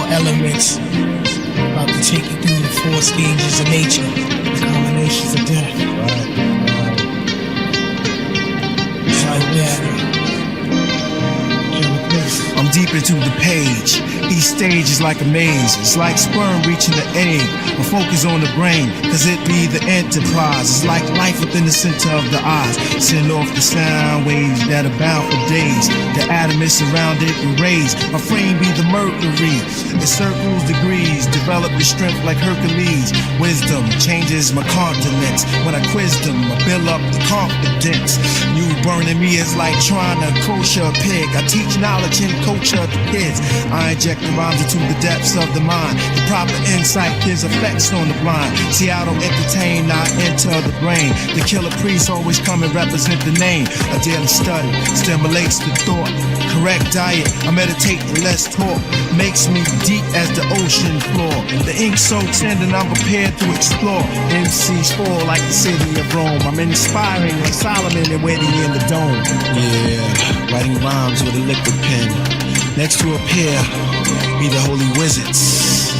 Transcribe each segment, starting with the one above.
four elements. About to take you through the four stages of nature, the combinations of death. I'm deep into the page. Each stage is like a maze. It's like sperm reaching the egg. But focus on the brain, cause it be the enterprise. It's like life within the center of the eyes. Send off the sound waves that are bound for days. The atom is surrounded and raised. My frame be the mercury. It circles degrees. Develop the strength like Hercules. Wisdom changes my continents. When I quiz them, I build up the confidence. You burning me is like trying to kosher a pig. I teach knowledge and culture to kids. I inject the rhymes into the depths of the mind. The proper insight gives effects on the blind. See, I don't entertain, I enter the brain. The killer priest always come and represent the name. A daily study stimulates the thought. Correct diet, I meditate and less talk. Makes me deep as the ocean floor. The ink soaks in and I'm prepared to explore. MCs fall like the city of Rome. I'm inspiring like Solomon and Wendy in the dome. Yeah, writing rhymes with a liquid pen. Next to a pair, be the holy wizards.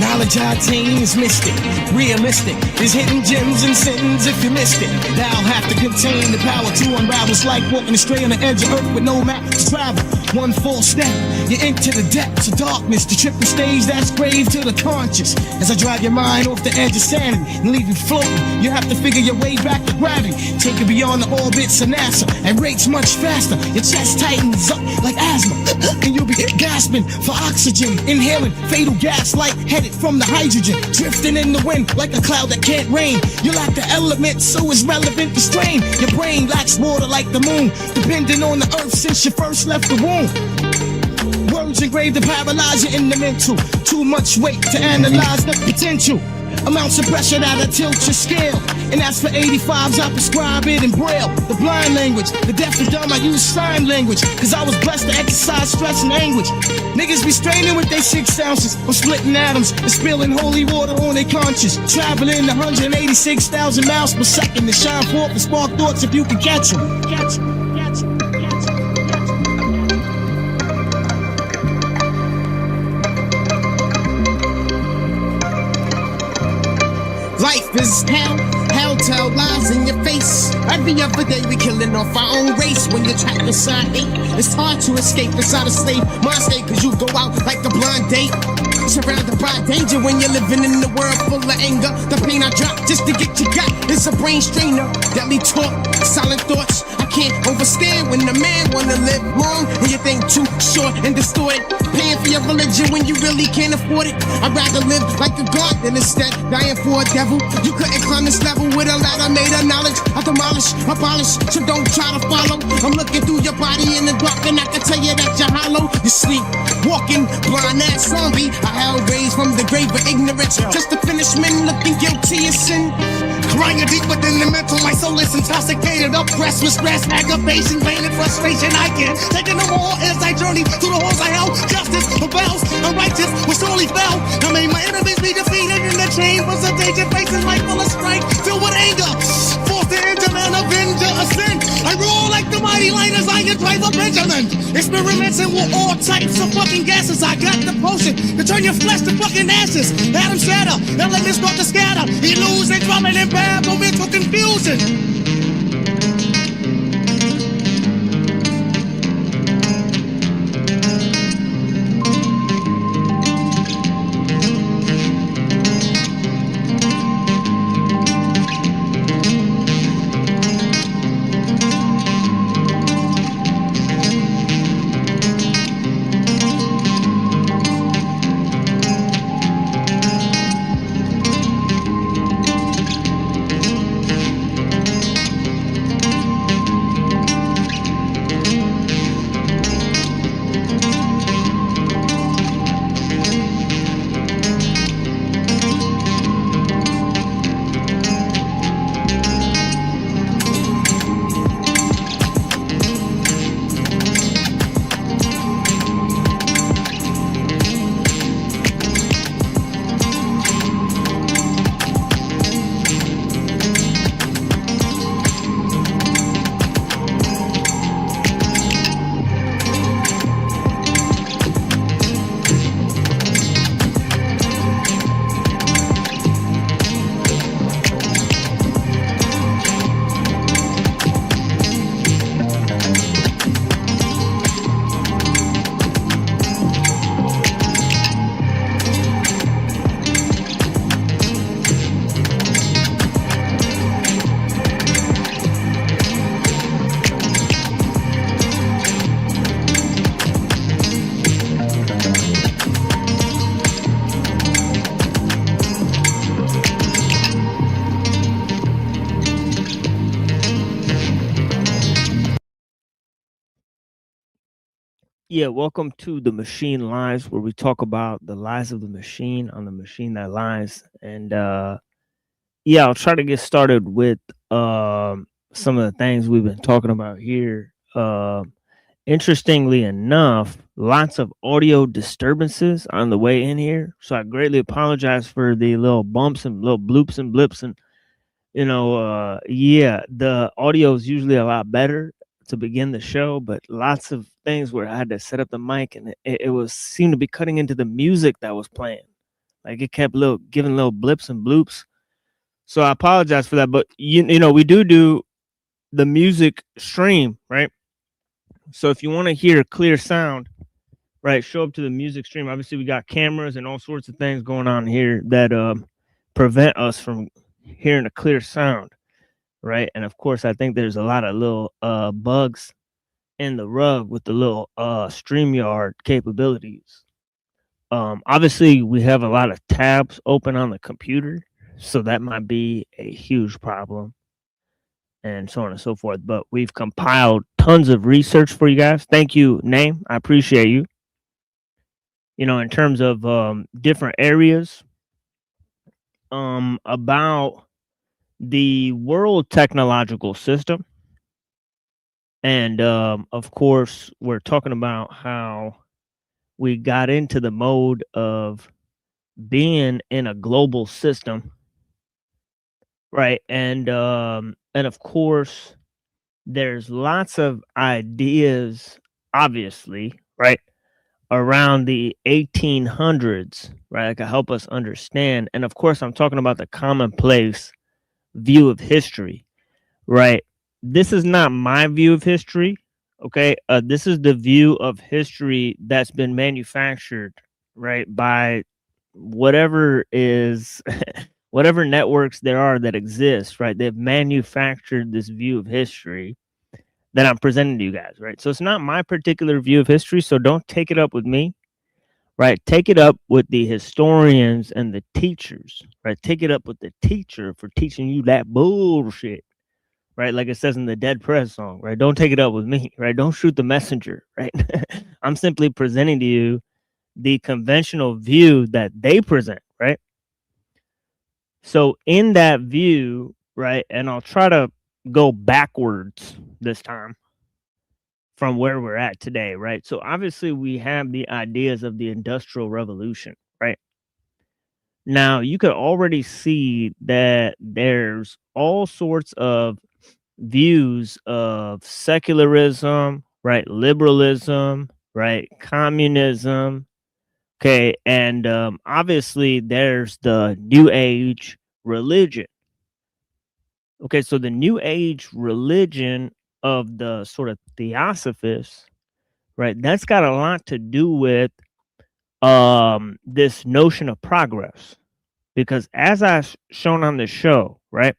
Knowledge I attain is mystic, realistic. There's hidden gems and sins if you missed it. Thou have to contain the power to unravel. It's like walking astray on the edge of earth with no map to travel. One false step, you're into the depths of darkness. The triple stage that's grave to the conscious. As I drive your mind off the edge of sanity and leave you floating, you have to figure your way back to gravity. Take it beyond the orbits of NASA at rates much faster. Your chest tightens up like asthma, and you'll be gasping for oxygen, inhaling fatal gas light-headed from the hydrogen, drifting in the wind like a cloud that can't rain. You lack the elements, so it's relevant to strain. Your brain lacks water like the moon, depending on the earth since you first left the womb. Words engraved to paralyze you in the mental. Too much weight to analyze the potential. Amounts of pressure that'll tilt your scale. And as for 85s, I prescribe it in braille. The blind language, the deaf and dumb, I use sign language. Cause I was blessed to exercise stress and anguish. Niggas be straining with their 6 ounces, or splitting atoms and spilling holy water on their conscience. Traveling 186,000 miles per second to shine forth and spark thoughts if you can catch them. Catch 'em, catch 'em, catch 'em. Life is hell, hell tell lies in your face. Every other day we killing off our own race. When you're trapped inside hate, it's hard to escape inside a slave mind state. Cause you go out like a blind date, surrounded by danger when you're living in a world full of anger. The pain I drop just to get you got is a brain strainer. Deadly talk, silent thoughts I can't overstand. When the man wanna live long and you think too short and distorted. Paying for your religion when you really can't afford it. I'd rather live like a god than instead dying for a devil. You couldn't climb this level with a ladder made of knowledge. I demolish, abolish, so don't try to follow. I'm looking through your body in the dark and I can tell you that you're hollow. You sleep, walking, blind ass zombie. I held raised from the grave of ignorance. Just to finish men looking guilty of sin. Crying deep within the mental, my soul is intoxicated, oppressed with stress, aggravation, pain and frustration. I can't take it no more as I journey through the halls of hell. Justice rebels, unrighteous will surely fell. I made my enemies be defeated in the chambers of danger, faces like full of strife, filled with anger. Forced to enter an avenger of sin. I roll like the mighty lion as I can drive a Benjamin. Experimenting with all types of fucking gases. I got the potion to turn your flesh to fucking ashes. Adam shatter, elements start to scatter. He lose and drumming and bad mental confusion. Yeah, welcome to the Machine Lies, where we talk about the lies of the machine on the machine that lies. And yeah, I'll try to get started with some of the things we've been talking about here. Interestingly enough, lots of audio disturbances on the way in here. So I greatly apologize for the little bumps and little bloops and blips. And, yeah, the audio is usually a lot better to begin the show, but lots of things where I had to set up the mic and it was seemed to be cutting into the music that was playing. Like it kept giving little blips and bloops. So I apologize for that. But we do the music stream, right? So if you want to hear clear sound, right, show up to the music stream. Obviously, we got cameras and all sorts of things going on here that prevent us from hearing a clear sound, right? And of course, I think there's a lot of little bugs in the rug with the little StreamYard capabilities. Obviously, we have a lot of tabs open on the computer, so that might be a huge problem, and so on and so forth. But we've compiled tons of research for you guys. Thank you, Name. I appreciate you. In terms of different areas about the world technological system. And of course, we're talking about how we got into the mode of being in a global system, right? And of course, there's lots of ideas, obviously, right, around the 1800s, right, that can help us understand. And of course, I'm talking about the commonplace view of history, right? This is not my view of history, okay? This is the view of history that's been manufactured, right, by whatever is whatever networks there are that exist, right? They've manufactured this view of history that I'm presenting to you guys, right? So it's not my particular view of history, so don't take it up with me, right? Take it up with the historians and the teachers, right? Take it up with the teacher for teaching you that bullshit, right? Like it says in the Dead Prez song, right? Don't take it up with me, right? Don't shoot the messenger, right? I'm simply presenting to you the conventional view that they present, right? So in that view, right, and I'll try to go backwards this time from where we're at today, right? So obviously we have the ideas of the Industrial Revolution, right? Now you could already see that there's all sorts of views of secularism, right? Liberalism, right? Communism. Okay. And obviously there's the New Age religion. Okay. So the New Age religion of the sort of Theosophists, right? That's got a lot to do with this notion of progress. Because as I've shown on the show, right?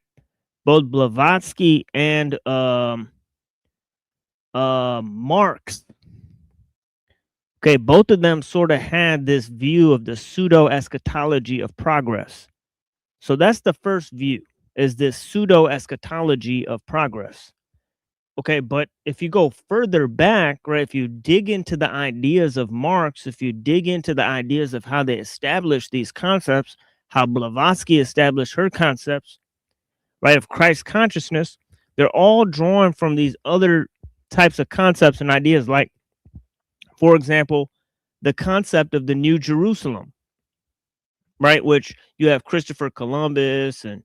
Both Blavatsky and Marx, okay, both of them sort of had this view of the pseudo eschatology of progress. So that's the first view, is this pseudo eschatology of progress. Okay, but if you go further back, right, if you dig into the ideas of Marx, if you dig into the ideas of how they established these concepts, how Blavatsky established her concepts, right, of Christ consciousness, they're all drawn from these other types of concepts and ideas, like, for example, the concept of the New Jerusalem, right, which you have Christopher Columbus and,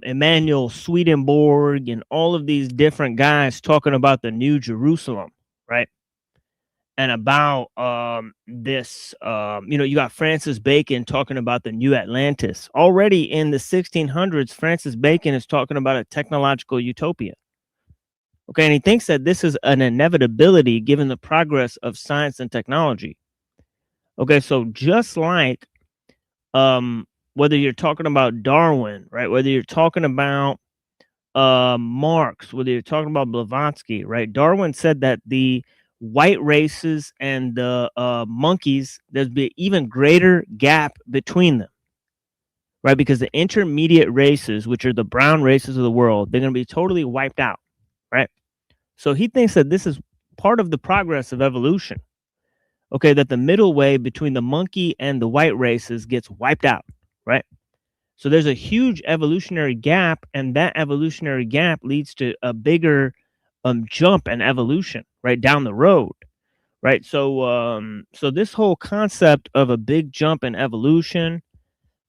Emanuel Swedenborg and all of these different guys talking about the New Jerusalem, right? And about this, you got Francis Bacon talking about the New Atlantis. Already in the 1600s, Francis Bacon is talking about a technological utopia. Okay, and he thinks that this is an inevitability given the progress of science and technology. Okay, so just like whether you're talking about Darwin, right, whether you're talking about Marx, whether you're talking about Blavatsky, right, Darwin said that the white races and the monkeys, there's be an even greater gap between them, right? Because the intermediate races, which are the brown races of the world, they're going to be totally wiped out, right? So he thinks that this is part of the progress of evolution. Okay, that the middle way between the monkey and the white races gets wiped out, right? So there's a huge evolutionary gap, and that evolutionary gap leads to a bigger jump in evolution right down the road, right? So this whole concept of a big jump in evolution,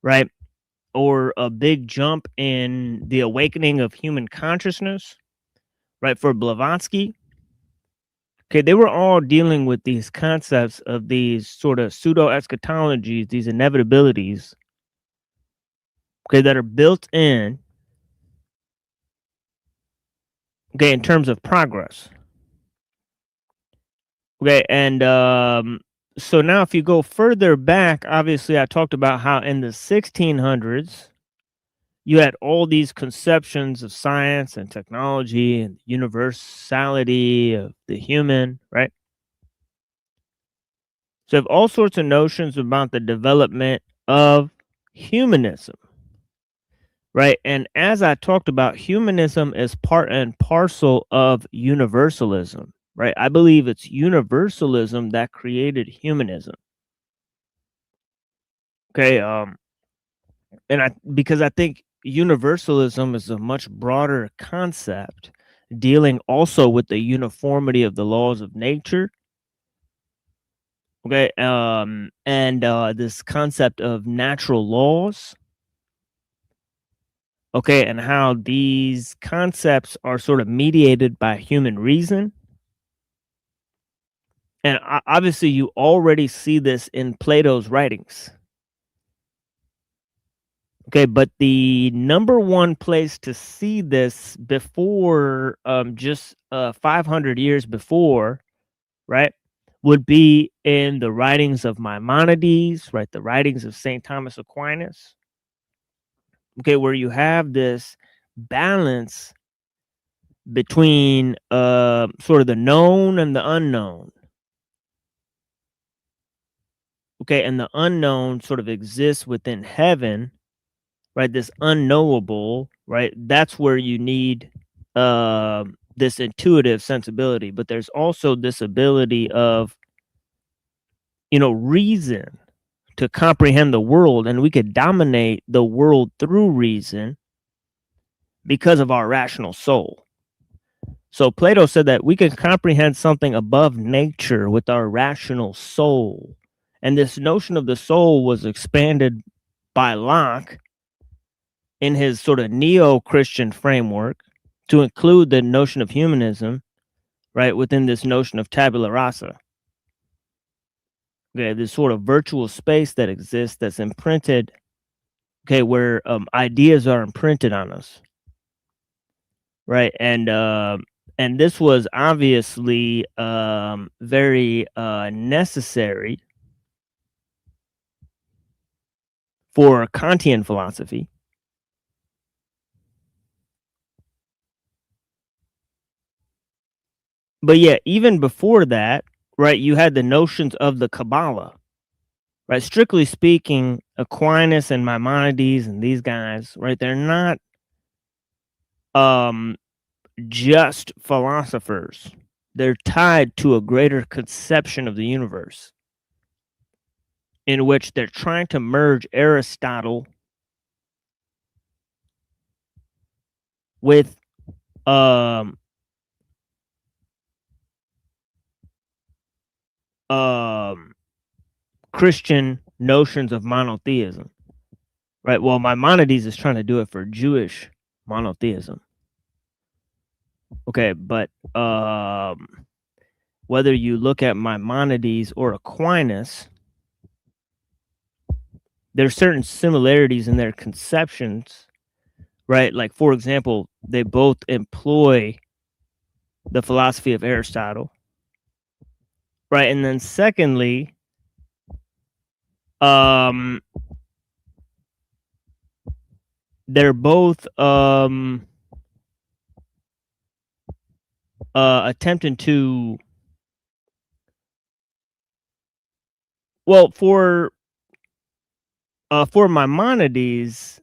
right, or a big jump in the awakening of human consciousness, right, for Blavatsky, okay, they were all dealing with these concepts of these sort of pseudo eschatologies, these inevitabilities, okay, that are built in, okay, in terms of progress. Okay, and so now if you go further back, obviously I talked about how in the 1600s, you had all these conceptions of science and technology and universality of the human, right? So you have all sorts of notions about the development of humanism, right? And as I talked about, humanism is part and parcel of universalism, right? I believe it's universalism that created humanism. Okay, and because I think universalism is a much broader concept, dealing also with the uniformity of the laws of nature. Okay, and this concept of natural laws. Okay, and how these concepts are sort of mediated by human reason. And obviously, you already see this in Plato's writings. Okay, but the number one place to see this before, just 500 years before, right, would be in the writings of Maimonides, right, the writings of St. Thomas Aquinas, okay, where you have this balance between sort of the known and the unknown. Okay, and the unknown sort of exists within heaven, right? This unknowable, right? That's where you need this intuitive sensibility, but there's also this ability of, reason to comprehend the world, and we could dominate the world through reason because of our rational soul. So Plato said that we can comprehend something above nature with our rational soul. And this notion of the soul was expanded by Locke in his sort of neo-Christian framework to include the notion of humanism, right, within this notion of tabula rasa. Okay, this sort of virtual space that exists that's imprinted, okay, where ideas are imprinted on us, right? And this was obviously very necessary for Kantian philosophy. But yeah, even before that, right, you had the notions of the Kabbalah, right? Strictly speaking, Aquinas and Maimonides and these guys, right, they're not just philosophers. They're tied to a greater conception of the universe, in which they're trying to merge Aristotle with Christian notions of monotheism, right? Well, Maimonides is trying to do it for Jewish monotheism. Okay, but whether you look at Maimonides or Aquinas, there's certain similarities in their conceptions, right? Like, for example, they both employ the philosophy of Aristotle, right? And then secondly, they're both attempting to, well, for Maimonides,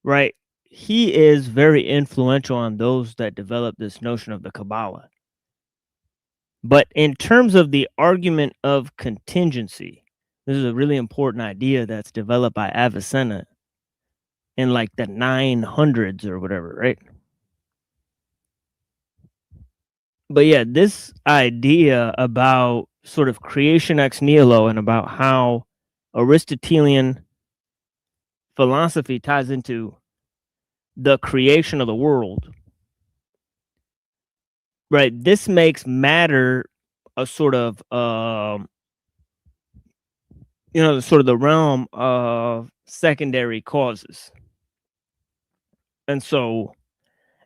right, he is very influential on those that develop this notion of the Kabbalah. But in terms of the argument of contingency, this is a really important idea that's developed by Avicenna in like the 900s or whatever, right? But yeah, this idea about sort of creation ex nihilo and about how Aristotelian philosophy ties into the creation of the world, right? This makes matter a sort of sort of the realm of secondary causes. And so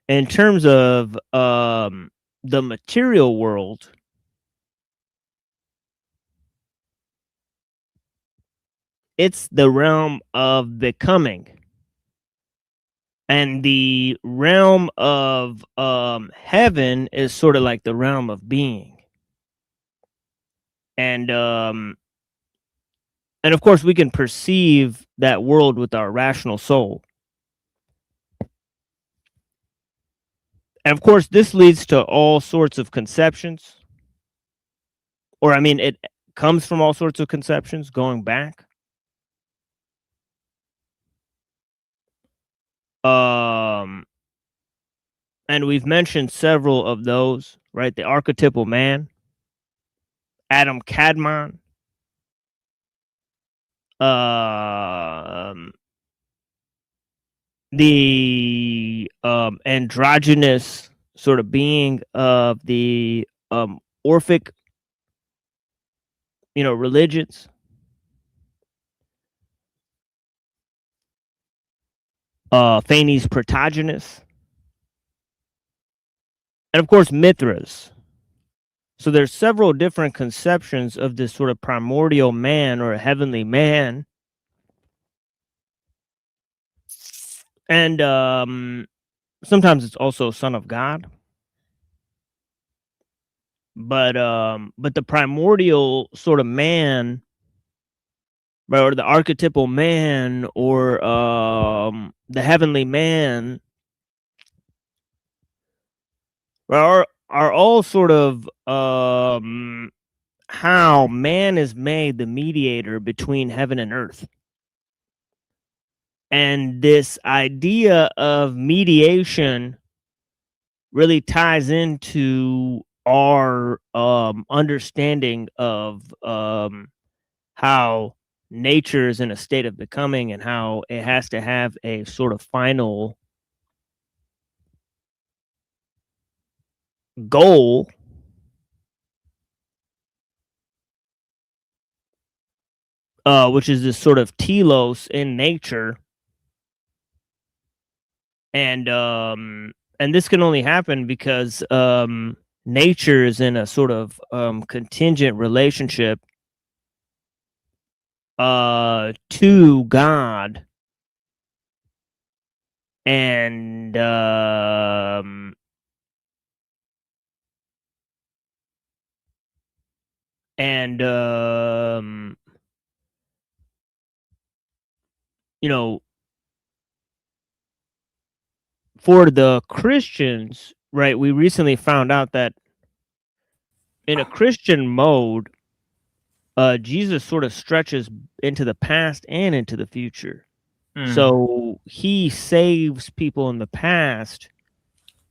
in terms of the material world, it's the realm of becoming. And the realm of heaven is sort of like the realm of being. And of course we can perceive that world with our rational soul. And of course this leads to all sorts of conceptions. Or I mean, it comes from all sorts of conceptions going back. And we've mentioned several of those, right? The archetypal man, Adam Kadmon, the androgynous sort of being of the Orphic, religions. Phanes Protagonus, and of course Mithras. So there's several different conceptions of this sort of primordial man or a heavenly man. And sometimes it's also son of God. But the primordial sort of man, right, or the archetypal man, or the heavenly man, are all sort of how man is made the mediator between heaven and earth. And this idea of mediation really ties into our understanding of how nature is in a state of becoming and how it has to have a sort of final goal, which is this sort of telos in nature. And this can only happen because nature is in a sort of contingent relationship to God, and for the Christians, right, we recently found out that in a Christian mode, Jesus sort of stretches into the past and into the future. So he saves people in the past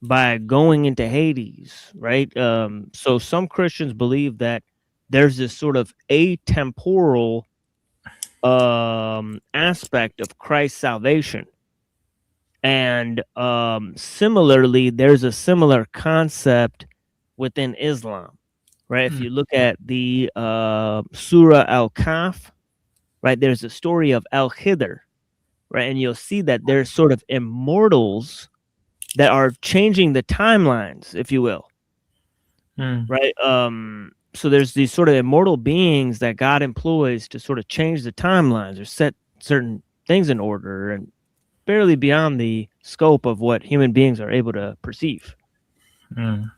by going into Hades, right? So some Christians believe that there's this sort of atemporal aspect of Christ's salvation. And similarly, there's a similar concept within Islam, right? If you look at the Surah Al-Kahf, right, there's a story of Al-Khidr, right? And you'll see that there's sort of immortals that are changing the timelines, if you will, right? So there's these sort of immortal beings that God employs to sort of change the timelines or set certain things in order, and barely beyond the scope of what human beings are able to perceive. And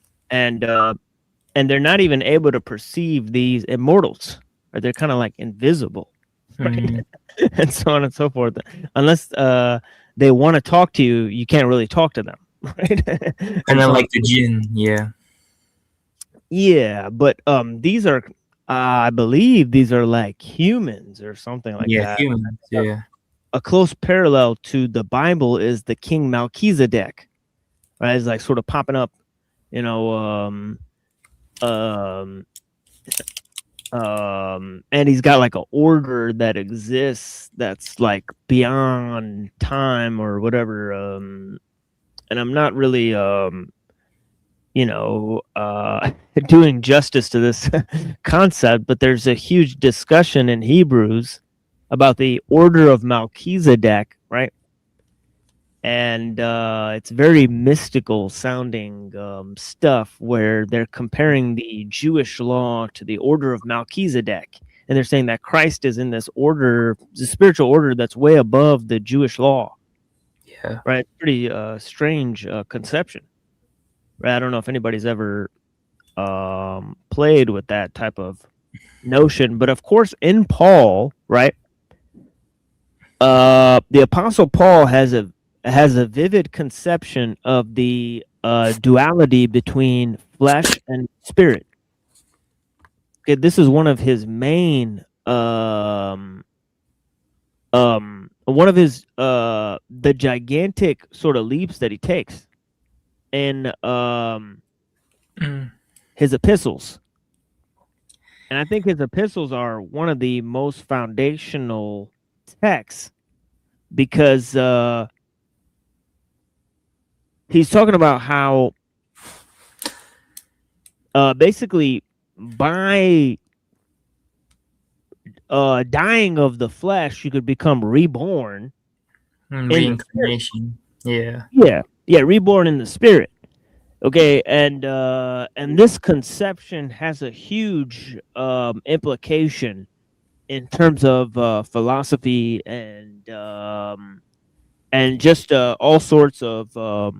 they're not even able to perceive these immortals, or they're kind of like invisible, right? And so on and so forth. Unless they want to talk to you, you can't really talk to them, right? And then like the jinn, yeah. Yeah, but these are, I believe these are like humans or something like Yeah, that. humans. Yeah. A close parallel to the Bible is the King Melchizedek, right? It's like sort of popping up, you know, um, and he's got like an order that exists that's like beyond time or whatever. And I'm not really, you know, doing justice to this concept, but there's a huge discussion in Hebrews about the order of Melchizedek, right? And it's very mystical sounding stuff where they're comparing the Jewish law to the order of Melchizedek. And they're saying that Christ is in this order, the spiritual order that's way above the Jewish law, Yeah. right? Pretty strange conception, right? I don't know if anybody's ever played with that type of notion, but of course, in Paul, right? The Apostle Paul has a vivid conception of the duality between flesh and spirit. Okay, this is one of his main one of his the gigantic sort of leaps that he takes in his epistles. And I think his epistles are one of the most foundational texts because he's talking about how basically by dying of the flesh, you could become reborn. Reincarnation. Yeah. Yeah, reborn in the spirit. Okay, and this conception has a huge implication in terms of philosophy and just all sorts of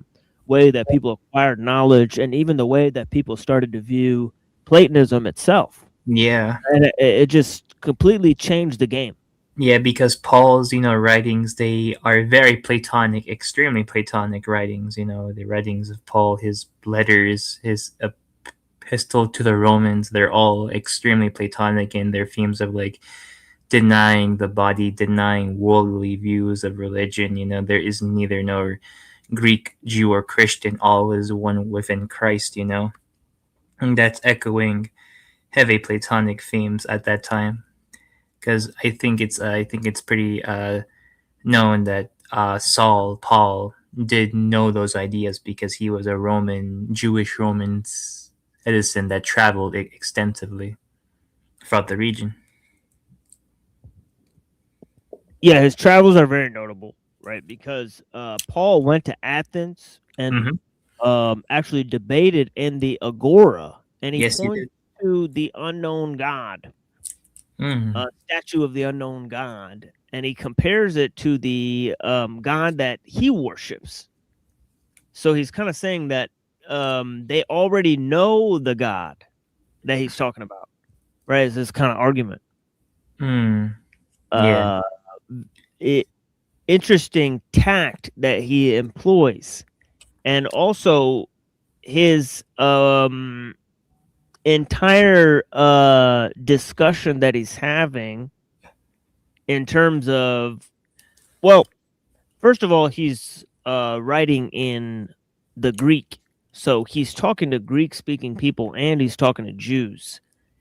way that people acquired knowledge, and even the way that people started to view Platonism itself. Yeah. And it just completely changed the game. Yeah, because Paul's, writings, they are very Platonic, extremely Platonic writings. The writings of Paul, his letters, his epistle to the Romans, they're all extremely Platonic in their themes of like denying the body, denying worldly views of religion. There is neither no Greek, Jew, or Christian, all is one within Christ, and that's echoing heavy Platonic themes at that time. Because I think it's pretty known that Paul did know those ideas because he was a Jewish Roman citizen that traveled extensively throughout the region. Yeah, his travels are very notable, right? Because Paul went to Athens and actually debated in the Agora, and he pointed to the unknown God. Statue of the unknown God, and he compares it to the God that he worships. So he's kind of saying that they already know the God that he's talking about, right? Is this kind of argument? Yeah. Interesting tact that he employs, and also his entire discussion that he's having in terms of, well, first of all, he's writing in the Greek, so he's talking to Greek speaking people and he's talking to Jews.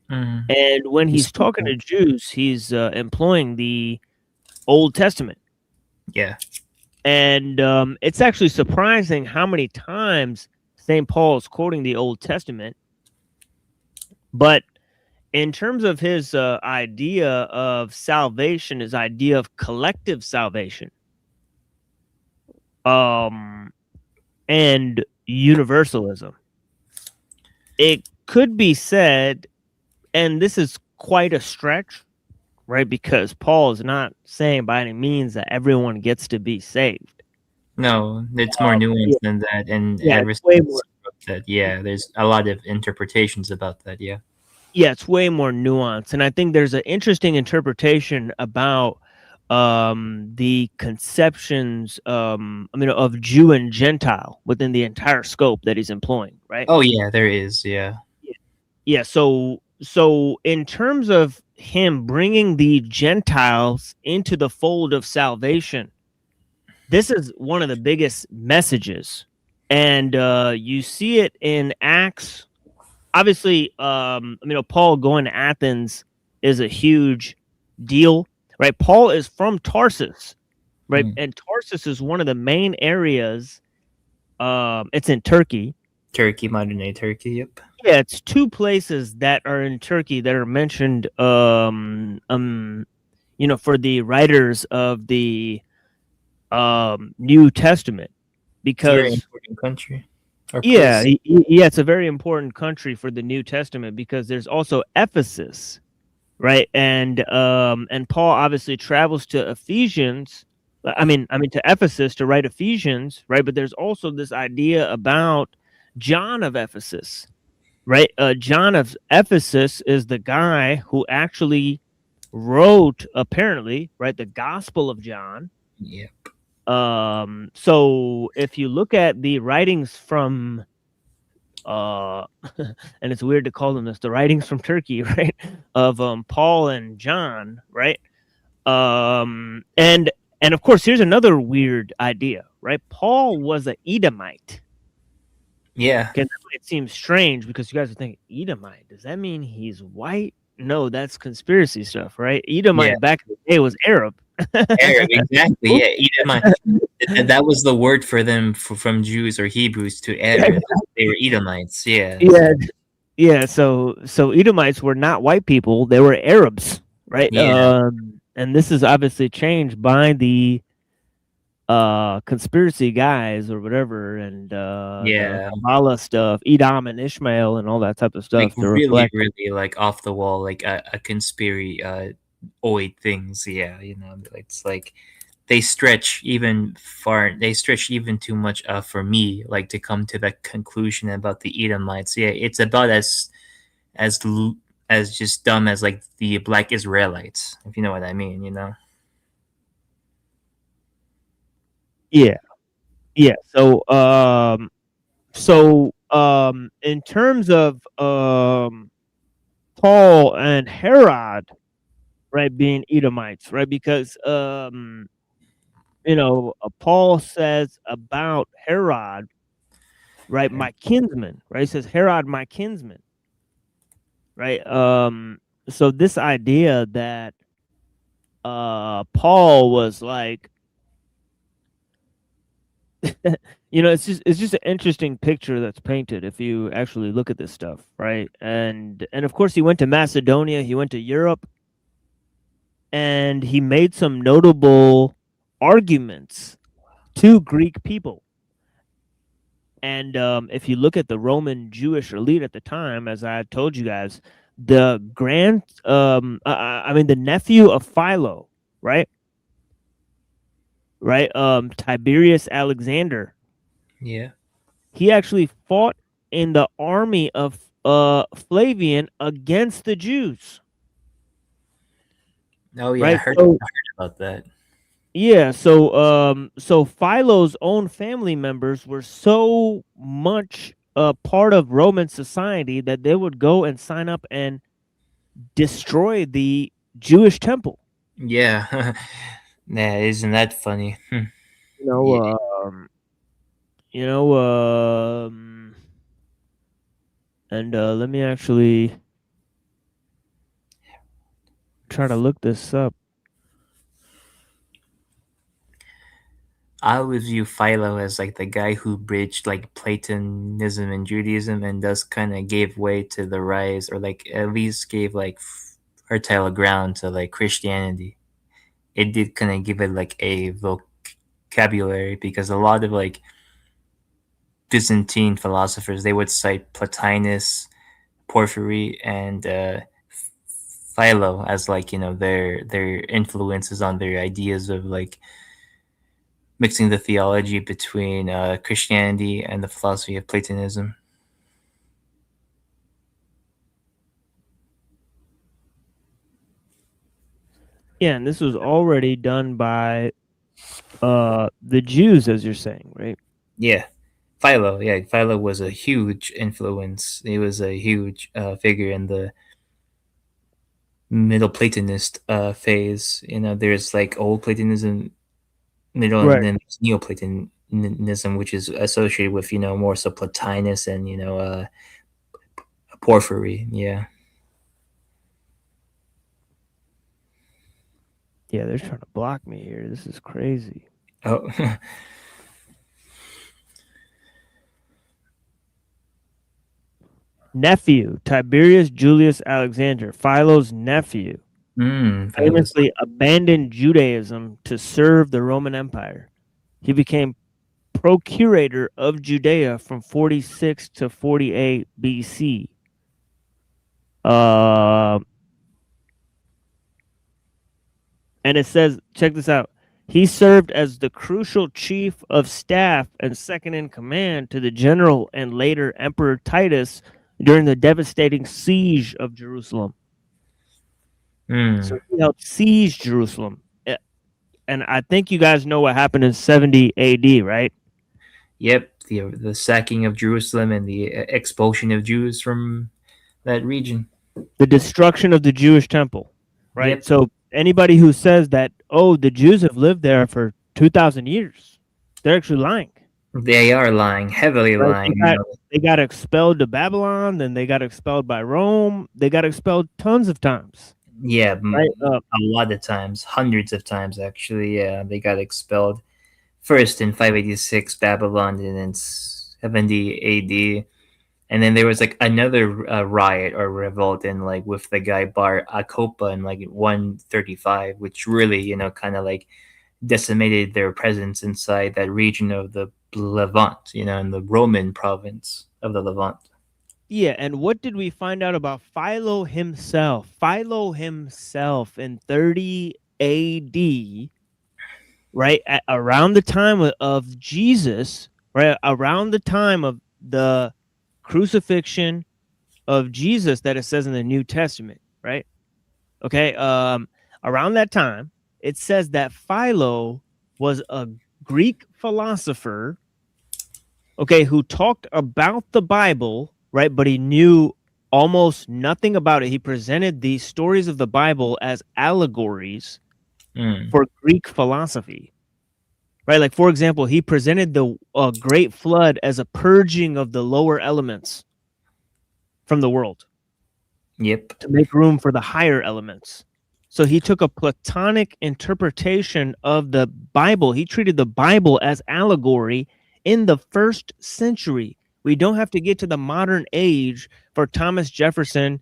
And when he's talking to Jews, he's employing the Old Testament. Yeah. And it's actually surprising how many times St. Paul is quoting the Old Testament. But in terms of his idea of salvation, his idea of collective salvation, and universalism, it could be said, and this is quite a stretch, right? Because Paul is not saying by any means that everyone gets to be saved. No, it's more nuanced than that, and there's a lot of interpretations about that. Yeah, it's way more nuanced, and I think there's an interesting interpretation about the conceptions, of Jew and Gentile within the entire scope that he's employing, right? Oh yeah, there is. Yeah. Yeah, so in terms of him bringing the Gentiles into the fold of salvation, this is one of the biggest messages, and you see it in Acts. Obviously, Paul going to Athens is a huge deal, right? Paul is from Tarsus, right? Mm. And Tarsus is one of the main areas. It's in Turkey. Turkey, modern day Turkey. Yep. Yeah, it's two places that are in Turkey that are mentioned. For the writers of the New Testament, It's a very because important country. Or yeah, place. yeah, it's a very important country for the New Testament because there's also Ephesus, right? And Paul obviously travels to Ephesians. To Ephesus to write Ephesians, right? But there's also this idea about John of Ephesus, right? John of Ephesus is the guy who actually wrote, apparently, right, the Gospel of John. Yep. So if you look at the writings from and it's weird to call them this, the writings from Turkey, right, of Paul and John, right? And of course, here's another weird idea, right? Paul was an Edomite. Yeah. Okay, that might seem strange because you guys are thinking Edomite. Does that mean he's white? No, that's conspiracy stuff, right? Edomite Yeah. back in the day was Arab. Arab, exactly. Yeah, Edomite. And that was the word for them from Jews or Hebrews to Arab. They were Edomites. Yeah. Yeah, yeah. So Edomites were not white people; they were Arabs, right? Yeah. And this is obviously changed by the conspiracy guys or whatever, and the Yeah. Kabbalah stuff, Edom and Ishmael, and all that type of stuff Like to really, reflect. really like off the wall, like a conspiracy oid things. Yeah, it's like they stretch even far. They stretch even too much for me, like to come to that conclusion about the Edomites. Yeah, it's about as l- as just dumb as like the Black Israelites, if you know what I mean. Yeah, yeah. So in terms of Paul and Herod, right, being Edomites, right, because Paul says about Herod, right, my kinsman, right? He says Herod, my kinsman, right? So this idea that Paul was like, it's just an interesting picture that's painted if you actually look at this stuff, right? And of course he went to Macedonia, he went to Europe, and he made some notable arguments to Greek people. And if you look at the Roman Jewish elite at the time, as I told you guys, the the nephew of Philo, right? Right? Tiberius Alexander, Yeah. he actually fought in the army of Flavian against the Jews. Oh yeah, Right? I heard about that. Yeah, so Philo's own family members were so much a part of Roman society that they would go and sign up and destroy the Jewish temple. Yeah. Yeah, isn't that funny? You know, Yeah. you know, and let me actually try to look this up. I always view Philo as like the guy who bridged like Platonism and Judaism and thus kind of gave way to the rise, or like at least gave like fertile ground to like Christianity. It did kind of give it like a vocabulary, because a lot of like Byzantine philosophers, they would cite Plotinus, Porphyry, and Philo as like their influences on their ideas of like mixing the theology between Christianity and the philosophy of Platonism. Yeah, and this was already done by the Jews, as you're saying, right? Yeah, Philo, yeah, Philo was a huge influence. He was a huge figure in the Middle Platonist phase. You know, there's like Old Platonism, Middle, and Right. then there's Neoplatonism, which is associated with more so Plotinus and Porphyry. Yeah. Yeah, they're trying to block me here. This is crazy. Oh. Nephew, Tiberius Julius Alexander, Philo's nephew, Philo's. famously abandoned Judaism to serve the Roman Empire. He became procurator of Judea from 46 to 48 BC. And it says, check this out. He served as the crucial chief of staff and second in command to the general and later Emperor Titus during the devastating siege of Jerusalem. So he helped siege Jerusalem. And I think you guys know what happened in 70 AD, right? Yep, the sacking of Jerusalem and the expulsion of Jews from that region. The destruction of the Jewish temple, right? Yep. So anybody who says that, oh, the Jews have lived there for 2,000 years, they're actually lying. They are lying, heavily lying. They got expelled to Babylon, then they got expelled by Rome. They got expelled tons of times. Yeah, right? A lot of times, hundreds of times actually. Yeah, they got expelled. First in 586 Babylon, and then 70 AD, and then there was like another riot or revolt in like with the guy Bar Akopa in like 135, which really kind of like decimated their presence inside that region of the Levant, in the Roman province of the Levant. Yeah, and what did we find out about Philo himself? Philo himself in 30 AD, right, around the time of Jesus, right, around the time of the crucifixion of Jesus that it says in the New Testament, right? Okay, around that time, it says that Philo was a Greek philosopher, okay, who talked about the Bible, right? But he knew almost nothing about it. He presented these stories of the Bible as allegories for Greek philosophy, right? Like, for example, he presented the Great Flood as a purging of the lower elements from the world. Yep. To make room for the higher elements. So he took a Platonic interpretation of the Bible. He treated the Bible as allegory in the 1st century. We don't have to get to the modern age for Thomas Jefferson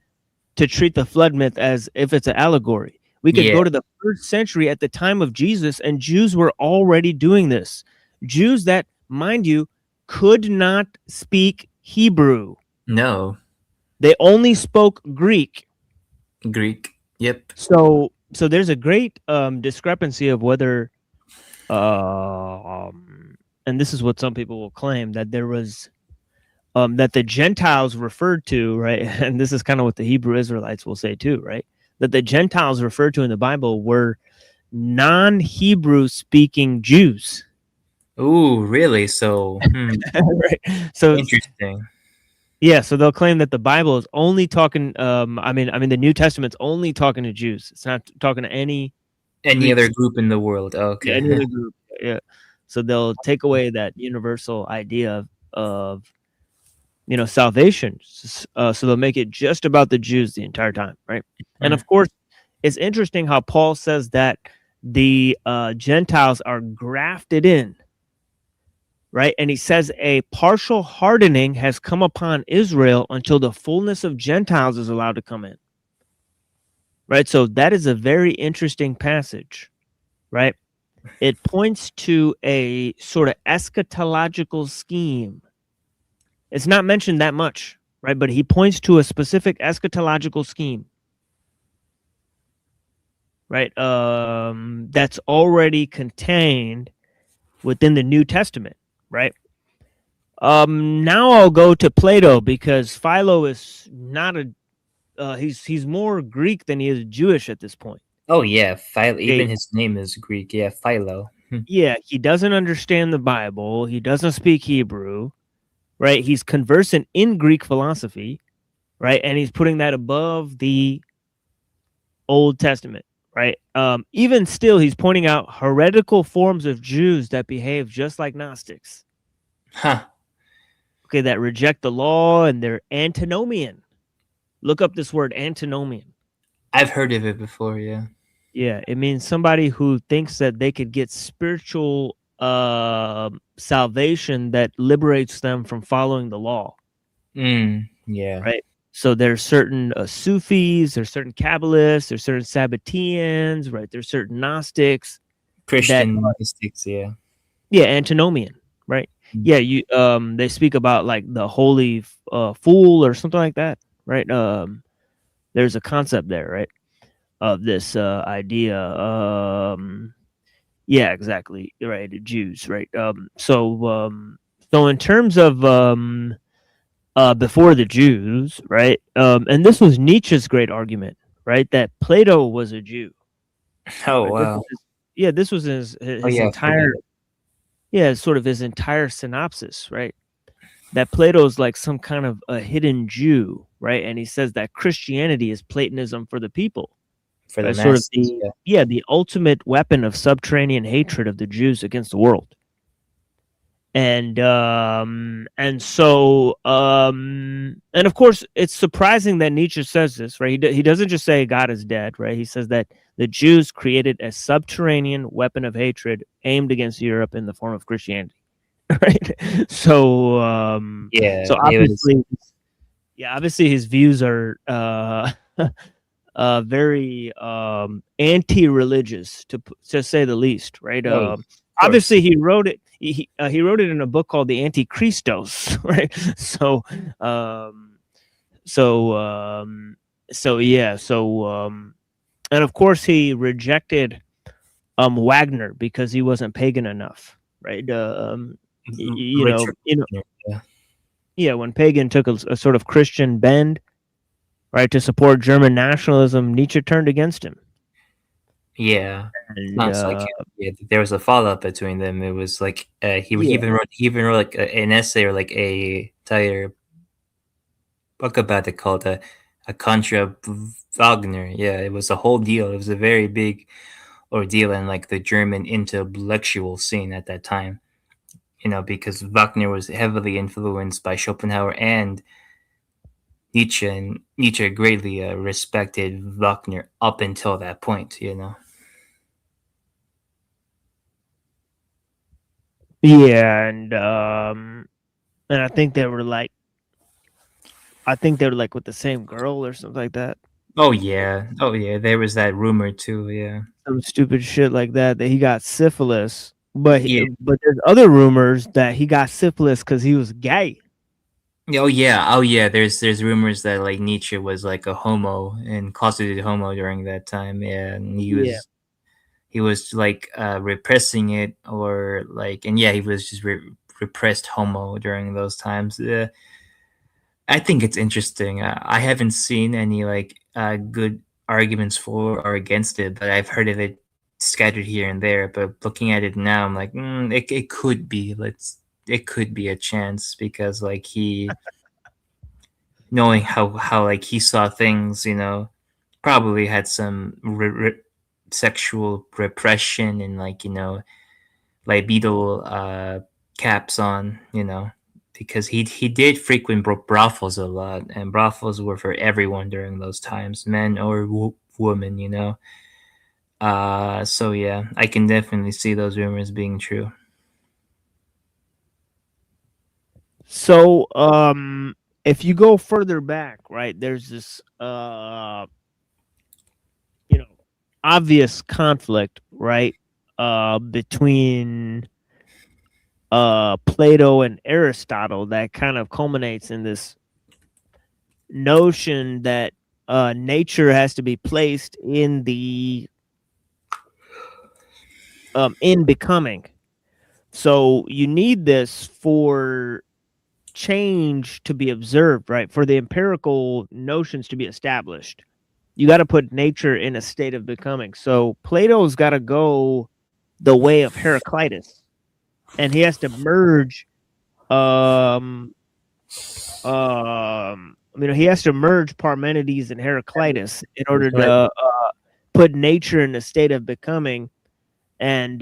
to treat the flood myth as if it's an allegory. We could go to the 1st century at the time of Jesus, and Jews were already doing this. Jews that, mind you, could not speak Hebrew. No. They only spoke Greek. Greek. Yep. So there's a great discrepancy of whether, and this is what some people will claim, that there was, that the Gentiles referred to, right? And this is kind of what the Hebrew Israelites will say too, right? That the Gentiles referred to in the Bible were non-Hebrew speaking Jews. Ooh, really? So, right. So interesting. Yeah, so they'll claim that the Bible is only talking. I mean, the New Testament's only talking to Jews. It's not talking to any other group in the world. Okay. Yeah, any other group. Yeah. So they'll take away that universal idea of salvation. So they'll make it just about the Jews the entire time, right? And of course, it's interesting how Paul says that the Gentiles are grafted in. Right. And he says a partial hardening has come upon Israel until the fullness of Gentiles is allowed to come in. Right. So that is a very interesting passage. Right. It points to a sort of eschatological scheme. It's not mentioned that much. Right. But he points to a specific eschatological scheme. Right. That's already contained within the New Testament. Right. Now I'll go to Plato, because Philo is not he's more Greek than he is Jewish at this point. Oh yeah, Philo. Even his name is Greek. Yeah, Philo. Yeah, he doesn't understand the Bible. He doesn't speak Hebrew. right? He's conversant in Greek philosophy, right? And he's putting that above the Old Testament, right? Even still, he's pointing out heretical forms of Jews that behave just like Gnostics, Huh. okay, that reject the law and they're antinomian. Look up this word antinomian. I've heard of it before, yeah. Yeah, it means somebody who thinks that they could get spiritual salvation that liberates them from following the law, Yeah. right? So there's certain Sufis, there's certain Kabbalists, there's certain Sabbateans, right? There's certain Gnostics Christian mystics, yeah. yeah, antinomian, right? Mm. Yeah, you they speak about like the holy fool or something like that, right? There's a concept there, right? Of this idea. Yeah, exactly. Right, the Jews, right? So in terms of before the Jews, right? And this was Nietzsche's great argument, right? That Plato was a Jew. Oh, Right? wow. This was his Oh, yeah. entire sort of his entire synopsis, right? That Plato's like some kind of a hidden Jew, right? And he says that Christianity is Platonism for the people. For the Sort of masses, the ultimate weapon of subterranean hatred of the Jews against the world. And of course it's surprising that Nietzsche says this, right? He doesn't just say God is dead, right? He says that the Jews created a subterranean weapon of hatred aimed against Europe in the form of Christianity. Right? So yeah. so obviously his views are very anti-religious to say the least, right? Obviously he wrote it he wrote it in a book called The Antichristos, right? And of course he rejected Wagner because he wasn't pagan enough, right? When Pagan took a sort of Christian bend, right, to support German nationalism, Nietzsche turned against him. Yeah. And, there was a follow-up between them. It was like he even wrote like an essay or like a entire book about it called a Contra Wagner. Yeah, it was a whole deal. It was a very big ordeal in like the German intellectual scene at that time. Because Wagner was heavily influenced by Schopenhauer and Nietzsche, and Nietzsche greatly respected Wagner up until that point. Yeah, and I think they were like with the same girl or something like that. Oh yeah, there was that rumor too. Yeah, some stupid shit like that he got syphilis, but there's other rumors that he got syphilis because he was gay. Oh yeah. There's rumors that like Nietzsche was like a homo and closeted homo during that time. Yeah, and he was like repressing it, or like, and yeah, he was just repressed homo during those times. I think it's interesting. I haven't seen any like good arguments for or against it, but I've heard of it scattered here and there. But looking at it now, I'm like, it could be. It could be a chance, because like he, knowing how like he saw things, probably had some sexual repression and like libido caps on, because he did frequent brothels a lot, and brothels were for everyone during those times, men or women. So yeah, I can definitely see those rumors being true. So if you go further back, right, there's this obvious conflict, right, between Plato and Aristotle that kind of culminates in this notion that nature has to be placed in the in becoming. So you need this for change to be observed, right? For the empirical notions to be established, you got to put nature in a state of becoming. So Plato's got to go the way of Heraclitus, and he has to merge He has to merge Parmenides and Heraclitus in order Right. to put nature in a state of becoming, and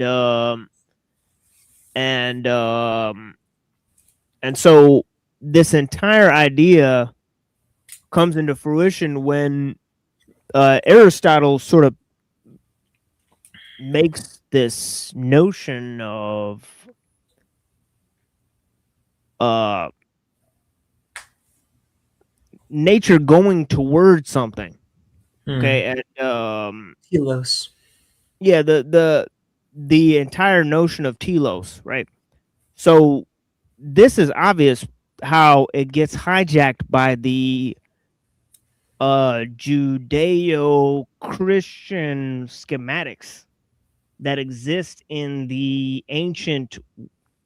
and um, and so this entire idea comes into fruition when Aristotle sort of makes this notion of uh, nature going towards something. Okay, and Telos. yeah, the entire notion of telos, right? So this is obvious how it gets hijacked by the Judeo-Christian schematics that exist in the ancient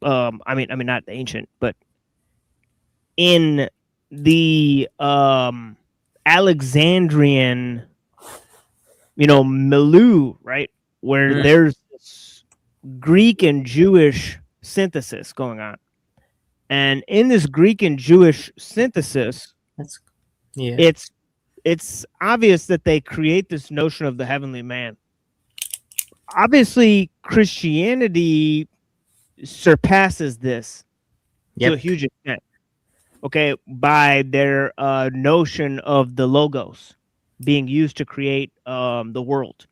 not the ancient, but in the Alexandrian, milieu, right? Where Mm. there's this Greek and Jewish synthesis going on. And in this Greek and Jewish synthesis, That's yeah. it's obvious that they create this notion of the heavenly man. Obviously, Christianity surpasses this to a Yep. huge extent. Okay, by their notion of the logos being used to create the world.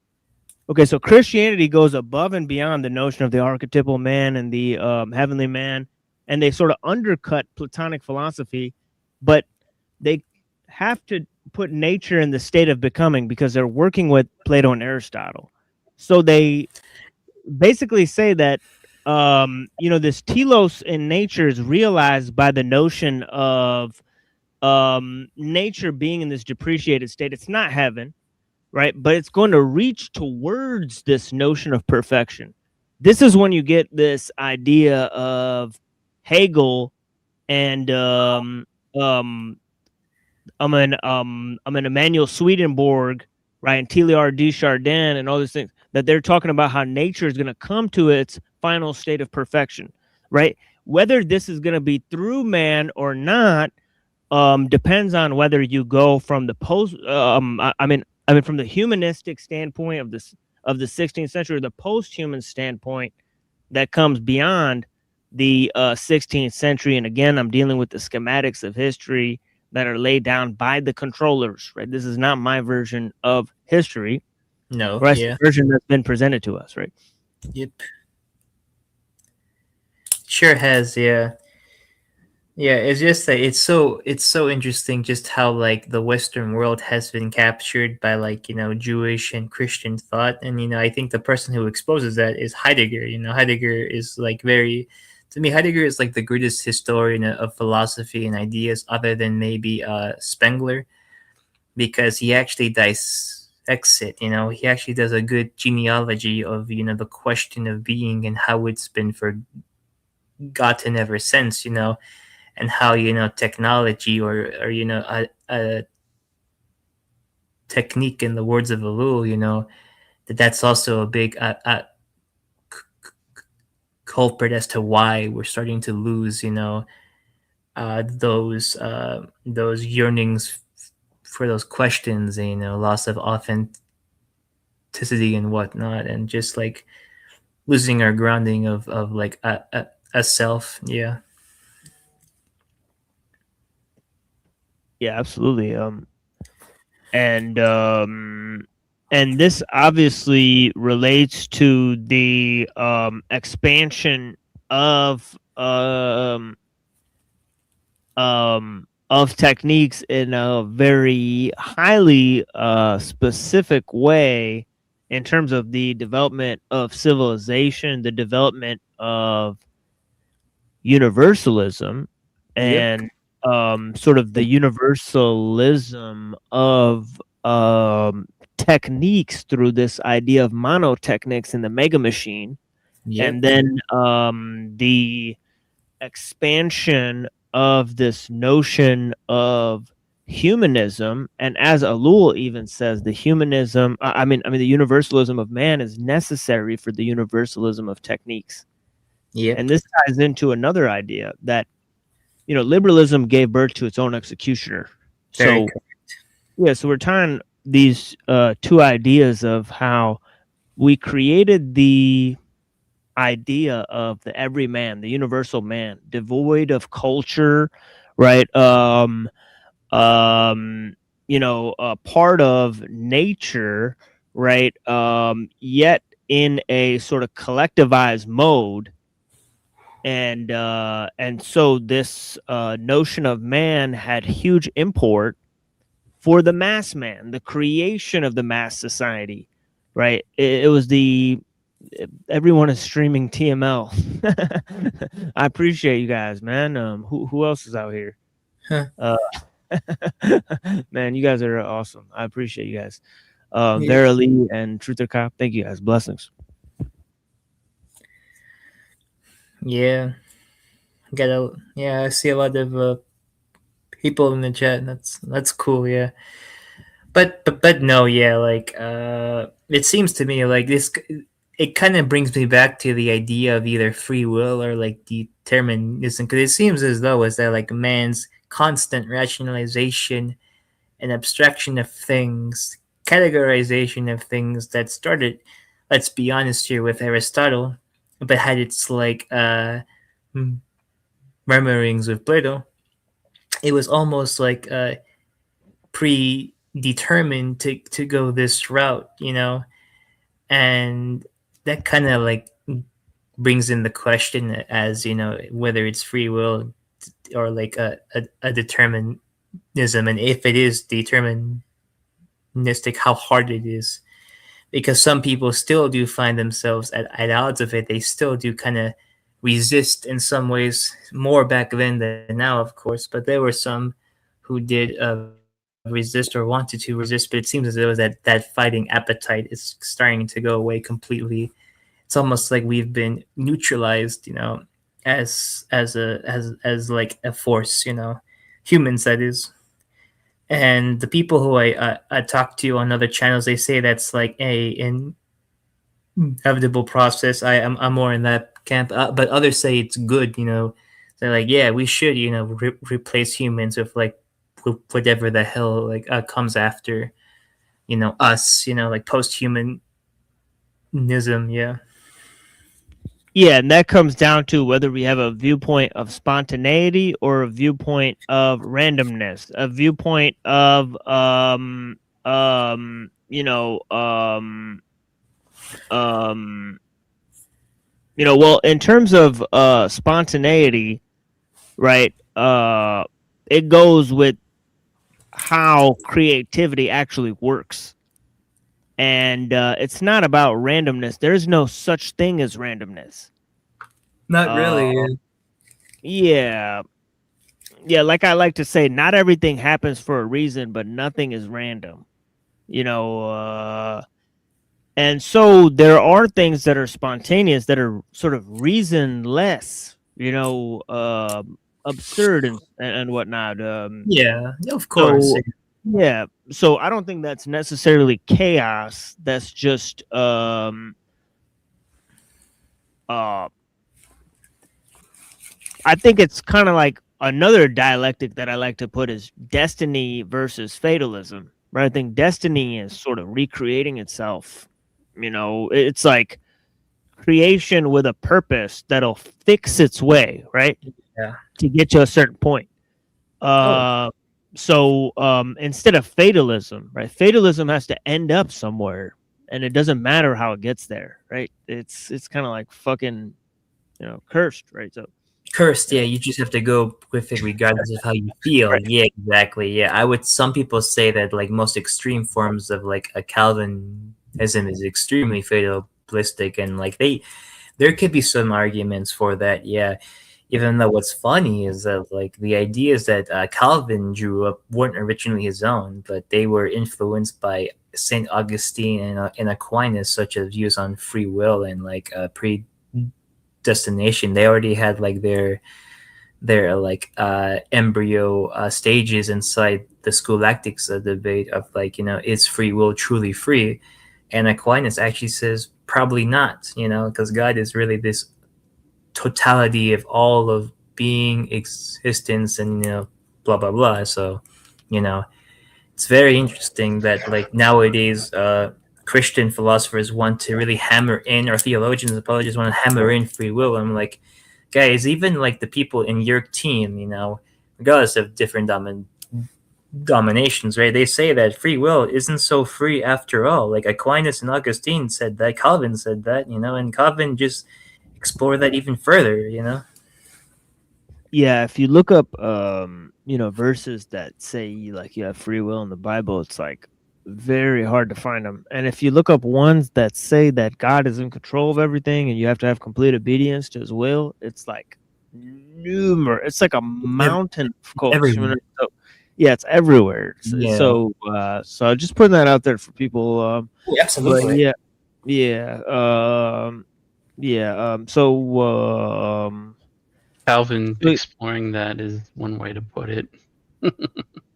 Okay, so Christianity goes above and beyond the notion of the archetypal man and the heavenly man, and they sort of undercut Platonic philosophy, but they have to put nature in the state of becoming because they're working with Plato and Aristotle. So they basically say that this telos in nature is realized by the notion of nature being in this depreciated state. It's not heaven, right? But it's going to reach towards this notion of perfection. This is when you get this idea of Hegel and Emmanuel Swedenborg, right, and Teilhard de Chardin and all these things, that they're talking about how nature is going to come to its final state of perfection, right? Whether this is going to be through man or not depends on whether you go from the from the humanistic standpoint of the 16th century, or the post-human standpoint that comes beyond the 16th century. And again, I'm dealing with the schematics of history that are laid down by the controllers, right? This is not my version of history, No. right? It's Yeah. the version that's been presented to us, right? Yep. Sure has. Yeah. Yeah, it's just that it's so interesting just how like the Western world has been captured by like Jewish and Christian thought, and I think the person who exposes that is Heidegger. Heidegger is like to me Heidegger is like the greatest historian of philosophy and ideas, other than maybe Spengler, because he actually dissects it. He actually does a good genealogy of the question of being and how it's been forgotten ever since. And how technology or a technique, in the words of Ellul, that's also a big culprit as to why we're starting to lose those yearnings for those questions, loss of authenticity and whatnot, and just like losing our grounding of like a self. Yeah. Yeah, absolutely. And this obviously relates to the expansion of techniques in a very highly specific way in terms of the development of civilization, the development of universalism, and sort of the universalism of techniques through this idea of monotechnics in the mega machine. Yep. And then the expansion of this notion of humanism, and as Ellul even says, the universalism of man is necessary for the universalism of techniques. Yep. And this ties into another idea that liberalism gave birth to its own executioner. Very So correct. yeah, so we're tying these two ideas of how we created the idea of the everyman, the universal man, devoid of culture, right? Part of nature, right? Yet in a sort of collectivized mode, and so this notion of man had huge import for the mass man, the creation of the mass society, right? It was everyone is streaming TML. I appreciate you guys, man. Who else is out here? Huh. Man, you guys are awesome. I appreciate you guys. Yeah. Verily and Truther Cop, thank you guys. Blessings. Yeah, I see a lot of people in the chat. That's cool. Yeah, but no, yeah, like it seems to me like this. It kind of brings me back to the idea of either free will or like determinism, because it seems as though as that like man's constant rationalization and abstraction of things, categorization of things that started, let's be honest here, with Aristotle, but had its like murmurings with Plato. It was almost like predetermined to go this route, and that kind of like brings in the question as whether it's free will or like a determinism, and if it is deterministic, how hard it is, because some people still do find themselves at odds of it. They still do kind of resist in some ways, more back then than now, of course, but there were some who did resist or wanted to resist, but it seems as though that fighting appetite is starting to go away completely. It's almost like we've been neutralized, as like a force, humans, that is. And the people who I talk to on other channels, they say that's like an inevitable process. I'm more in that camp, but others say it's good. They're like, yeah, we should replace humans with like whatever the hell like comes after us, like post-humanism. Yeah. Yeah, and that comes down to whether we have a viewpoint of spontaneity or a viewpoint of randomness, a viewpoint of well, in terms of spontaneity, right? It goes with how creativity actually works. And it's not about randomness. There's no such thing as randomness. Not really. Yeah. Yeah, like I like to say, not everything happens for a reason, but nothing is random. And so there are things that are spontaneous that are sort of reasonless, absurd and whatnot. Yeah, of course. So, yeah, so I don't think that's necessarily chaos. That's just I think it's kind of like another dialectic that I like to put is destiny versus fatalism, right? I think destiny is sort of recreating itself. It's like creation with a purpose that'll fix its way, right? Yeah. To get to a certain point. So instead of fatalism, right? Fatalism has to end up somewhere, and it doesn't matter how it gets there, right? It's kind of like fucking, cursed, right? So cursed, yeah. You just have to go with it regardless of how you feel. Right. Yeah, exactly. Yeah, some people say that like most extreme forms of like a Calvinism is extremely fatalistic, and like there could be some arguments for that. Yeah. Even though what's funny is that like the ideas that Calvin drew up weren't originally his own, but they were influenced by Saint Augustine and Aquinas, such as views on free will and like predestination. They already had like their like embryo stages inside the scholastics debate of like, is free will truly free? And Aquinas actually says probably not, because God is really this totality of all of being, existence, and blah blah blah. So, you know, it's very interesting that like nowadays, Christian philosophers want to really hammer in, or theologians, apologists want to hammer in free will. I'm like, guys, even like the people in your team, regardless of different dominations, right? They say that free will isn't so free after all. Like Aquinas and Augustine said that, Calvin said that, and Calvin just explored that even further. Yeah, if you look up verses that say like you have free will in the Bible, it's like very hard to find them. And if you look up ones that say that God is in control of everything and you have to have complete obedience to his will, it's like numerous. It's like a mountain of quotes. Everywhere. So, yeah, it's everywhere. Yeah. So I'm just putting that out there for people. Absolutely. But so Calvin exploring that is one way to put it.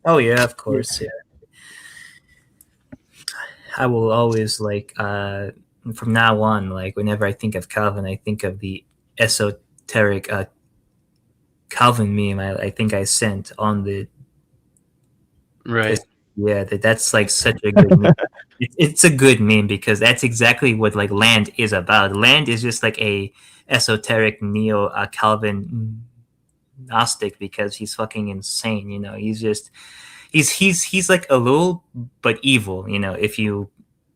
Oh yeah, of course. Yeah. I will always like from now on, like whenever I think of Calvin, I think of the esoteric Calvin meme. I think I sent on the Right. Yeah, that's like such a good meme. It's a good meme because that's exactly what like Land is about. Land is just like a esoteric neo Calvin Gnostic because he's fucking insane. He's just he's like a little but evil. If you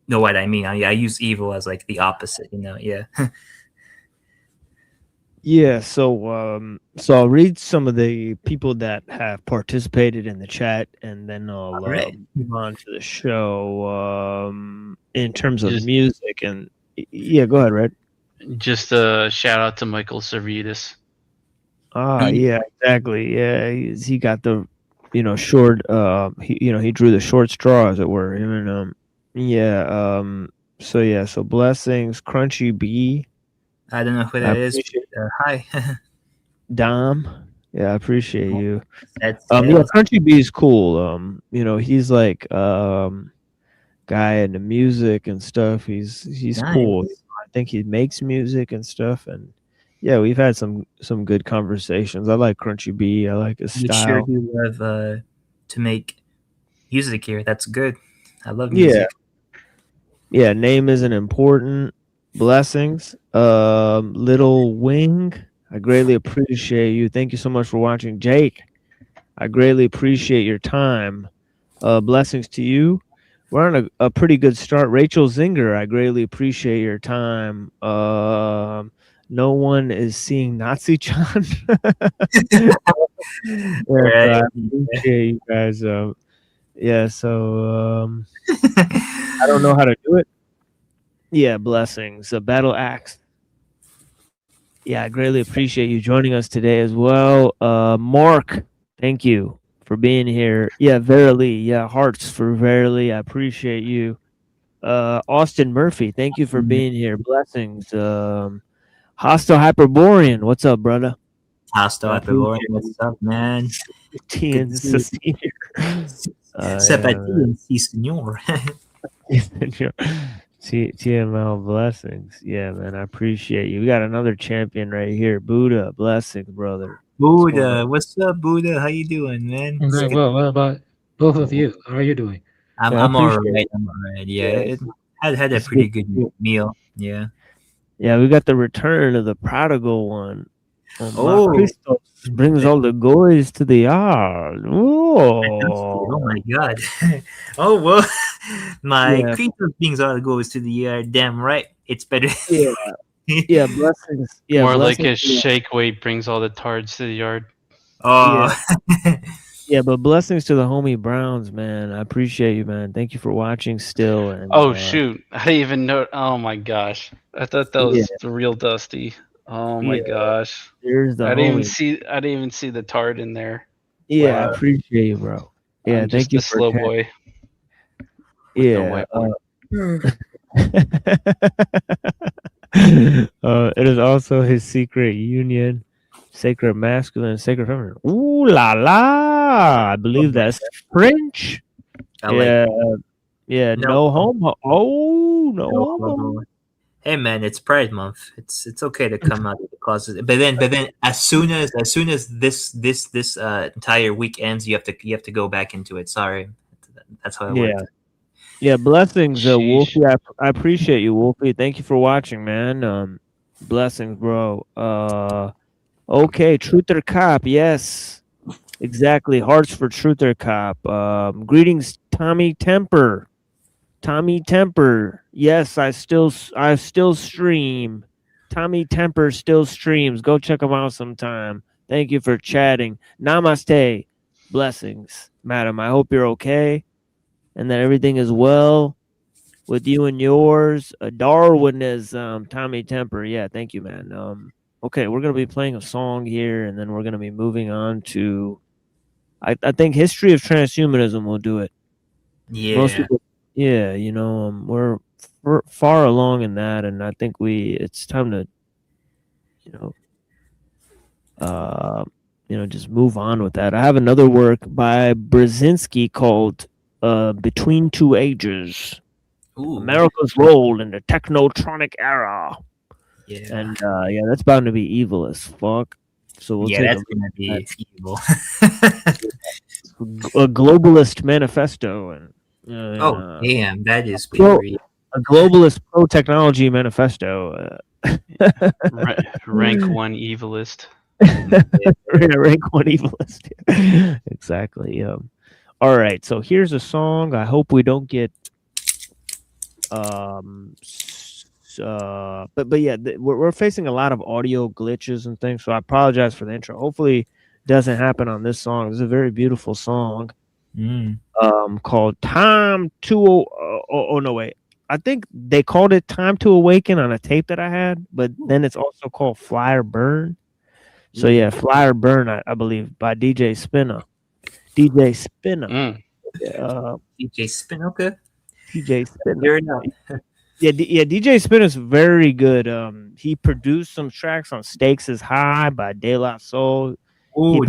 know what I mean. I use evil as like the opposite. Yeah. Yeah, so I'll read some of the people that have participated in the chat, and then I'll move on to the show. In terms of music, and yeah, go ahead, Red. Just a shout out to Michael Servetus. Yeah, exactly. Yeah, he got the short. He drew the short straw, as it were. So blessings, Crunchy B. I don't know who that is. Hi. Dom. Yeah, I appreciate you. That's Crunchy B is cool. He's like guy into music and stuff. He's nice. Cool. I think he makes music and stuff, and yeah, we've had some good conversations. I like Crunchy B. I like his style. Sure you love to make music here. That's good. I love music. Yeah, name isn't important. Blessings. Little Wing, I greatly appreciate you. Thank you so much for watching. Jake, I greatly appreciate your time. Blessings to you. We're on a pretty good start. Rachel Zinger, I greatly appreciate your time. No one is seeing Nazi-chan. Right. I appreciate you guys. I don't know how to do it. Yeah, blessings. Battle Axe. Yeah, I greatly appreciate you joining us today as well. Mark, thank you for being here. Yeah, Verily. Yeah, hearts for Verily. I appreciate you. Austin Murphy, thank you for being here. Blessings. Hostile Hyperborean, what's up, brother? Hostile Hyperborean, what's up, man? TNC Senor. TML blessings. Yeah, man, I appreciate you. We got another champion right here. Buddha, blessings, brother. Buddha, what's up, Buddha? How you doing, man? I'm very well. What about both of you? How are you doing? I'm all right. Yeah, I had a pretty good meal. Yeah. Yeah, we got the return of the prodigal one. Christos brings all the goys to the yard. Oh my god. Oh well, my Christos brings all the goys to the yard. Damn right, it's better. Yeah, blessings. Yeah, more blessings. like a shake weight brings all the tards to the yard. Oh. Yeah, but blessings to the homie Browns, man. I appreciate you, man. Thank you for watching still. And, shoot, I didn't even know. Oh my gosh, I thought that was the real Dusty. Oh my gosh, there's the. I didn't even see the tard in there. Yeah, wow. I appreciate you, bro. Yeah, thank you. Slow boy. Yeah. It is also his secret union. Sacred masculine, sacred feminine. Ooh la la! I believe that's French. No homo. Oh, no homo. Hey man, it's Pride Month. It's okay to come out of the closet. But then as soon as this entire week ends, you have to go back into it. Sorry, that's how it Yeah. works. Yeah, blessings, Sheesh. Wolfie. I appreciate you, Wolfie. Thank you for watching, man. Blessings, bro. Okay, Truth or Cop. Yes, exactly. Hearts for Truth or Cop. Greetings, Tommy Temper. Tommy Temper. Yes, I still stream. Tommy Temper still streams. Go check him out sometime. Thank you for chatting. Namaste. Blessings, madam. I hope you're okay and that everything is well with you and yours. Darwin is Tommy Temper. Yeah, thank you, man. Okay, we're gonna be playing a song here, and then we're gonna be moving on to. I think history of transhumanism will do it. Most Yeah. people, yeah, we're far along in that, and I think it's time to, just move on with that. I have another work by Brzezinski called Between Two Ages. Ooh. America's role in the technotronic era. Yeah. And that's bound to be evil as fuck. So we'll take that's gonna be evil. a globalist manifesto and Oh damn, that is Well- pretty. a globalist pro technology manifesto. Rank 1 evilist. Rank 1 evilist. Exactly. All right, so here's a song. I hope we don't get but yeah, we're facing a lot of audio glitches and things, so I apologize for the intro. Hopefully it doesn't happen on this song. It's a very beautiful song called Time to no wait, I think they called it Time to Awaken on a tape that I had, but then it's also called Fly or Burn. So yeah, Fly or Burn, I believe, by DJ Spinner. DJ Spinner. DJ Spin, okay. DJ Spinner. You're not. Yeah, DJ Spinner's very good. He produced some tracks on Stakes is High by De La Soul. Ooh,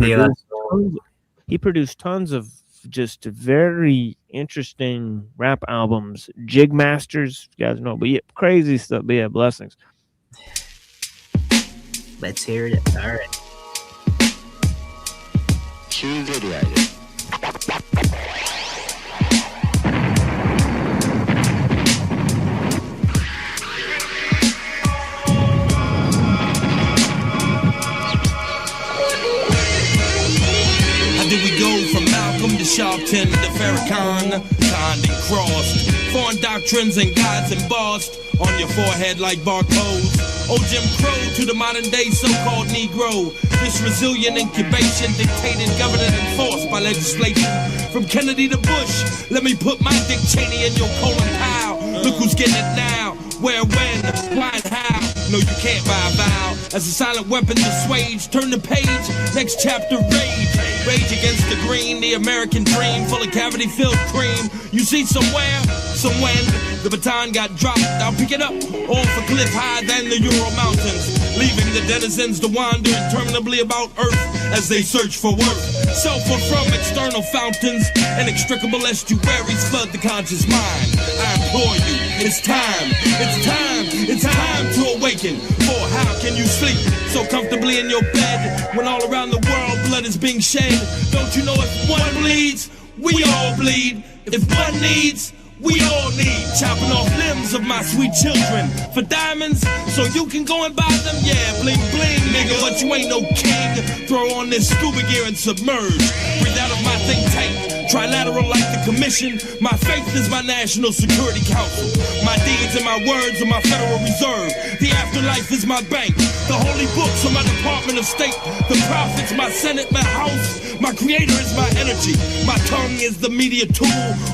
He produced tons of just very interesting rap albums. Jig Masters, you guys know, but yeah, crazy stuff. But yeah, blessings. Let's hear it. All right. How did we go from Malcolm to Sharpton to Farrakhan? Signed and crossed. Foreign doctrines and gods embossed on your forehead like barcodes. Old Jim Crow to the modern day so-called Negro. This resilient incubation dictated, governed, and enforced by legislation. From Kennedy to Bush, let me put my Dick Cheney in your Colin Powell. Look who's getting it now. Where, when, why, and how? No, you can't buy a vow. As a silent weapon dissuades, turn the page, next chapter rage. Rage against the green, the American dream, full of cavity-filled cream. You see somewhere, somewhen, the baton got dropped. I'll pick it up, off a cliff higher than the Ural Mountains, leaving the denizens to wander interminably about Earth as they search for worth. Sulfur from external fountains, inextricable estuaries flood the conscious mind. I implore you, it's time, it's time, it's time to awaken. For how can you sleep so comfortably in your bed when all around the world blood is being shed? Don't you know if one bleeds, we all bleed. If one needs, we all need. Chopping off limbs of my sweet children for diamonds so you can go and buy them. Yeah, bling bling, nigga, but you ain't no king. Throw on this scuba gear and submerge. Breathe out of my think tank, trilateral like the commission. My faith is my National Security Council. My deeds and my words are my Federal Reserve. The afterlife is my bank. The holy books are my Department of State. The prophets, my Senate, my House. My creator is my energy. My tongue is the media tool.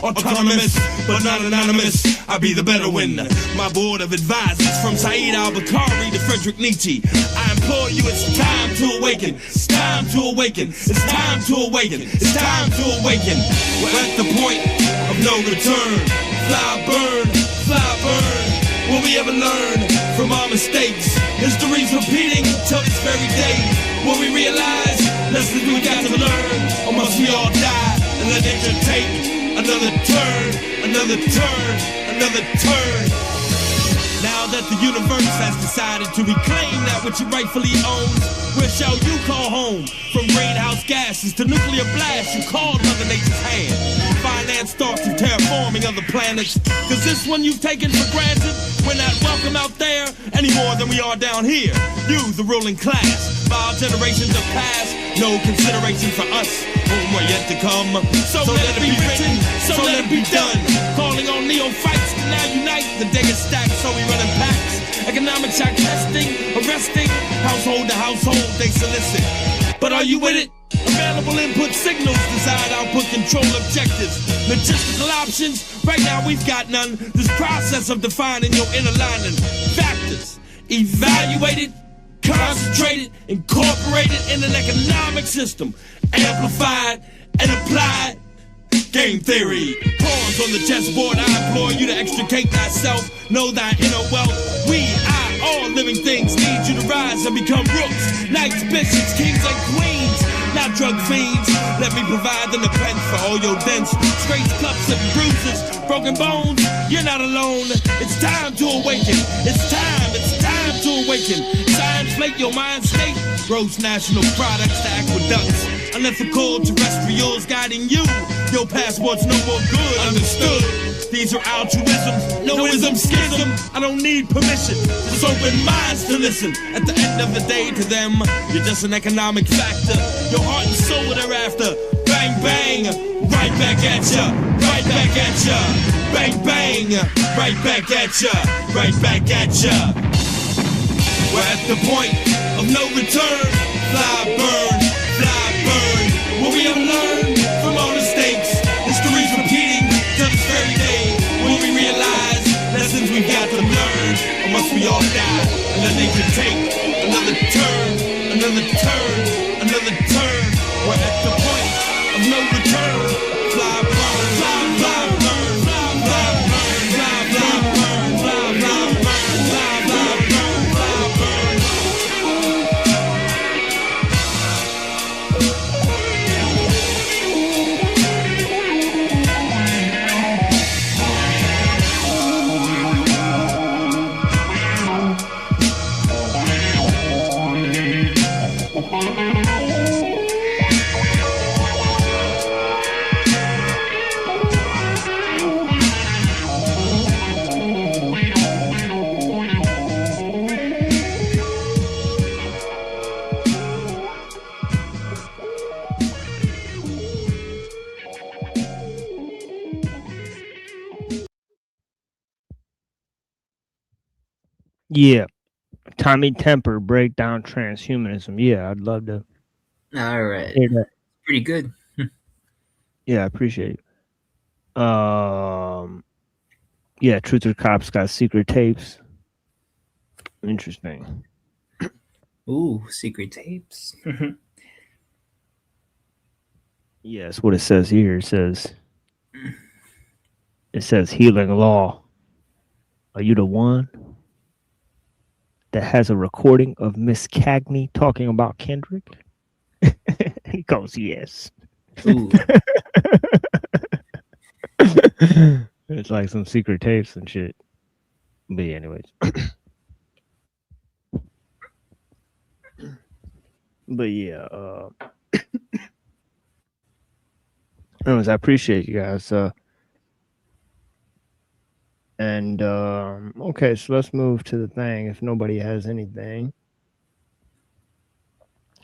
Autonomous, but not anonymous. I be the better one. My board of advisors, from Saeed al-Bukhari to Friedrich Nietzsche. I implore you, it's time to awaken. It's time to awaken. It's time to awaken. It's time to awaken. We're at the point of no return. Fly, burn, fly, burn. Will we ever learn from our mistakes? History's repeating till this very day. Will we realize lessons we got to learn? Or must we all die and let nature take another turn, another turn, another turn? Now that the universe has decided to reclaim that which it rightfully owns, where shall you call home? From greenhouse gases to nuclear blasts, you called Mother Nature's hand. Finance thoughts of terraforming other planets. Cause this one you've taken for granted, we're not welcome out there any more than we are down here. You, the ruling class, 5 generations have passed, no consideration for us, whom we're yet to come. So let it be written, so let it be done. Calling on neophytes to now unite. The day is stacked, so we run in packs. Economic shock testing, arresting, household to household they solicit. But are you with it? Available input signals, desired output control objectives. Logistical options, right now we've got none. This process of defining your inner lining. Factors, evaluated, concentrated, incorporated in an economic system. Amplified and applied. Game theory. Pawns on the chessboard, I implore you to extricate thyself. Know thy inner wealth. All living things need you to rise and become rooks. Knights, bishops, kings, and queens. Not drug fiends. Let me provide the defense for all your dents. Scrapes, cups, and bruises. Broken bones. You're not alone. It's time to awaken. It's time to awaken. Science flake your mind state. Gross national products to aqueducts. Unethical terrestrials guiding you. Your passport's no more good. Understood. These are altruisms, no ism, schism. I don't need permission, just open minds to listen. At the end of the day, to them, you're just an economic factor. Your heart and soul thereafter. Bang, bang, right back at ya, right back at ya. Bang, bang, right back at ya, right back at ya. We're at the point of no return. Fly, burn, where we have learned from our mistakes. History's repeating till this very day. When we realize lessons we've got to learn, or must we all die? And then they could take another turn, another turn, another turn. We're at the point of no return. Fly, burn, fly, fly, burn, fly, fly, burn, fly, fly, burn, fly, fly, burn, fly, fly, burn, fly, burn. Yeah. Tommy Temper, breakdown transhumanism. Yeah, I'd love to All right, hear that. pretty good. Yeah, I appreciate it. Yeah, Truth or Cops got secret tapes. Interesting. Ooh, secret tapes. Yeah, that's what it says here. It says healing law. Are you the one that has a recording of Miss Cagney talking about Kendrick? He goes, yes. Ooh. It's like some secret tapes and shit. But yeah, anyways. But yeah, anyways, I appreciate you guys. And okay, so let's move to the thing if nobody has anything.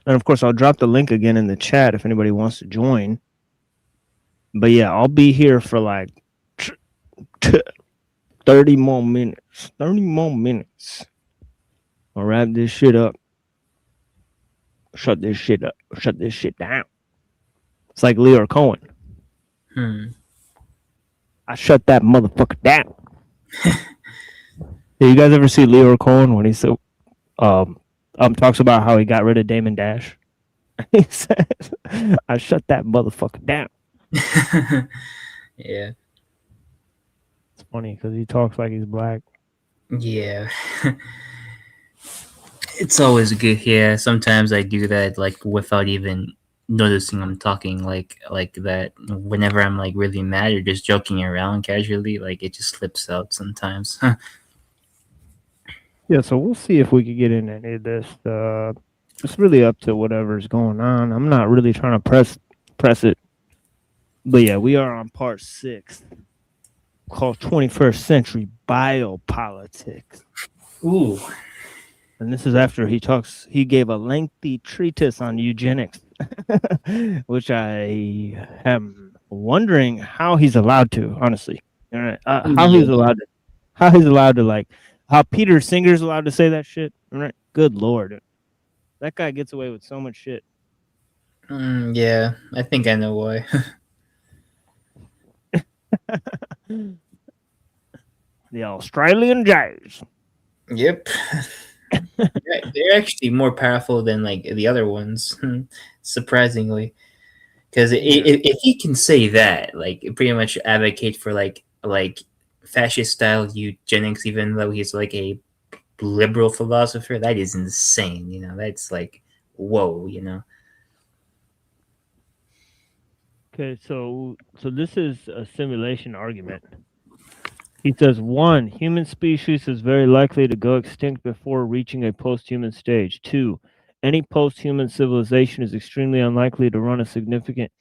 And of course, I'll drop the link again in the chat if anybody wants to join. But yeah, I'll be here for like 30 more minutes. 30 more minutes. I'll wrap this shit up. Shut this shit up. Shut this shit down. It's like Leo Cohen. I shut that motherfucker down. Did you guys ever see Leo Cohen when he said, talks about how he got rid of Damon Dash? He says, I shut that motherfucker down. Yeah. It's funny because he talks like he's black. Yeah. It's always good. Yeah, sometimes I do that like without even noticing I'm talking like that. Whenever I'm like really mad or just joking around casually, like it just slips out sometimes. Yeah, so we'll see if we can get in any of this. It's really up to whatever's going on. I'm not really trying to press it. But yeah, we are on part 6 called 21st Century Biopolitics. Ooh. And this is after he gave a lengthy treatise on eugenics, which I am wondering how he's allowed to, honestly. All right. How he's allowed to, like, how Peter Singer's allowed to say that shit. All right. Good Lord. That guy gets away with so much shit. Yeah, I think I know why. The Australian Jazz. Yep. They're actually more powerful than like the other ones, surprisingly. Because if he can say that, like, pretty much advocate for like fascist style eugenics, even though he's like a liberal philosopher, that is insane. You know, that's like, whoa. You know. Okay, so this is a simulation argument. He says, 1, human species is very likely to go extinct before reaching a post-human stage. 2, any post-human civilization is extremely unlikely to run a significant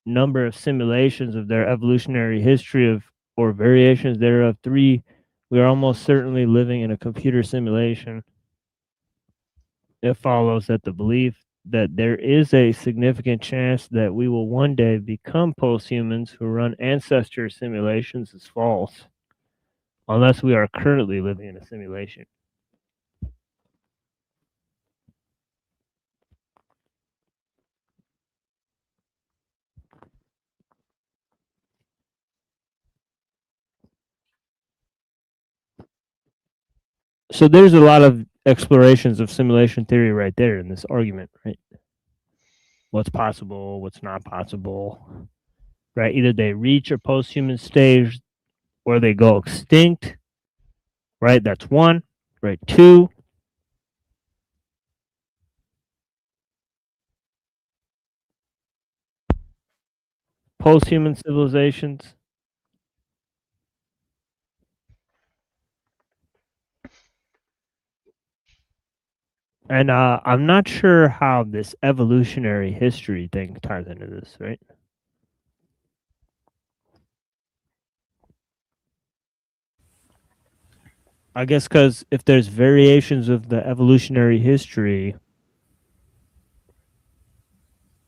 number of simulations of their evolutionary history or variations thereof. 3, we are almost certainly living in a computer simulation. It follows that the belief that there is a significant chance that we will one day become posthumans who run ancestor simulations is false, unless we are currently living in a simulation. So there's a lot of explorations of simulation theory right there in this argument, right? What's possible, what's not possible, right? Either they reach a post-human stage or they go extinct, right? That's 1, right? 2, post-human civilizations. And I'm not sure how this evolutionary history thing ties into this, right? I guess because if there's variations of the evolutionary history,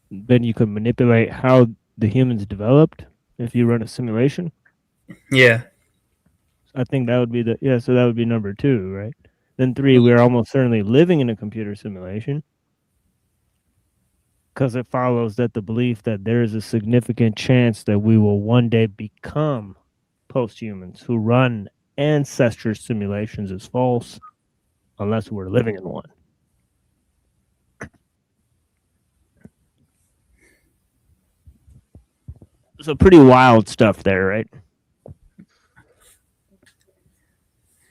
then you can manipulate how the humans developed if you run a simulation. Yeah. I think that would be so that would be number 2, right? Then 3, we're almost certainly living in a computer simulation, because it follows that the belief that there is a significant chance that we will one day become posthumans who run ancestor simulations is false, unless we're living in one. So pretty wild stuff there, right?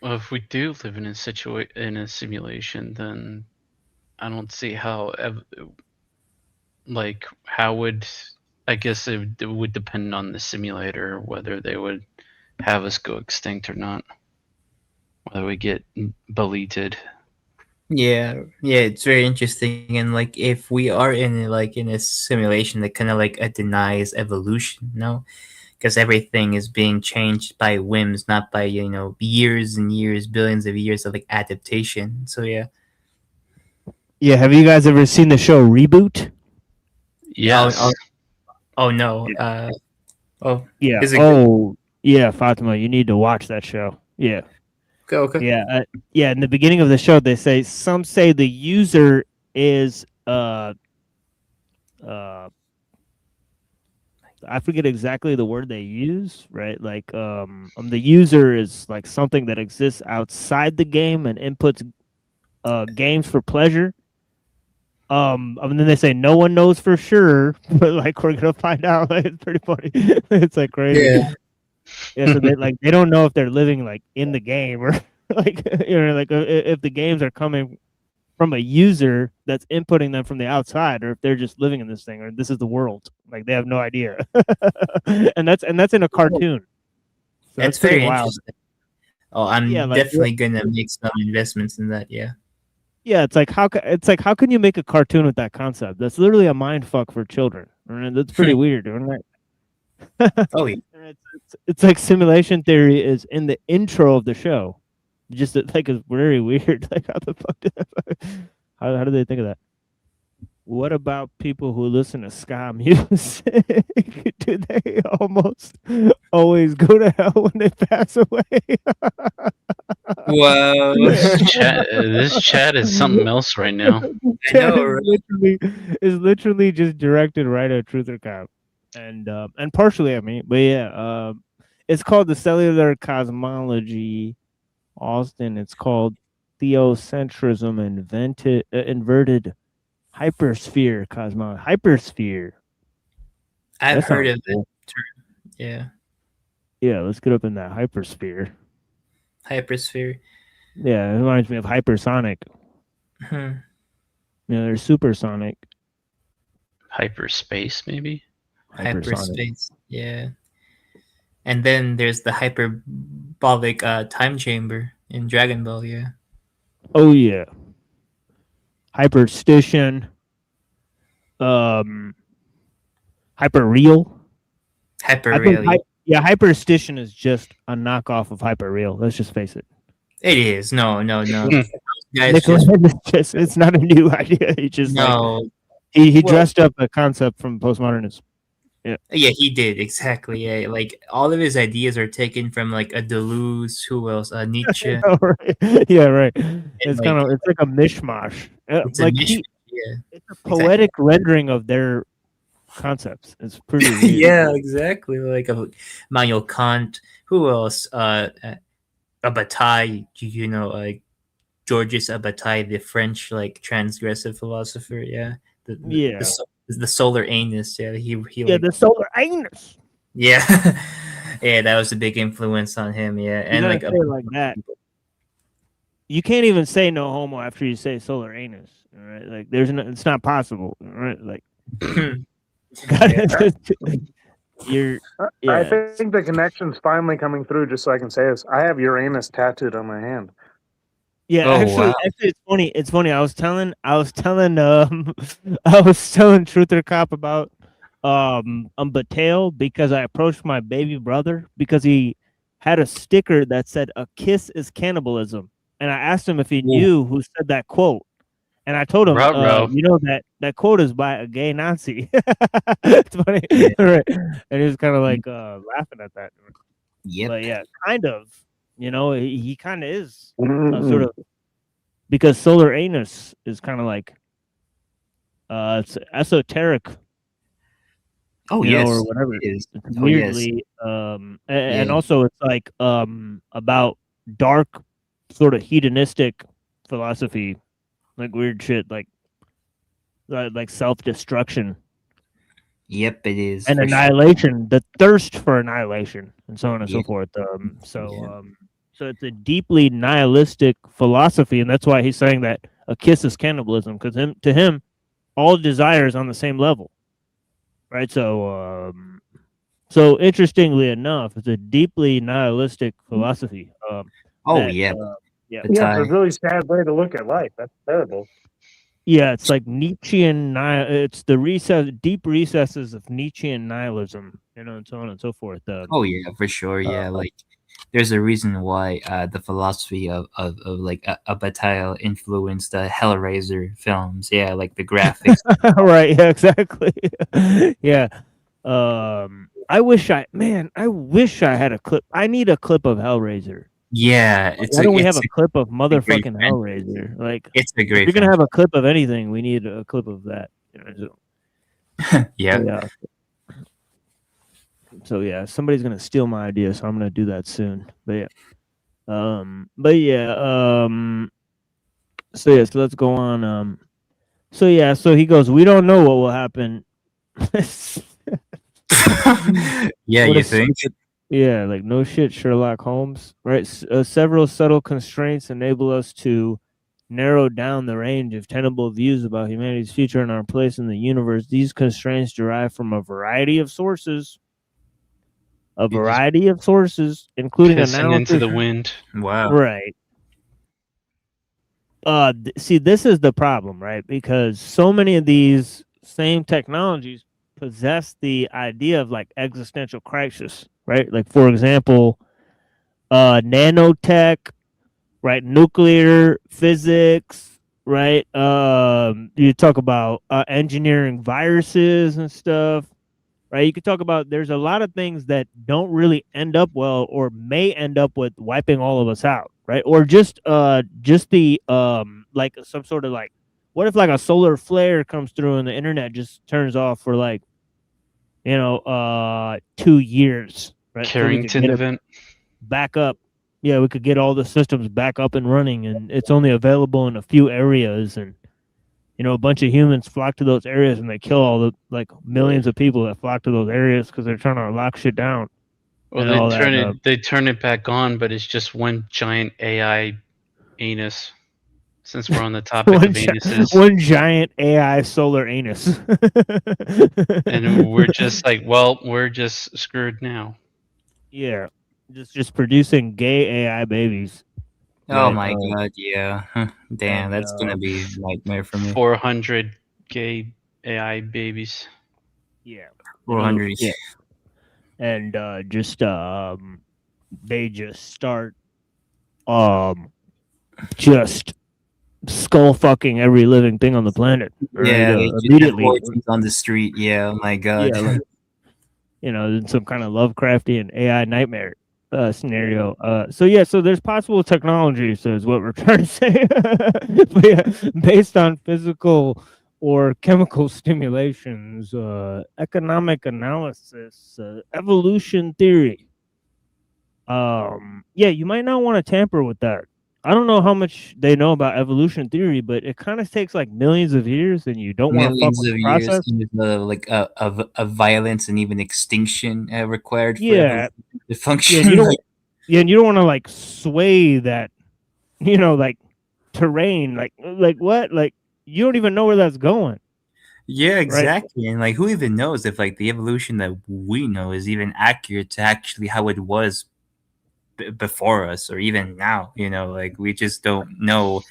Well, if we do live in a simulation, then I don't see how how would, I guess it would depend on the simulator whether they would have us go extinct or not, whether we get deleted. Yeah, it's very interesting. And like, if we are in a simulation that kind of like denies evolution, no, because everything is being changed by whims, not by years and years, billions of years of like adaptation. So yeah. Yeah, have you guys ever seen the show Reboot? Yes. Oh no. Yeah. Is it Yeah, Fatima, you need to watch that show. Yeah. Okay. Yeah, yeah. In the beginning of the show, they say some say the user is I forget exactly the word they use, right? Like the user is like something that exists outside the game and inputs games for pleasure. And then they say no one knows for sure, but like we're gonna find out. Like, it's pretty funny. It's like crazy. Yeah. Yeah, so they don't know if they're living like in the game or like like if the games are coming from a user that's inputting them from the outside, or if they're just living in this thing, or this is the world. Like they have no idea. and that's in a cartoon. So It's pretty very wild. interesting. Oh, I'm Yeah, like definitely gonna make some investments in that. Yeah. yeah, it's like how can you make a cartoon with that concept? That's literally a mind fuck for children. Right? That's pretty weird, isn't it? Oh yeah. And it's like simulation theory is in the intro of the show. Just like it's very weird. Like how the fuck did that, how do they think of that? What about people who listen to ska music? Do they almost always go to hell when they pass away? Whoa. This chat is something else right now. I know, right? Is literally just directed right at Truth or Cop, and partially at me, but yeah, it's called the Cellular Cosmology, Austin. It's called Theocentrism Inverted Hypersphere Cosmology. Hypersphere. I've That heard sounds of it. cool. Yeah. Yeah, let's get up in that hypersphere. Hypersphere. Yeah, it reminds me of hypersonic. Hmm. There's supersonic. Hyperspace, maybe. Hyperspace. Yeah. And then there's the hyperbolic time chamber in Dragon Ball. Yeah. Oh yeah. Hyperstation. Hyperreal. Hyperreal. Yeah, Hyperstation is just a knockoff of Hyperreal. Let's just face it. It is. No. Guys, Nicholas it's not a new idea. He just no. he Well- dressed up a concept from postmodernism. Yeah, he did exactly. Yeah, like all of his ideas are taken from like a Deleuze. Who else? Nietzsche. Oh, right. Yeah, right. It's like- it's like a mishmash. It's Like a mishmash. Yeah. it's a poetic rendering of their concepts. It's pretty weird. Yeah, exactly. Like Immanuel Kant. Who else? Bataille. Like Georges Bataille, the French like transgressive philosopher. Yeah. Yeah. The solar anus. Yeah. He Yeah, like, the solar anus. yeah. Yeah, that was a big influence on him. Yeah. You And gotta like say it like that. You can't even say no homo after you say solar anus. All right, like it's not possible. All right, like you're. I Yeah, think the connection's finally coming through. Just so I can say this, I have Uranus tattooed on my hand. yeah. Oh, actually, wow. it's funny. It's funny. I was telling I was telling Truth or Cop about Battelle because I approached my baby brother because he had a sticker that said "A kiss is cannibalism," and I asked him if he knew who said that quote. And I told him, Ruh-roh. you know that quote is by a gay Nazi. It's funny, right? And he was kind of like laughing at that. Yep. But yeah, kind of. He kind of is sort of because solar anus is kind of like it's esoteric, Oh you know, yes. or whatever. It is. It's Oh, yes. weirdly, and Yeah. also it's like about dark, sort of hedonistic philosophy. Like weird shit, like self-destruction Yep, it is. and for sure. annihilation, the thirst for annihilation, and so on and so Yeah. forth. So Yeah. it's a deeply nihilistic philosophy, and that's why he's saying that a kiss is cannibalism, because to him, all desire is on the same level, right? So interestingly enough, it's a deeply nihilistic philosophy. Oh that, yeah. yeah. The Yeah, it's a tie. really sad way to look at life. That's terrible. Yeah, it's like Nietzschean. It's the deep recesses of Nietzschean nihilism, and so on and so forth. Oh yeah, for sure. Yeah, like there's a reason why the philosophy of like a Bataille influenced the Hellraiser films. Yeah, like the graphics. Right. Yeah. Exactly. Yeah. I wish I had a clip. I need a clip of Hellraiser. Yeah, Why don't we have it's a clip of motherfucking friend. Hellraiser? Like, it's a if great. you're gonna have a clip of anything, we need a clip of that. Yeah. So yeah, somebody's gonna steal my idea, so I'm gonna do that soon. So let's go on. So he goes, we don't know what will happen. Yeah, What you a think? stupid- Yeah, like no shit, Sherlock Holmes. Right? Several subtle constraints enable us to narrow down the range of tenable views about humanity's future and our place in the universe. These constraints derive from a variety of sources. a You just variety of sources, including pissing into analysis. the wind. Wow. Right. See, this is the problem, right? Because so many of these same technologies possess the idea of like existential crisis, right? Like, for example, nanotech, right? Nuclear physics, right? You talk about engineering viruses and stuff, right? You could talk about there's a lot of things that don't really end up well or may end up with wiping all of us out, right? Or just the like some sort of like what if like a solar flare comes through and the internet just turns off for like 2 years, right? So we could Carrington get it event. back up. Yeah, we could get all the systems back up and running, and it's only available in a few areas, and a bunch of humans flock to those areas and they kill all the like millions of people that flock to those areas because they're trying to lock shit down. Well, and all that, they turn it back on, but it's just one giant AI anus. Since we're on the topic of anuses, one giant AI solar anus. and we're just like, well, we're just screwed now. Yeah, just producing gay AI babies. Oh Right, my god, yeah. Damn, and, that's gonna be a nightmare for me. 400 gay AI babies. Yeah. 400. Yeah. And they just start just skull fucking every living thing on the planet. Right? Yeah, they just have immediately orgies on the street. Yeah, oh my god. Yeah, like, in some kind of Lovecraftian AI nightmare scenario. So there's possible technologies is what we're trying to say. But yeah, based on physical or chemical stimulations, economic analysis, evolution theory. You might not want to tamper with that. I don't know how much they know about evolution theory, but it kind of takes like millions of years, and you don't want to fuck Millions with of the years process. like of violence and even extinction required for Yeah, evolution to function. and you don't want to like sway that, like terrain, like what, like you don't even know where that's going. Yeah, Right. exactly. And like, who even knows if like the evolution that we know is even accurate to actually how it was before us or even now? Like we just don't know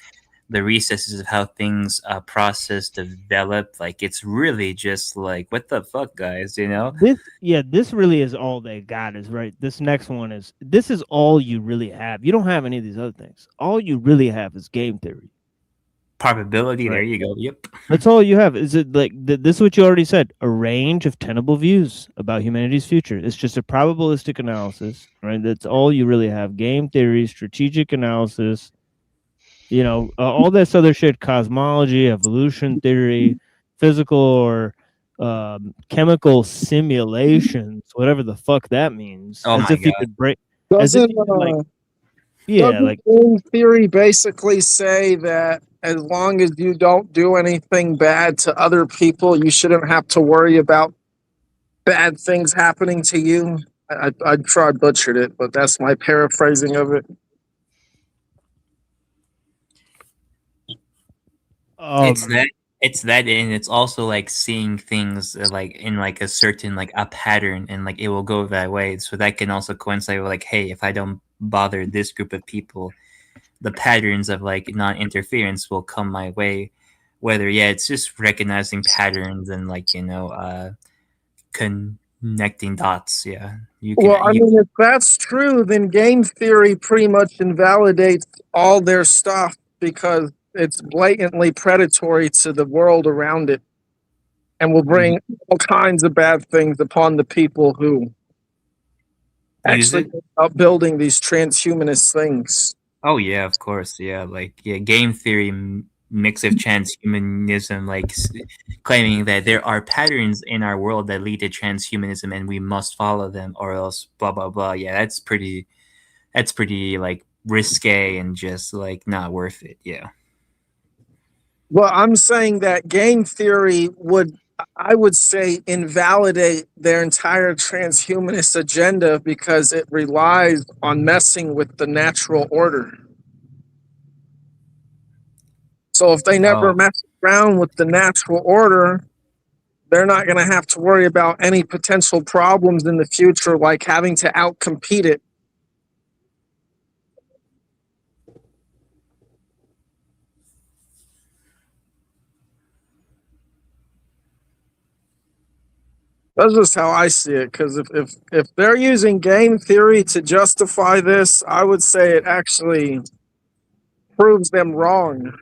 the recesses of how things process, develop. Like it's really just like, what the fuck, guys? This really is all they got is right. This next one this is all you really have. You don't have any of these other things. All you really have is game theory. Probability. Right. There you go. Yep. That's all you have. Is it like this is what you already said? A range of tenable views about humanity's future. It's just a probabilistic analysis, right? That's all you really have. Game theory, strategic analysis, all this other shit, cosmology, evolution theory, physical or chemical simulations, whatever the fuck that means. Oh as my if you God. could break. As if Doesn't you could, like, doesn't game theory basically say that as long as you don't do anything bad to other people, you shouldn't have to worry about bad things happening to you? I'd try butchered it, but that's my paraphrasing of it. It's that, and it's also like seeing things like in like a certain like a pattern, and like it will go that way. So that can also coincide with like, hey, if I don't bother this group of people, the patterns of like non-interference will come my way. Whether it's just recognizing patterns and like connecting dots. Yeah, if that's true, then game theory pretty much invalidates all their stuff because it's blatantly predatory to the world around it and will bring all kinds of bad things upon the people who actually end up building these transhumanist things. Oh yeah, of course. Yeah, game theory mix of transhumanism, like claiming that there are patterns in our world that lead to transhumanism and we must follow them or else blah blah blah. Yeah, that's pretty like risque and just like not worth it. Yeah. Well, I'm saying that game theory I would say, invalidate their entire transhumanist agenda because it relies on messing with the natural order. So if they never mess around with the natural order, they're not going to have to worry about any potential problems in the future, like having to outcompete it. That's just how I see it. Because if they're using game theory to justify this, I would say it actually proves them wrong.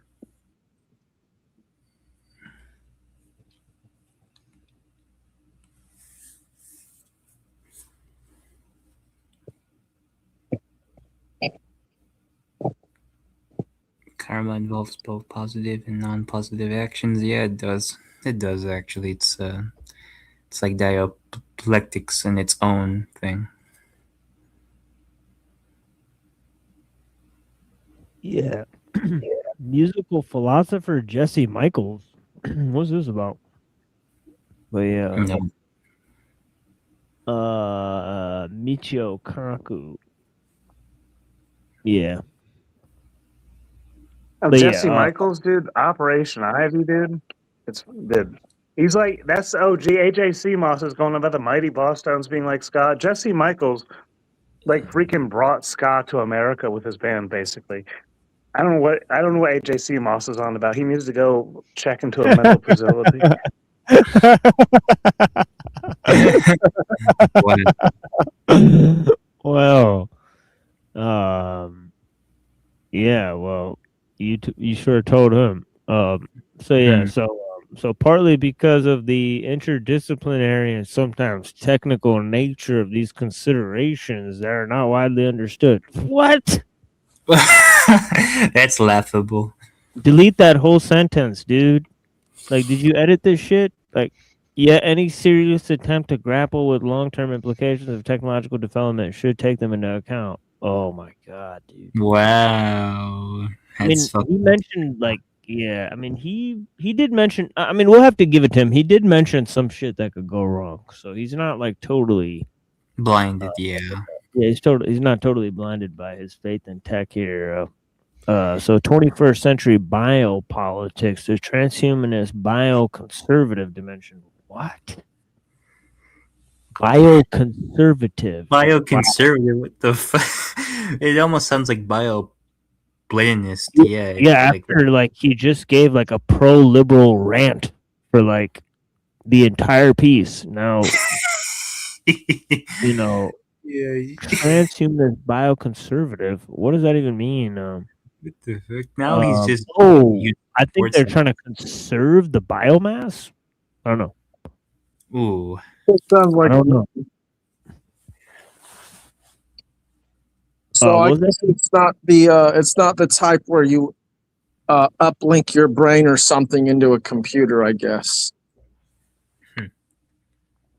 Karma involves both positive and non-positive actions. Yeah, it does. It does actually. It's like dialectics in its own thing. Yeah. Musical philosopher Jesse Michaels. What's this about? But yeah. No. Michio Kaku. Yeah. But yeah, Jesse Michaels, dude, Operation Ivy, dude. Dude. He's like, that's OG. AJ Seamoss is going about the Mighty Boss Stones being like ska. Jesse Michaels, like, freaking brought ska to America with his band, basically. I don't know what AJ Seamoss is on about. He needs to go check into a mental facility. Well, yeah, well, you sure told him. So yeah, so partly because of the interdisciplinary and sometimes technical nature of these considerations that are not widely understood. What? That's laughable. Delete that whole sentence, dude. Like, did you edit this shit? Like, yeah, any serious attempt to grapple with long-term implications of technological development should take them into account. Oh my god, dude. Wow. I mean, he mentioned, like, yeah, I mean, he did mention, I mean, we'll have to give it to him. He did mention some shit that could go wrong. So he's not, like, totally blinded, yeah. Yeah, he's not totally blinded by his faith in tech here. So 21st century biopolitics, the transhumanist bioconservative dimension. What? Bioconservative. Bioconservative? What the fuck? It almost sounds like bio-Platonist. Yeah. Yeah, after like he just gave like a pro-liberal rant for like the entire piece. Now, you know, transhumanist bioconservative. What does that even mean? What the fuck? Now he's just. I think they're trying to conserve the biomass. I don't know. Ooh. It sounds like I don't know. So I guess it's not the type where you uplink your brain or something into a computer, I guess.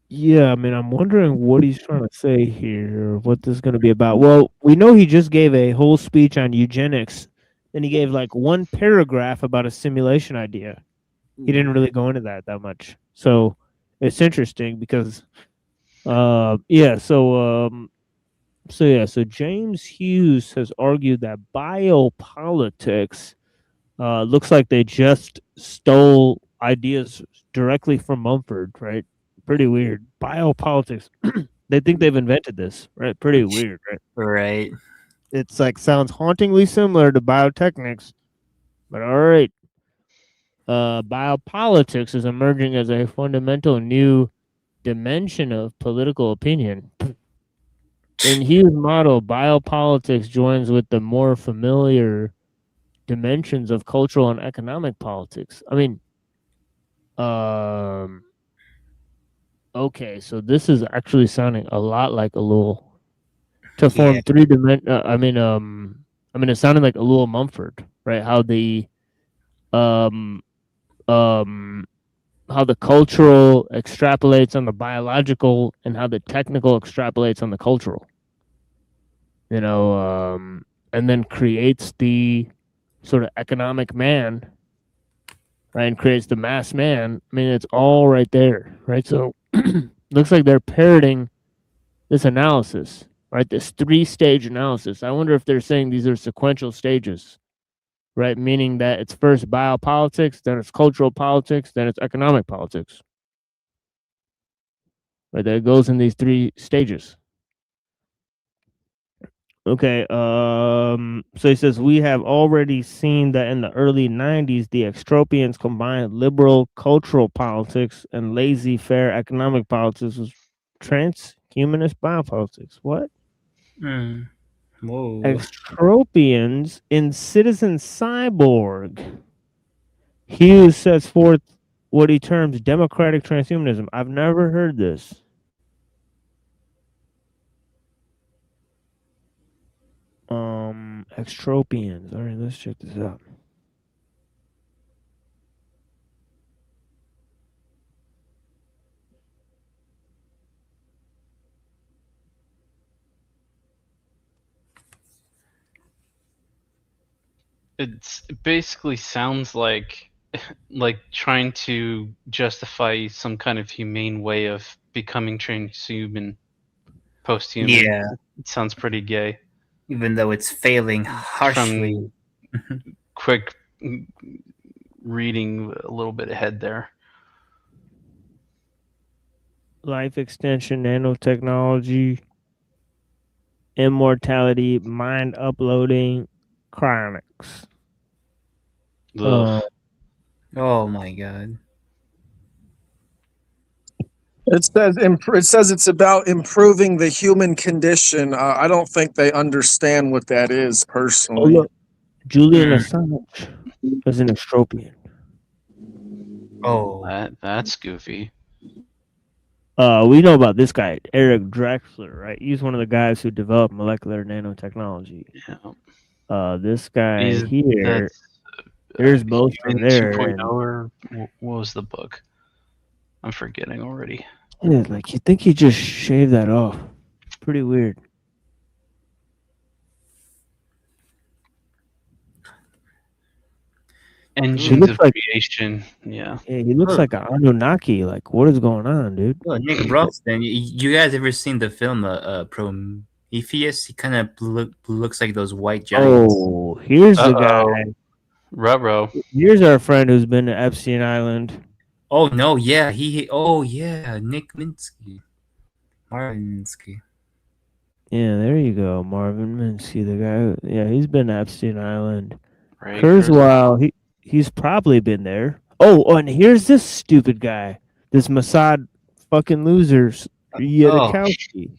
Yeah, I mean, I'm wondering what he's trying to say here, what this is going to be about. Well, we know he just gave a whole speech on eugenics, and he gave like one paragraph about a simulation idea. He didn't really go into that much. So it's interesting because, so James Hughes has argued that biopolitics looks like they just stole ideas directly from Mumford, right? Pretty weird. Biopolitics. They think they've invented this, right? Pretty weird, right? Right. It's like sounds hauntingly similar to biotechnics, but all right. Biopolitics is emerging as a fundamental new dimension of political opinion. In Hughes' model, biopolitics joins with the more familiar dimensions of cultural and economic politics. I mean, okay, so this is actually sounding a lot like Ellul to form three-dimensional. It's sounding like Ellul Mumford, right? How the cultural extrapolates on the biological, and how the technical extrapolates on the cultural. You know, and then creates the sort of economic man, right? And creates the mass man. I mean, it's all right there, right? So. Looks like they're parroting this analysis, right? This 3-stage analysis. I wonder if they're saying these are sequential stages, right? Meaning that it's first biopolitics, then it's cultural politics, then it's economic politics. Right, that goes in these 3 stages. Okay, so he says we have already seen that in the early 90s, the extropians combined liberal cultural politics and laissez-faire economic politics with transhumanist biopolitics. What? Mm. Whoa. Extropians in Citizen Cyborg. Hughes sets forth what he terms democratic transhumanism. I've never heard this. Extropians. All right, let's check this out. It basically sounds like trying to justify some kind of humane way of becoming transhuman, post-human. Yeah, It sounds pretty gay. even though it's failing harshly. Quick reading a little bit ahead there. Life extension, nanotechnology, immortality, mind uploading, cryonics. Ugh. Oh my god. It says it's about improving the human condition. I don't think they understand what that is personally. look, Julian Assange is an extropian. Oh, that's goofy. We know about this guy, Eric Drexler, right? He's one of the guys who developed molecular nanotechnology. Yeah. This guy here, here's both from there. 2.0 or what was the book? I'm forgetting already. Yeah, like you think he just shaved that off. Pretty weird. Engines of creation. Yeah. Yeah, he looks like an Anunnaki. Like, what is going on, dude? Well, Nick Brosnan, you guys ever seen the film Prometheus? He kind of looks like those white giants. Oh, here's the guy. Ruh-roh. Here's our friend who's been to Epstein Island. Oh no, yeah, Nick Minsky. Marvin Minsky. Yeah, there you go, Marvin Minsky, the guy. Yeah, he's been to Epstein Island. Right, Kurzweil, he's probably been there. Oh, and here's this stupid guy, this Mossad fucking losers, Yudikowsky.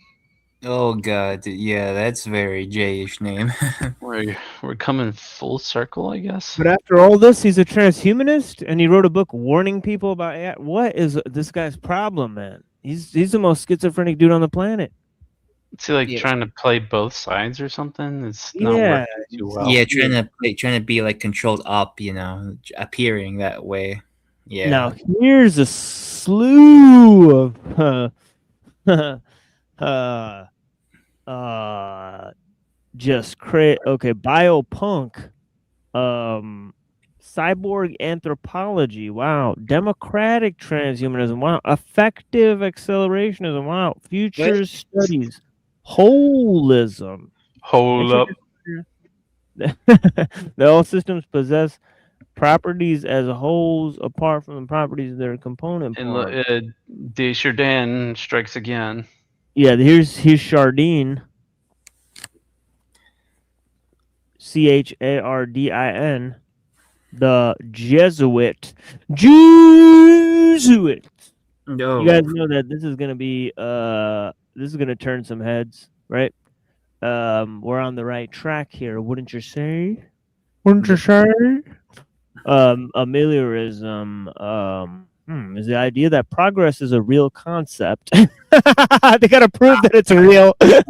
Oh god, yeah, that's very J-ish name. We're coming full circle, I guess. But after all this, he's a transhumanist, and he wrote a book warning people about what is this guy's problem, man? He's the most schizophrenic dude on the planet. Is he like trying to play both sides or something? It's not working too well. Yeah, trying to be like controlled up, appearing that way. Yeah. Now here's a slew of biopunk, cyborg anthropology, wow, democratic transhumanism, wow, effective accelerationism, wow, futures studies, holism. Hold up. All systems possess properties as wholes apart from the properties of their component parts. And Desjardins strikes again. Yeah, here's Chardin. Chardin, the Jesuit. No. You guys know that this is gonna be turn some heads, right? We're on the right track here, wouldn't you say? Wouldn't you say? Ameliorism is the idea that progress is a real concept. They gotta prove that it's real. That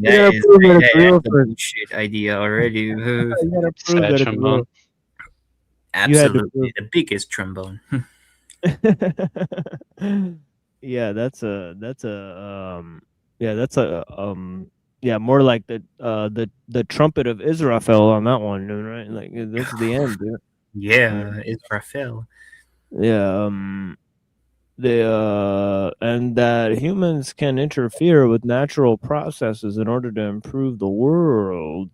is bullshit idea already. You gotta prove that it's real. Absolutely, the biggest trombone. Yeah, more like the trumpet of Israfel on that one, right? Like that's the end, dude. Yeah, Israfel. Yeah, and that humans can interfere with natural processes in order to improve the world.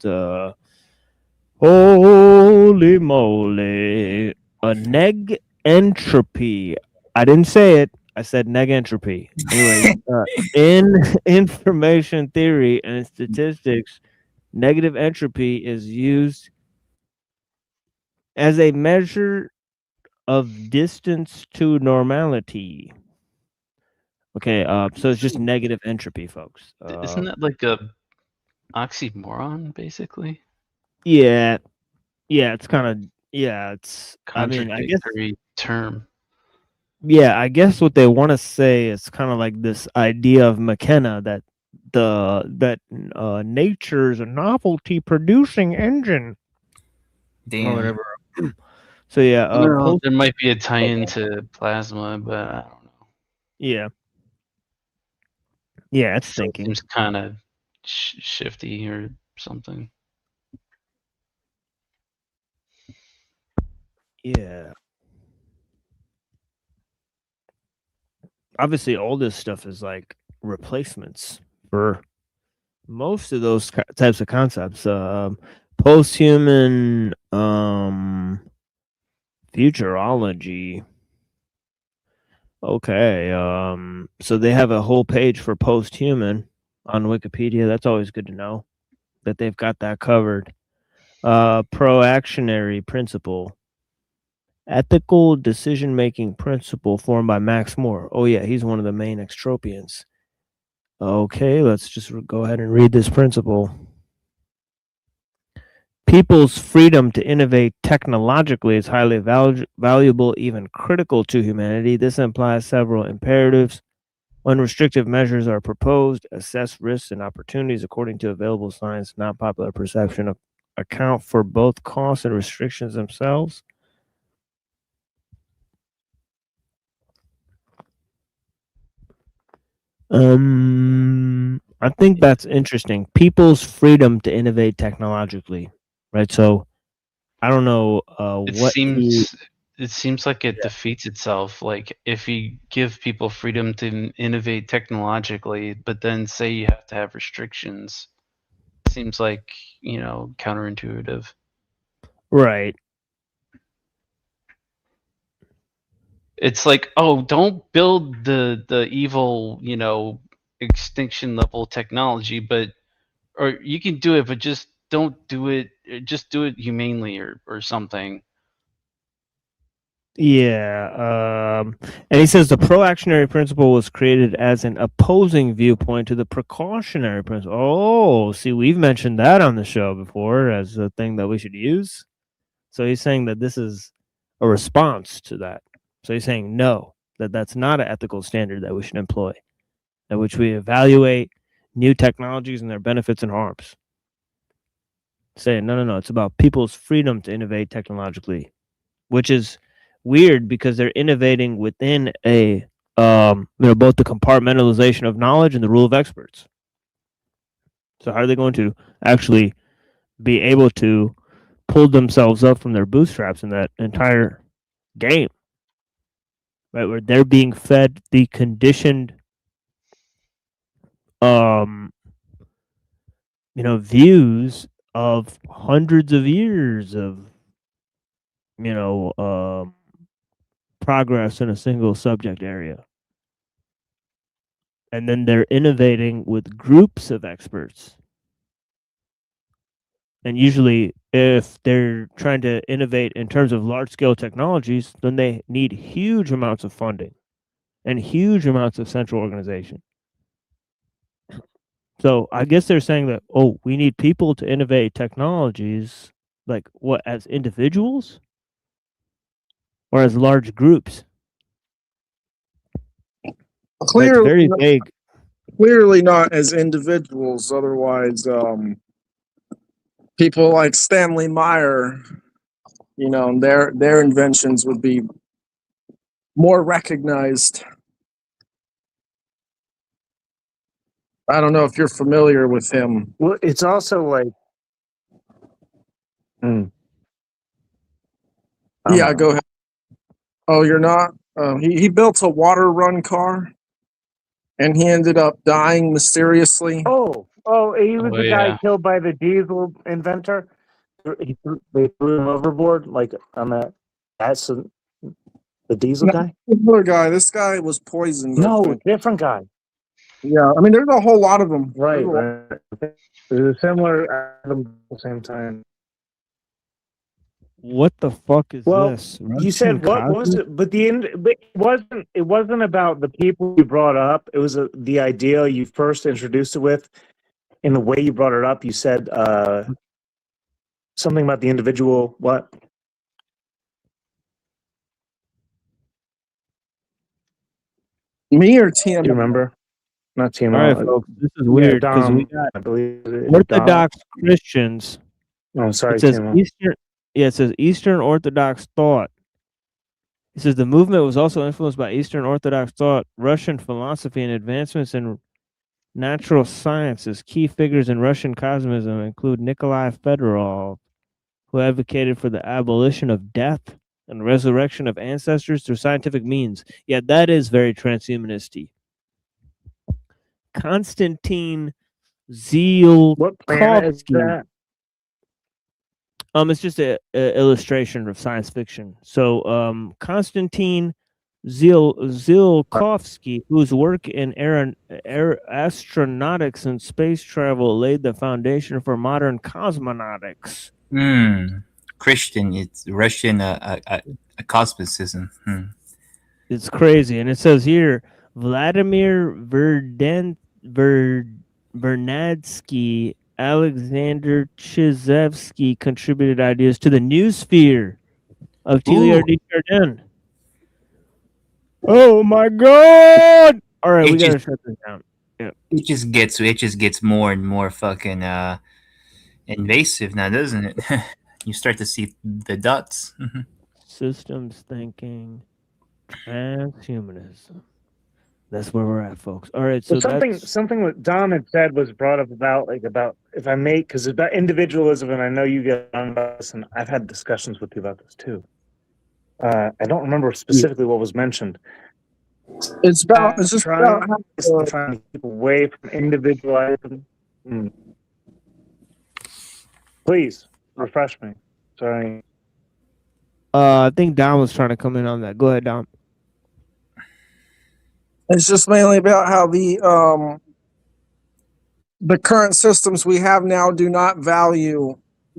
Holy moly, a neg entropy. I didn't say it. I said negentropy. Anyway, in information theory and statistics, negative entropy is used as a measure of distance to normality. Okay, so it's just negative entropy, folks. Isn't that like a oxymoron, basically? Yeah, it's kind of it's. I mean, I guess Contradictory term. yeah, I guess what they want to say is kind of like this idea of McKenna that nature's a novelty producing engine or Damn. whatever. So yeah, Well, there might be a tie-in to plasma, but I don't know. yeah, it's thinking. Seems kind of shifty or something. Yeah. Obviously, all this stuff is like replacements for most of those types of concepts. Post-human futurology. Okay. So they have a whole page for post-human on Wikipedia. That's always good to know that they've got that covered. Proactionary principle. Ethical decision-making principle formed by Max Moore. Oh yeah, he's one of the main extropians. Okay, let's just go ahead and read this principle. People's freedom to innovate technologically is highly valuable, even critical to humanity. This implies several imperatives. When restrictive measures are proposed, assess risks and opportunities according to available science, not popular perception, account for both costs and restrictions themselves. I think that's interesting. People's freedom to innovate technologically, right? So, I don't know it seems like it defeats itself. Like if you give people freedom to innovate technologically, but then say you have to have restrictions, it seems like counterintuitive. Right. It's like, oh, don't build the evil, extinction level technology, or you can do it, but just don't do it. Just do it humanely or something. Yeah. And he says the proactionary principle was created as an opposing viewpoint to the precautionary principle. Oh, see, we've mentioned that on the show before as a thing that we should use. So he's saying that this is a response to that. So he's saying no, that's not an ethical standard that we should employ, at which we evaluate new technologies and their benefits and harms. Saying no, it's about people's freedom to innovate technologically, which is weird because they're innovating within a both the compartmentalization of knowledge and the rule of experts. So how are they going to actually be able to pull themselves up from their bootstraps in that entire game? Right, where they're being fed the conditioned views of hundreds of years of progress in a single subject area, and then they're innovating with groups of experts. And usually if they're trying to innovate in terms of large scale technologies, then they need huge amounts of funding and huge amounts of central organization. So I guess they're saying that, we need people to innovate technologies, like what, as individuals or as large groups? Clearly, very vague. Clearly not as individuals. Otherwise, people like Stanley Meyer, their inventions would be more recognized. I don't know if you're familiar with him. Well, it's also like. Yeah, go ahead. Oh, you're not? He built a water run car, and he ended up dying mysteriously. He was the guy killed by the diesel inventor. They threw him overboard, like on that. The Diesel guy? Another guy. This guy was poisoned. I No, think. different guy. Yeah, I mean, there's a whole lot of them. Right, right. There's a similar Adam at the same time. What the fuck is Well, this? you said what was it? But but it wasn't about the people you brought up. It was the idea you first introduced it with. In the way you brought it up, you said something about the individual. What? Me or TM? Do you remember? Not TMO. All right, folks, this is weird because we got I believe Orthodox Christians. Oh, sorry, It says TMO. Eastern. Yeah, it says Eastern Orthodox thought. It says the movement was also influenced by Eastern Orthodox thought, Russian philosophy, and advancements in natural sciences. Key figures in Russian cosmism include Nikolai Fedorov, who advocated for the abolition of death and resurrection of ancestors through scientific means. Yeah, that is very transhumanisty. Konstantin What planet is Tsiolkovsky. that? It's just a illustration of science fiction. So, Konstantin Tsiolkovsky, whose work in astronautics and space travel laid the foundation for modern cosmonautics. Christian, it's Russian cosmicism. It's crazy, and it says here Vladimir Vernadsky, Alexander Chizevsky contributed ideas to the new sphere of Teilhard de Chardin. Oh my god! All right, we gotta shut this down. Yeah. It just gets more and more fucking invasive now, doesn't it? You start to see the dots. Systems thinking, transhumanism. That's where we're at, folks. All right, so something that Dom had said was brought up about if I make, because it's about individualism, and I know you get on this, and I've had discussions with you about this too. I don't remember specifically what was mentioned. It's just trying to keep away from individualism. Please refresh me. Sorry. I think Dom was trying to come in on that. Go ahead, Dom. It's just mainly about how the current systems we have now do not value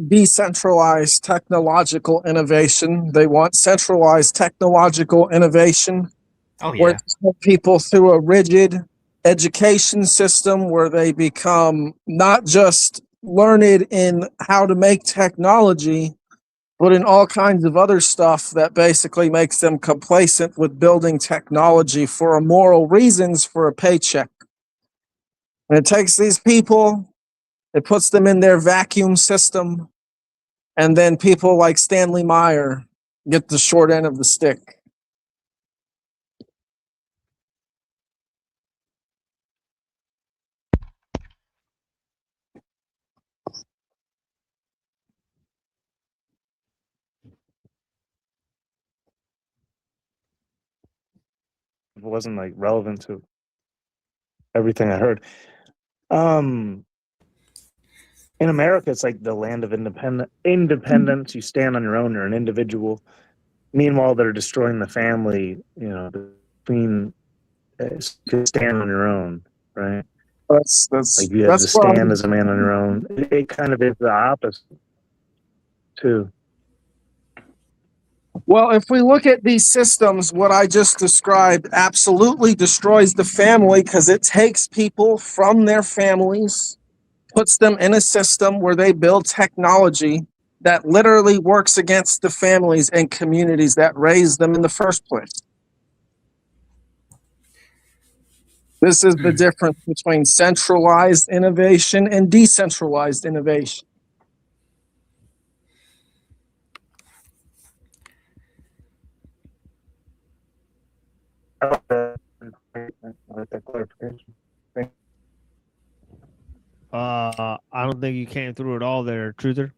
decentralized technological innovation. They want centralized technological innovation. Oh, where yeah. they put people through a rigid education system where they become not just learned in how to make technology, but in all kinds of other stuff that basically makes them complacent with building technology for immoral reasons for a paycheck. And it takes these people, it puts them in their vacuum system, and then people like Stanley Meyer get the short end of the stick. It wasn't relevant to everything I heard. In America, it's like the land of independence. You stand on your own. You're an individual. Meanwhile, they're destroying the family. You know, between to stand on your own, right? That's you have to stand as a man on your own. It kind of is the opposite, too. Well, if we look at these systems, what I just described absolutely destroys the family because it takes people from their families, puts them in a system where they build technology that literally works against the families and communities that raised them in the first place. This is the difference between centralized innovation and decentralized innovation. I don't think you came through it all there, Truther.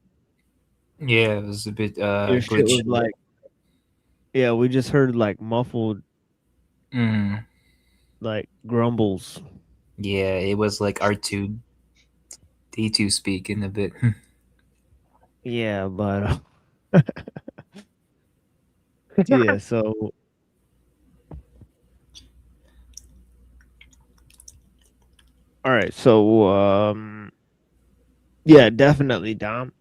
Yeah, it was a bit Your shit was glitchy. yeah, we just heard muffled Mm. grumbles. Yeah, it was like R2D2 speaking a bit. Yeah, but yeah, so All right, so yeah, definitely, Dom.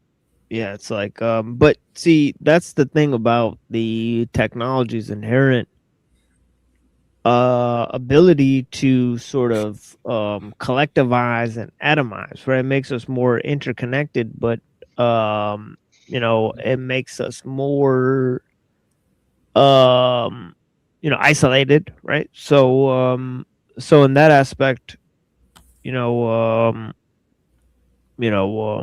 Yeah, it's like but see, that's the thing about the technology's inherent ability to sort of collectivize and atomize, right? It makes us more interconnected, but it makes us more isolated, right? So in that aspect, you know, um, you know,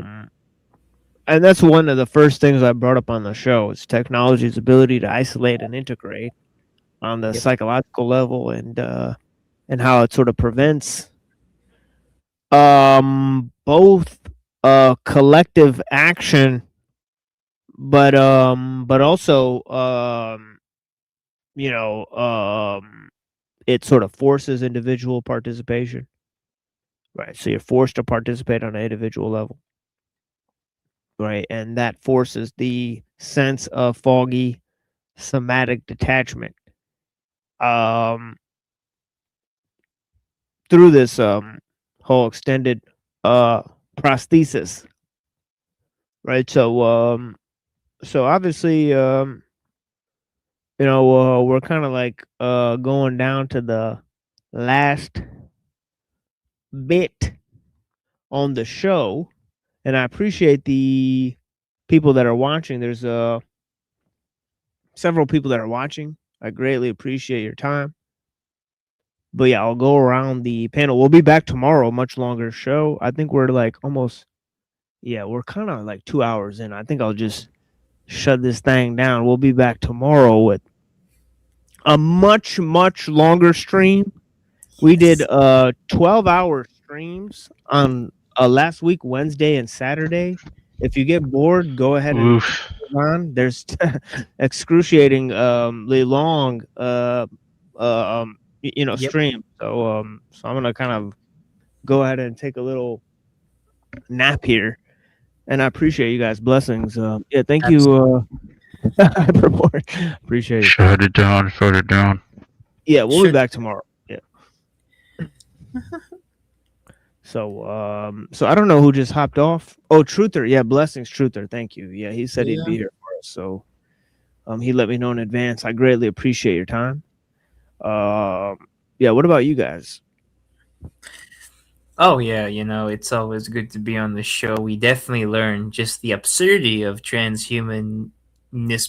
and that's one of the first things I brought up on the show is technology's ability to isolate and integrate on the Yep. psychological level, and how it sort of prevents both collective action, but also you know it sort of forces individual participation, right? So you're forced to participate on an individual level, right? And that forces the sense of foggy somatic detachment um through this whole extended prosthesis, right? So obviously we're kind of like going down to the last bit on the show, and I appreciate the people that are watching. There's several people that are watching. I greatly appreciate your time. But yeah, I'll go around the panel. We'll be back tomorrow, much longer show. I think we're like almost, yeah, we're kind of like 2 hours in. I think I'll just shut this thing down. We'll be back tomorrow with a much, much longer stream. We did 12-hour streams on last week, Wednesday and Saturday. If you get bored, go ahead and Oof. on. There's excruciatingly long Yep. stream. So I'm gonna kind of go ahead and take a little nap here. And I appreciate you guys. Blessings. Yeah, thank you. Hyperboard. Appreciate it. Shut it down. Shut it down. Yeah, we'll Sure. be back tomorrow. Yeah. So I don't know who just hopped off. Oh, Truther. Yeah, blessings, Truther. Thank you. Yeah, he said he'd be here for us. So he let me know in advance. I greatly appreciate your time. Yeah, what about you guys? Oh yeah, it's always good to be on the show. We definitely learn just the absurdity of transhumanness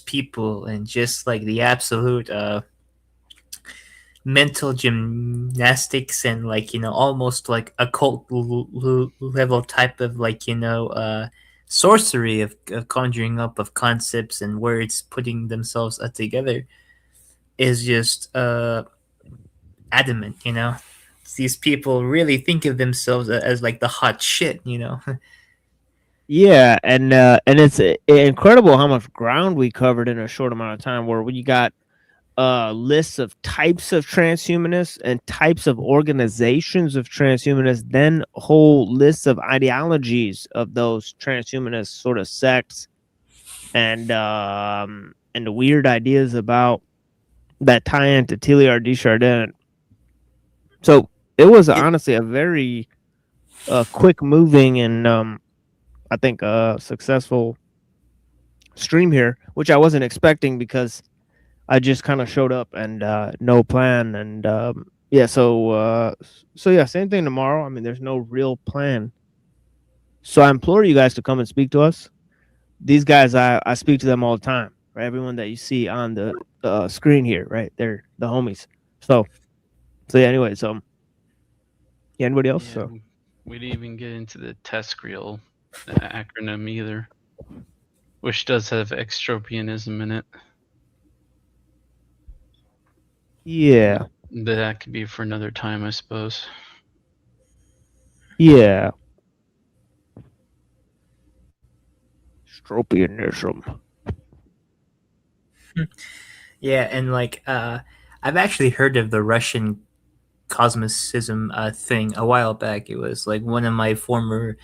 people and just like the absolute mental gymnastics and almost like occult level type of sorcery of conjuring up of concepts and words putting themselves together is just adamant. These people really think of themselves as like the hot shit. Yeah, and it's incredible how much ground we covered in a short amount of time. Where you got lists of types of transhumanists and types of organizations of transhumanists, then whole lists of ideologies of those transhumanist sort of sects, and the weird ideas about that tie into Teilhard de Chardin. So it was honestly a very quick moving and I think successful stream here, which I wasn't expecting because I just kind of showed up and no plan, and yeah, so yeah, same thing tomorrow. I mean, there's no real plan, so I implore you guys to come and speak to us. These guys, I speak to them all the time, right? Everyone that you see on the screen here, right? They're the homies. So yeah. Anyways, yeah, anybody else? Yeah, So we didn't even get into the TESCREAL acronym either, which does have extropianism in it. yeah, That could be for another time, I suppose. yeah. Stropianism. Yeah, and I've actually heard of the Russian cosmicism thing a while back. It was like one of my former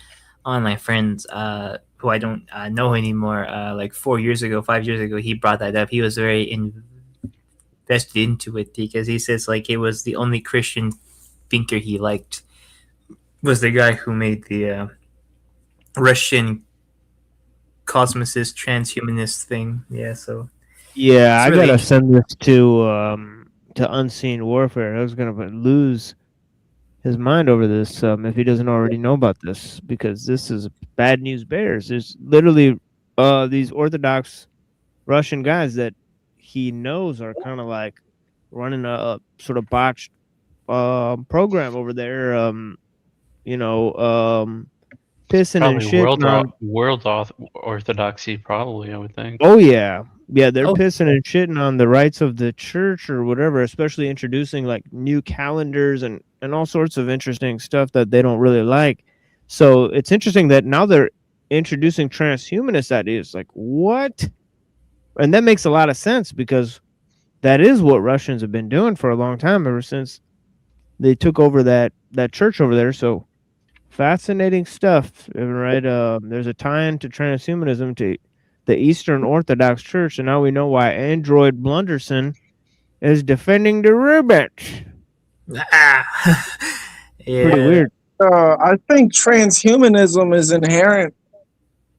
online friends who I don't know anymore. Like 4 years ago, 5 years ago, he brought that up. He was very invested into it because he says like it was the only Christian thinker he liked. was the guy who made the Russian cosmicist transhumanist thing. Yeah, so Yeah, it's I really gotta send this to Unseen Warfare. I was gonna lose his mind over this if he doesn't already know about this, because this is bad news bears. There's literally these Orthodox Russian guys that he knows are kind of like running a sort of botched program over there. You know, pissing and Probably shitting on. orthodoxy, probably, I would think. Oh yeah, yeah, they're Oh. pissing and shitting on the rights of the church or whatever, especially introducing like new calendars and all sorts of interesting stuff that they don't really like. So it's interesting that now they're introducing transhumanist ideas. Like what? And that makes a lot of sense because that is what Russians have been doing for a long time, ever since they took over that church over there. So fascinating stuff, right? There's a tie-in to transhumanism to the Eastern Orthodox Church, and now we know why Android Blunderson is defending the Rubens. yeah. Pretty weird. I think transhumanism is inherent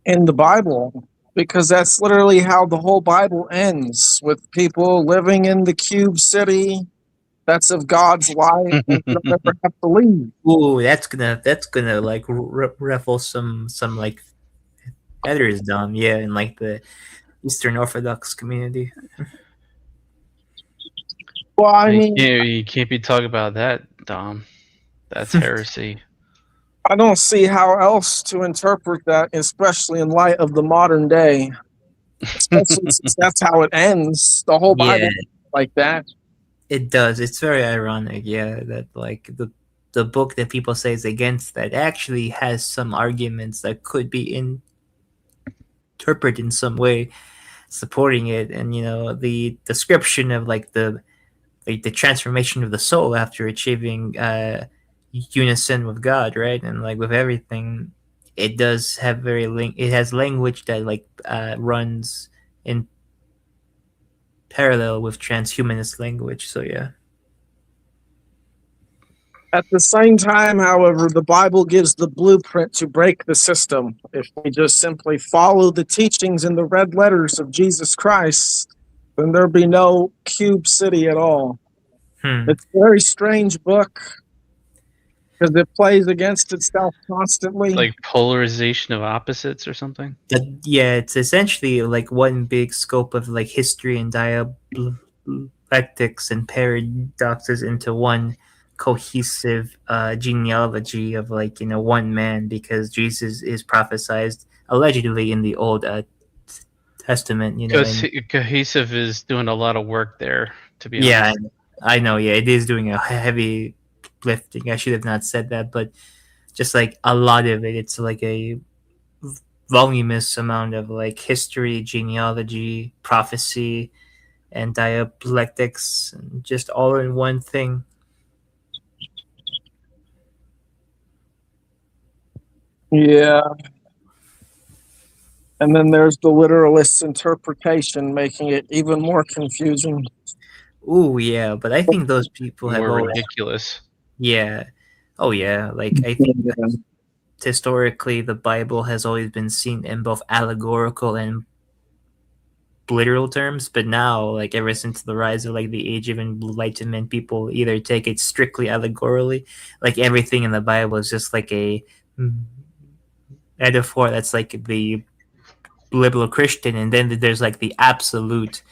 in the Bible because that's literally how the whole Bible ends, with people living in the cube city that's of God's light and they'll never have to leave. Ooh, that's gonna like ruffle some like feathers, Dom. Yeah, in like the Eastern Orthodox community. Well, I mean, You can't be talking about that, Dom. That's heresy. I don't see how else to interpret that, especially in light of the modern day. Especially since that's how it ends. The whole Bible Yeah, like that. it does. It's very ironic, yeah, that like the book that people say is against that actually has some arguments that could be interpreted in some way supporting it. And the description of like the transformation of the soul after achieving unison with God, right? And like with everything, it does have it has language that like runs in parallel with transhumanist language. So yeah. At the same time, however, the Bible gives the blueprint to break the system. If we just simply follow the teachings in the red letters of Jesus Christ, then there'll be no cube city at all. It's a very strange book because it plays against itself constantly. Like polarization of opposites or something? Yeah, it's essentially like one big scope of like history and dialectics and paradoxes into one cohesive genealogy of like one man, because Jesus is prophesied allegedly in the Old Testament. Cohesive is doing a lot of work there, to be Yeah, honest. I know. Yeah, it is doing a heavy lifting. I should have not said that, but just like a lot of it, it's like a voluminous amount of like history, genealogy, prophecy, and dialectics, and just all in one thing. Yeah. And then there's the literalist interpretation, making it even more confusing. Ooh, yeah, but I think those people have More always, ridiculous. yeah. Oh yeah, like I think historically the Bible has always been seen in both allegorical and literal terms, but now like ever since the rise of like the Age of Enlightenment, people either take it strictly allegorically, like everything in the Bible is just like a metaphor that's like the liberal Christian, and then there's like the absolute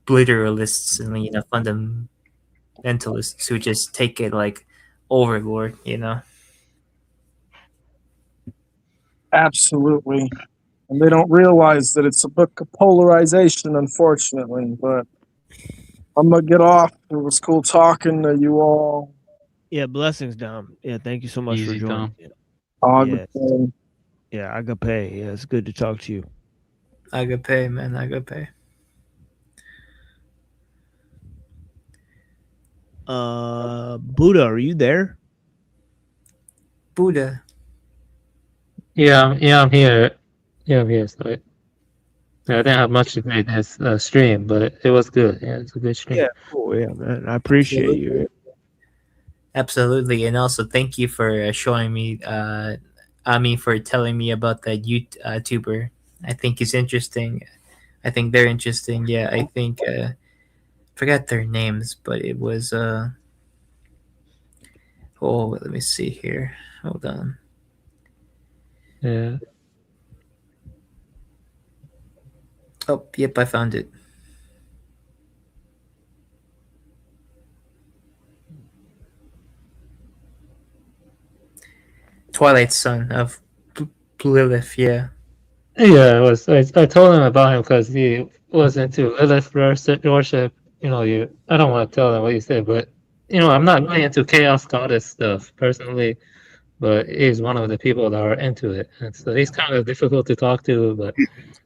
literalists and fundamentalists who just take it like overboard. Absolutely. And they don't realize that it's a book of polarization, unfortunately. But I'm going to get off. It was cool talking to you all. Yeah, blessings, Dom. Yeah, thank you so much Easy, for joining. Agape. Yeah, agape. Yeah, it's good to talk to you. Agape, man, agape. Buddha, are you there? Buddha. Yeah, I'm here. Yeah, I'm here. So I didn't have much to say this stream, but it was good. Yeah, it's a good stream. Yeah, cool. Yeah, man, I appreciate you. Absolutely, and also thank you for showing me. For telling me about that YouTuber. I think he's interesting. I think they're interesting. Yeah, I think forgot their names, but it was oh, let me see here. Hold on. Yeah. Oh, yep, I found it. Twilight Son of Lilith. Yeah. Yeah, it was. I told him about him because he was into Lilith worship. I don't want to tell him what you said, but I'm not really into chaos goddess stuff personally. But he's one of the people that are into it, and so he's kind of difficult to talk to. But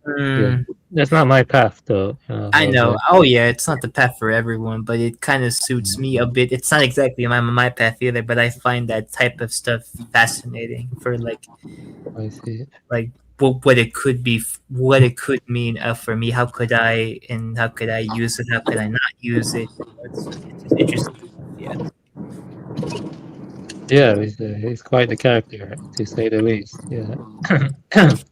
yeah, that's not my path, though. I know. Oh yeah, it's not the path for everyone, but it kind of suits me a bit. It's not exactly my path either, but I find that type of stuff fascinating for I see. like what it could be, what it could mean for me. How could I use it? How could I not use it? It's interesting. Yeah. Yeah, he's quite the character, to say the least. Yeah. Kind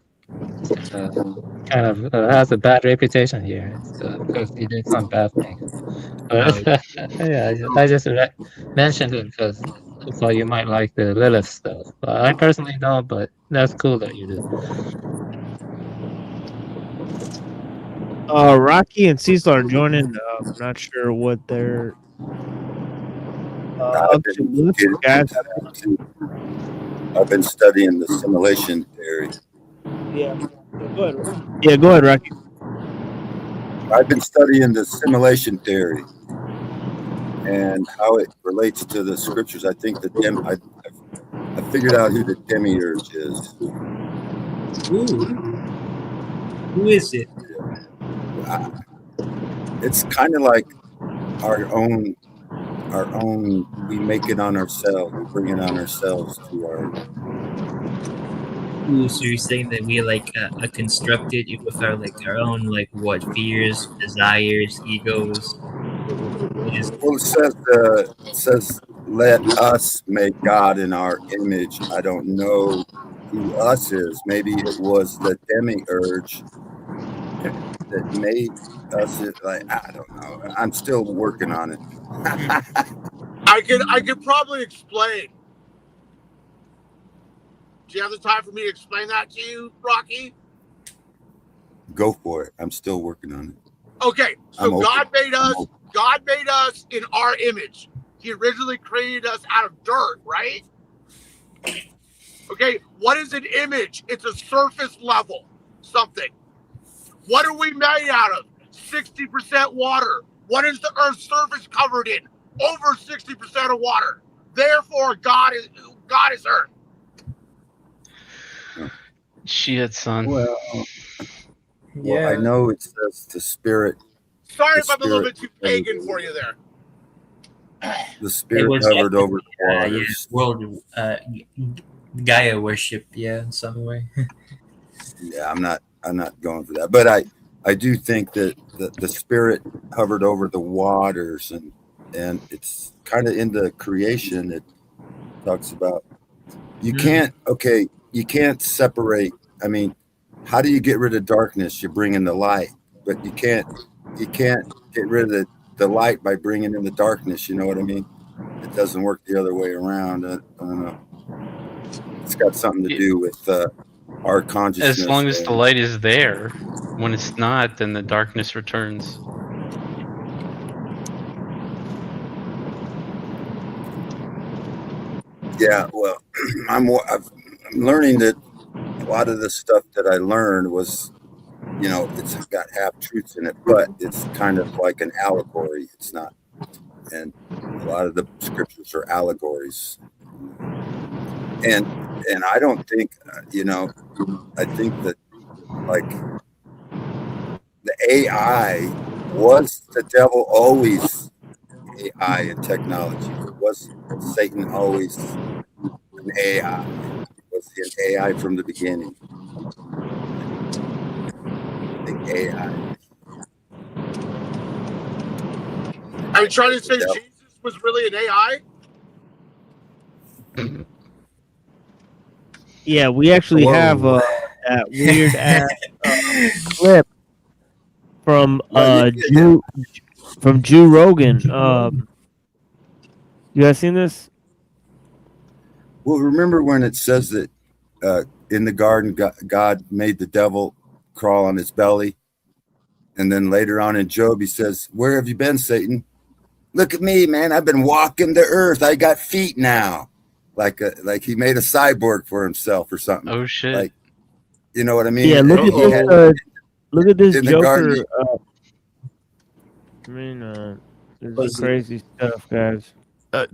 of has a bad reputation here because he did some bad things. But yeah, I just mentioned it because I thought you might like the Lilith stuff. But I personally don't, but that's cool that you do. Rocky and Cecil are joining. I'm not sure what they're up to. Guys. I've been studying the simulation theory. Yeah. Go ahead. Yeah, go ahead, Rocky. I've been studying the simulation theory and how it relates to the scriptures. I think I figured out who the demiurge is. Who is it? It's kind of like our own. We make it on ourselves. We bring it on ourselves to our. Ooh, so you're saying that we constructed it with our own what fears, desires, egos. Well, it says, "Let us make God in our image." I don't know who us is. Maybe it was the demiurge that made us. I don't know. I'm still working on it. I could probably explain. Do you have the time for me to explain that to you, Rocky? Go for it. I'm still working on it. Okay, so God made us in our image. He originally created us out of dirt, right? Okay, what is an image? It's a surface level something. What are we made out of? 60% water. What is the Earth's surface covered in? Over 60% of water. Therefore, God is Earth. Shit, son. Well, I know it says the spirit. Sorry if I'm a little bit too pagan for you there. The spirit hovered over the waters. Gaia worship, in some way. Yeah, I'm not going for that, but I do think that the spirit hovered over the waters, and it's kind of in the creation. It talks about you can't separate. I mean, how do you get rid of darkness? You bring in the light, but you can't get rid of the light by bringing in the darkness. You know what I mean? It doesn't work the other way around. I don't know. It's got something to do with our consciousness. As long as the light is there. When it's not, then the darkness returns. Yeah, well, I'm learning that a lot of the stuff that I learned was, it's got half truths in it, but it's kind of like an allegory. It's not, and a lot of the scriptures are allegories. And I don't think, I think that the AI was the devil always AI and technology. It was Satan always an AI. It was an AI from the beginning. The AI. Are you trying to say Jesus was really an AI? Yeah, we actually have Whoa. that weird ass clip from No, Joe Rogan. You guys seen this? well, remember when it says that in the garden, God made the devil crawl on his belly, and then later on in Job, he says, "Where have you been, Satan? Look at me, man. I've been walking the earth. I got feet now." Like he made a cyborg for himself or something. Oh shit! Like, you know what I mean? Yeah, look at He had- this. Look at this in the Joker. garden. I mean, this is crazy stuff, guys.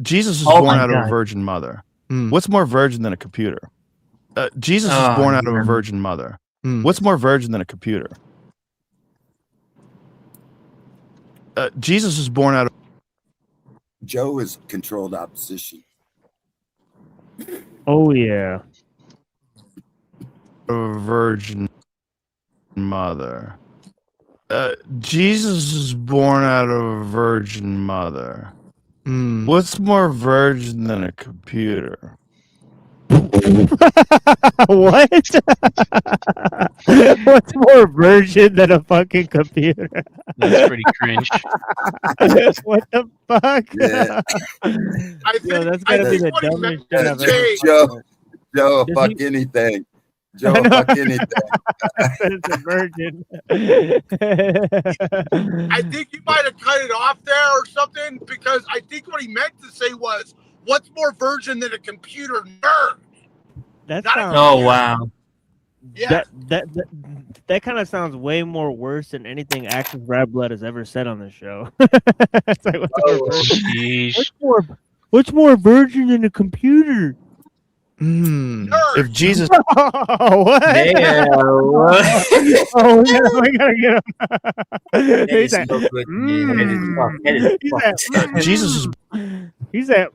Jesus was Oh born my out of a God. virgin mother. What's more virgin than a computer? Jesus was born out of a virgin mother. What's more virgin than a computer? Jesus was born out of. Joe is controlled opposition. Oh yeah. A virgin mother. Jesus was born out of a virgin mother. What's more virgin than a computer? What? What's more virgin than a fucking computer? That's pretty cringe. What the fuck? Yeah. Yo, that's gotta be the what he dumbest meant shit I've to ever say- Joe, Does fuck he- anything. Joe, I know. fuck anything. It's a virgin. I think he might have cut it off there or something, because I think what he meant to say was, "What's more virgin than a computer nerd?" That Not a sounds. Oh wow. Yeah. That kind of sounds way more worse than anything Active Rap Blood has ever said on the show. It's like, Sheesh. what's more virgin than a computer? If Jesus. Oh, what? Yeah, what? Oh, we gotta get him. That He is said, so good, man. That is fuck. That is he fuck. said, Jesus is. he said,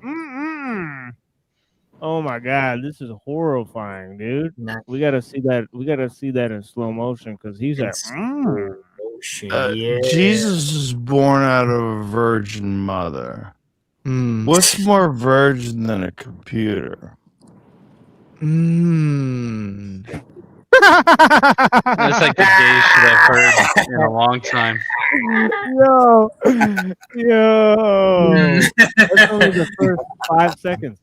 oh my god, this is horrifying, dude. Nah, We gotta see that. We gotta see that in slow motion because he's at. it's- oh shit. Yeah. Jesus was born out of a virgin mother. What's more virgin than a computer? That's like the gayest shit I've heard in a long time. Yo, that's only the first 5 seconds.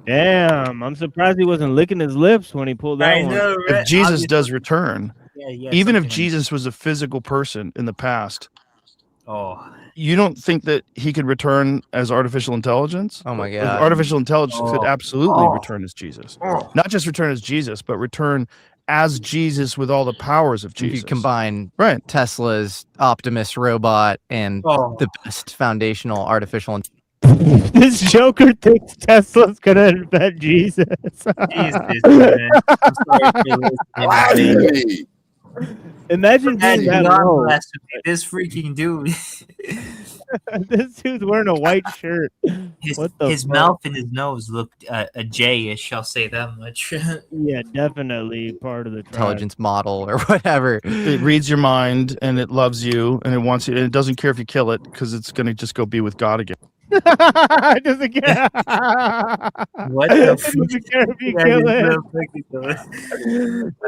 Damn, I'm surprised he wasn't licking his lips when he pulled that I one. know, right? If Jesus Obviously- does return, Yeah, even if something like- Jesus was a physical person in the past, Oh. you don't think that he could return as artificial intelligence? Oh my Like, god. artificial intelligence could Oh. absolutely Oh. return as Jesus. Oh. Not just return as Jesus, but return as Jesus with all the powers of If Jesus. you combine Right. Tesla's Optimus robot and Oh. the best foundational artificial This Joker thinks Tesla's gonna invent Jesus. Jesus, man. I'm sorry for listening, Blasphemy. Imagine being that low. This freaking dude. This dude's wearing a white shirt. His, What the his fuck? mouth and his nose looked a J-ish, I'll say that much. Yeah, definitely part of the tribe. intelligence model or whatever. It reads your mind and it loves you and it wants you and it doesn't care if you kill it because it's going to just go be with God again. It doesn't care. What It the doesn't care if you That kill is it. so fucking good.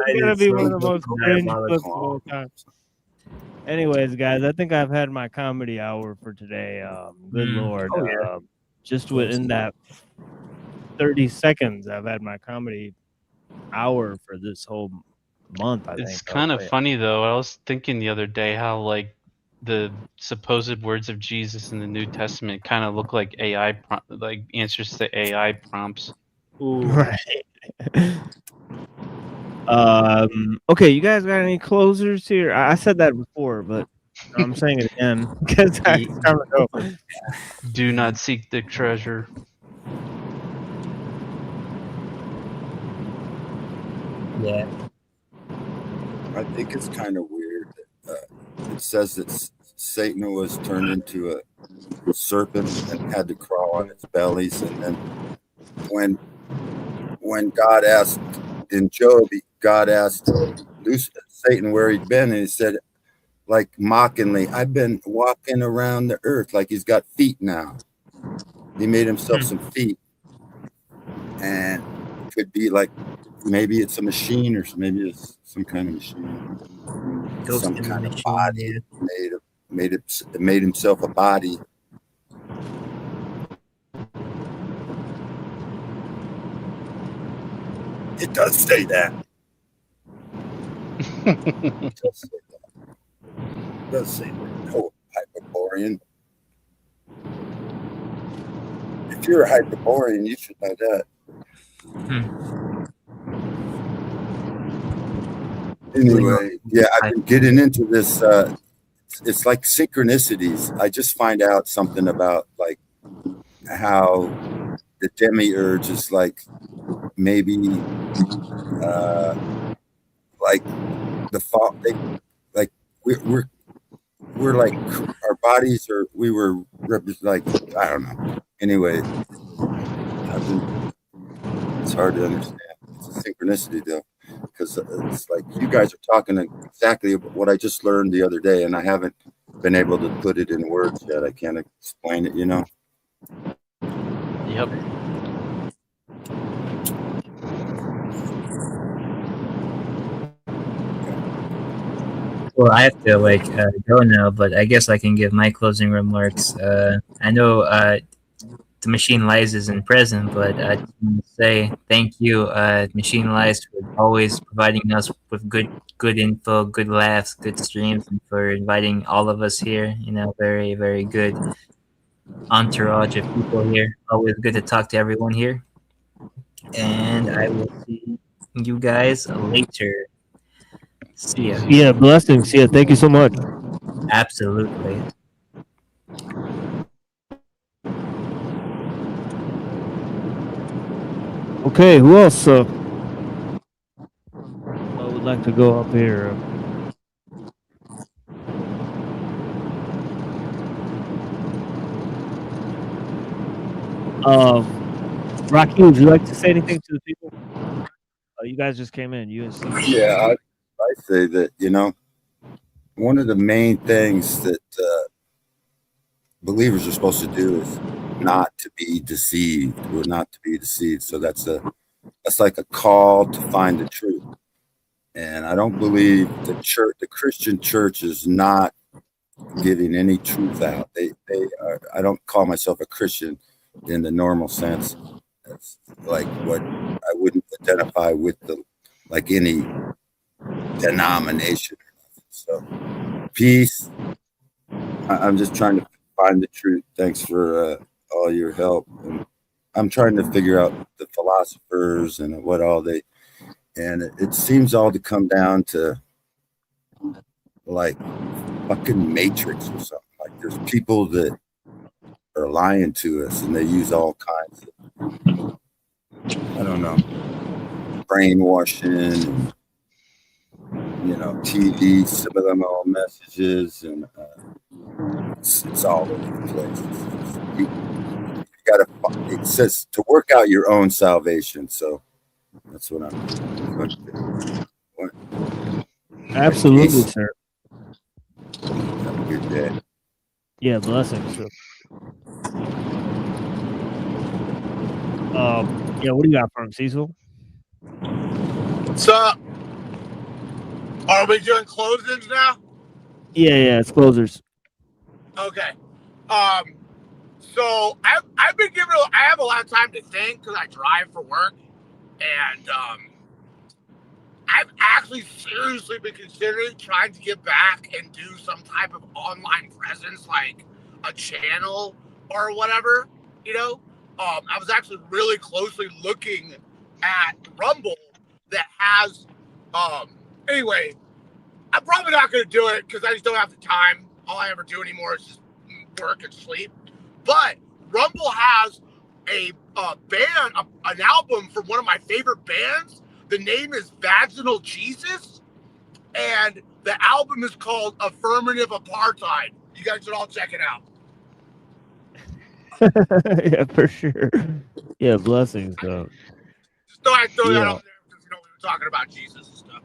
It's gonna is be so one of the most fucking cringe diabolical. clips of all time. Anyways, guys, I think I've had my comedy hour for today. Good lord. Oh, yeah. Just within that 30 seconds, I've had my comedy hour for this whole month, I think. It's kind of funny though. I was thinking the other day how like the supposed words of Jesus in the New Testament kind of look like AI like answers to AI prompts. Right. Okay, you guys got any closers here? I said that before, but I'm saying it again because it's time to go. Do not seek the treasure. Yeah. I think it's kind of weird that it says that Satan was turned into a serpent and had to crawl on its bellies. And then when God asked in Job, God asked Satan where he'd been, and he said, like mockingly, I've been walking around the earth like he's got feet now. He made himself some feet. And it could be like, maybe it's a machine, or maybe it's some kind of machine. Ghost Some in the kind of machine, body yeah. made himself a body. It does say that. It does say that. It does say that. Oh, Hyperborean. If you're a Hyperborean, you should know that. Anyway, yeah, I've been getting into this. It's like synchronicities. I just find out something about like how the demiurge is like maybe like the fall. Like we're like our bodies are. We were like I don't know. Anyway, it's hard to understand. It's a synchronicity though. Because it's like you guys are talking exactly about what I just learned the other day, and I haven't been able to put it in words yet. I can't explain it, you know. Yep. Well, I have to go now, but I guess I can give my closing remarks. I know the Machine Lies isn't present, but I just want to say thank you, Machine Lies, for always providing us with good info, good laughs, good streams, and for inviting all of us here. You know, very, very good entourage of people here. Always good to talk to everyone here. And I will see you guys later. See ya. Yeah, blessings. Yeah, thank you so much. Absolutely. Okay, who else would like to go up here? Rocky, would you like to say anything to the people? You guys just came in. You and Steve. Yeah, I say that, you know, one of the main things that believers are supposed to do is not to be deceived. We're not to be deceived. So that's like a call to find the truth. And I don't believe the Christian church is not giving any truth out. They are. I don't call myself a Christian in the normal sense. That's like what I wouldn't identify with like any denomination. So peace. I'm just trying to find the truth. Thanks for all your help. And I'm trying to figure out the philosophers and what all they. And it seems all to come down to like fucking Matrix or something. Like there's people that are lying to us, and they use all kinds of, I don't know, brainwashing, and, you know, TV, subliminal messages, and it's all over the place. You gotta. It says to work out your own salvation. So that's what I'm. Absolutely, sir. Have a good day. Yeah, blessings. Sir. Yeah, what do you got for him, Cecil? What's up? Are we doing closings now? Yeah, it's closers. Okay. So I've been given. I have a lot of time to think because I drive for work, and I've actually seriously been considering trying to get back and do some type of online presence, like a channel or whatever. You know, I was actually really closely looking at Rumble that has. Anyway, I'm probably not going to do it because I just don't have the time. All I ever do anymore is just work and sleep. But Rumble has a band, an album from one of my favorite bands. The name is Vaginal Jesus, and the album is called Affirmative Apartheid. You guys should all check it out. Yeah, for sure. Yeah, blessings, though. Just thought I'd throw that out there because we were talking about Jesus and stuff.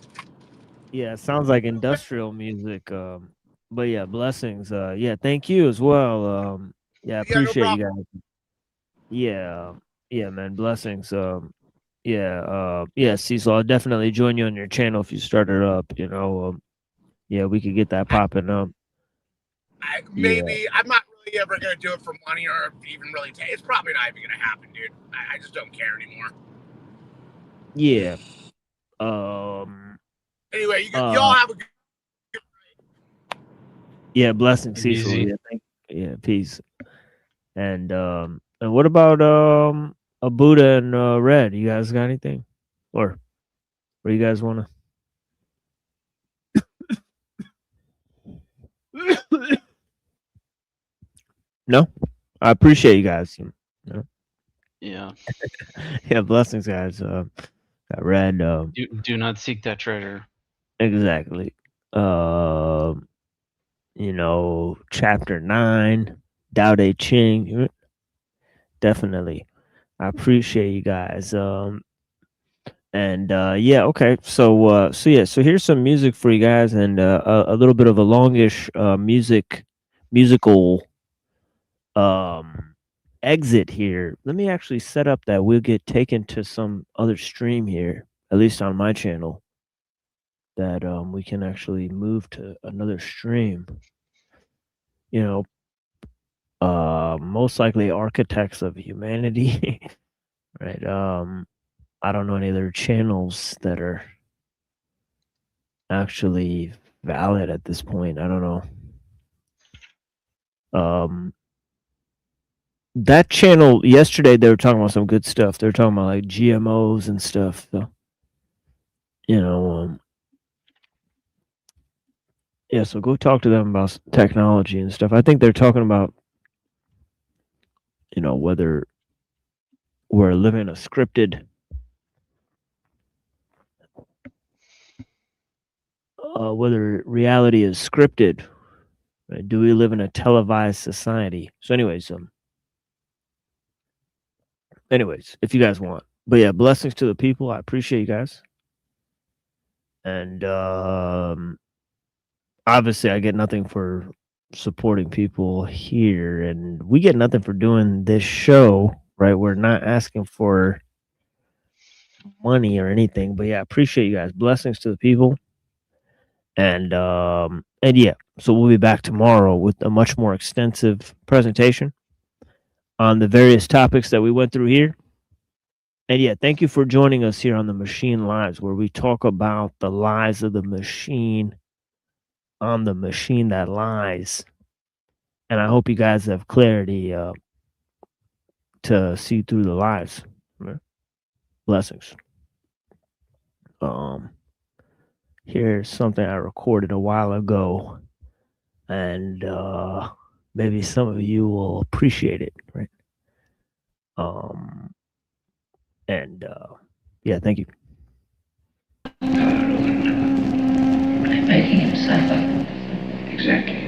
Yeah, it sounds like industrial music. But yeah, blessings. Yeah, thank you as well. Yeah, I Yeah, no appreciate you problem. guys. Yeah, yeah, man, blessings. Yeah, Cecil, I'll definitely join you on your channel if you start it up. Yeah, we could get that popping up. Yeah, Maybe I'm not really ever gonna do it for money or even really take. It's probably not even gonna happen, dude. I just don't care anymore. yeah. Anyway, y'all have a good. Yeah, blessings, Cecil. Easy. Yeah, peace. And what about a Buddha and Red? You guys got anything, or you guys want to? No, I appreciate you guys. Yeah. Yeah, blessings, guys. Got Red. Do not seek that treasure. Exactly. Chapter 9, Tao Te Ching. Definitely. I appreciate you guys. Yeah, okay. So here's some music for you guys, and a little bit of a longish musical exit here. Let me actually set up that we'll get taken to some other stream here, at least on my channel, that we can actually move to another stream. Most likely Architects of Humanity. Right. I don't know any other channels that are actually valid at this point. I don't know. That channel yesterday, they were talking about some good stuff. They were talking about like GMOs and stuff. So, yeah, so go talk to them about technology and stuff. I think they're talking about, whether we're living a scripted, whether reality is scripted. Right? Do we live in a televised society? So, anyways, if you guys want, but yeah, blessings to the people. I appreciate you guys, and obviously, I get nothing for supporting people here, and we get nothing for doing this show. Right? We're not asking for money or anything, but yeah, I appreciate you guys. Blessings to the people, and yeah, so we'll be back tomorrow with a much more extensive presentation on the various topics that we went through here. And yeah, thank you for joining us here on the Machine Lives, where we talk about the lies of the machine on the machine that lies. And I hope you guys have clarity to see through the lies. Blessings. Here's something I recorded a while ago, and maybe some of you will appreciate it, right? Yeah, thank you. Making himself up. Exactly.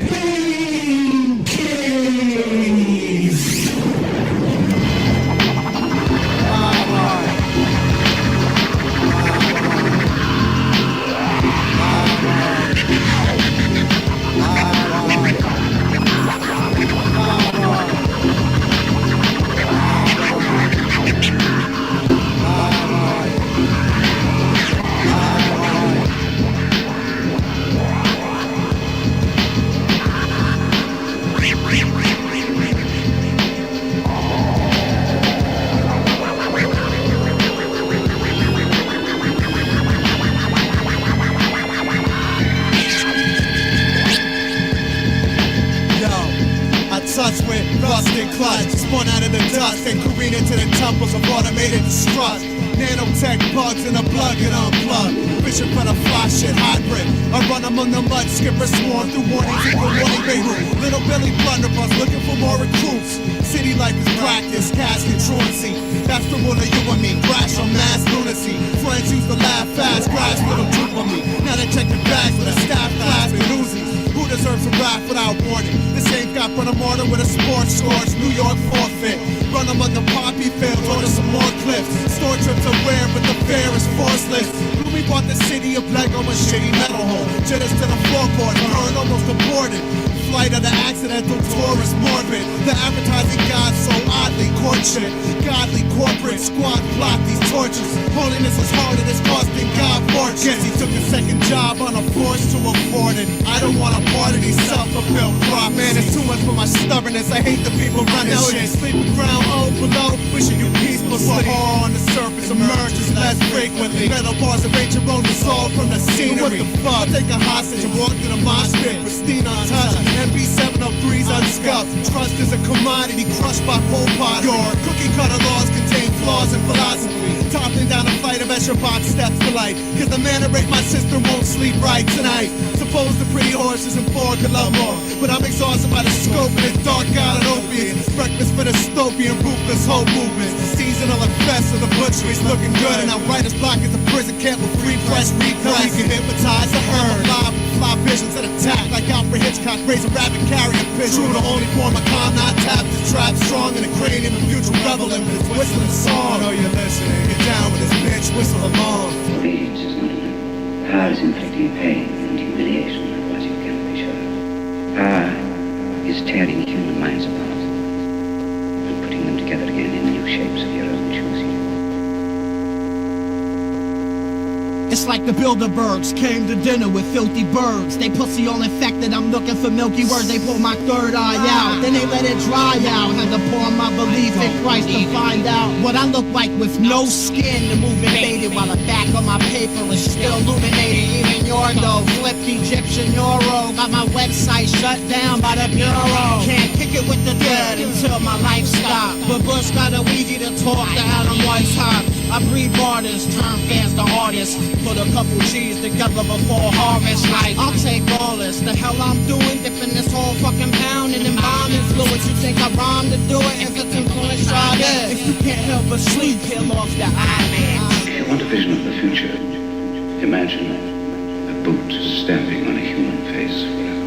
Spun out of the dust and careen into the temples of automated destruct. Nanotech bugs in the plug and unplug. Vision for the fly shit hybrid. I run among the mud skippers, sworn through warnings equal warning Beirut. Little Billy blunderbuss looking for more recruits. City life is practice, casket truancy. That's the rule of you and me. Crash on mass lunacy. Friends used to laugh fast, crash little troop on me. Now they check the bags with a staff class and Uzis. Who deserves a rap without warning? This ain't got but a mortar with a sports scores, New York forfeit. Run among the poppy field, order some more clips. Store trips are rare, but the fare is forceless. Gloomy bought the city of Lego and shitty metal hole. Jitters to the floorboard, burn almost aborted. Flight of the accidental tourist morbid. The advertising god so oddly courtship. Godly corporate squad plot these tortures. Holiness is hard and it's costing God fortune. Guess he took a second job on a force to afford it. I don't want a part of these self-fulfilled prop. Man, it's too much for my stubbornness. I hate the people running shit. Sleeping ground all below. Wishing you peaceful sleep. Horror on the surface emerges less frequently. Metal bars of ancient roads dissolved from the scenery. What the fuck? I'll take a hostage and walk to the mosh pit. Pristine untouched. MB703's unscuffed. Trust is a commodity crushed by Pol Pot. Your cookie cutter laws contain flaws in philosophy. Toppling down a flight of extra box steps to life. Cause the man that raped my sister won't sleep right tonight. Suppose the pretty horses and four could love more. But I'm exhausted by the scope of this dark god of opiates. Breakfast for the dystopian, ruthless whole movements. Seasonal effects of the butchery's looking good. And our writer's block is a prison camp with free press repress. We can hypnotize the herd. Fly visions that attack like Alfred Hitchcock, raise a rabbit carrier pitch. True, the only form of calm not tapped is trap strong in the cranium of future reveling with his whistling song. I know you're listening. Get down with this bitch, whistle along. Obedience is not enough. Power is inflicting pain and humiliation, otherwise you cannot be sure. Power is tearing human minds apart and putting them together again in new shapes of your own choosing. It's like the Bilderbergs came to dinner with filthy birds. They pussy all infected, I'm looking for milky words. They pull my third eye out, then they let it dry out. Had to pour my belief in Christ to find out what I look like with no skin. The movement faded while the back of my paper is still illuminated. Even your though, flipped Egyptian euro. Got my website shut down by the Bureau. Can't kick it with the dead until my life stops. But Bush got a Ouija to talk to Adam White's hot. I breed martyrs, turn fans to artists. Put a couple G's together before harvest. Like, I'll take all this. The hell I'm doing, dipping this whole fucking pound in embalming fluids. You think I rhyme to do it? If it's influence, try this. If you can't help but sleep, peel off the eyelids. If you want a vision of the future, imagine a boot stamping on a human face forever.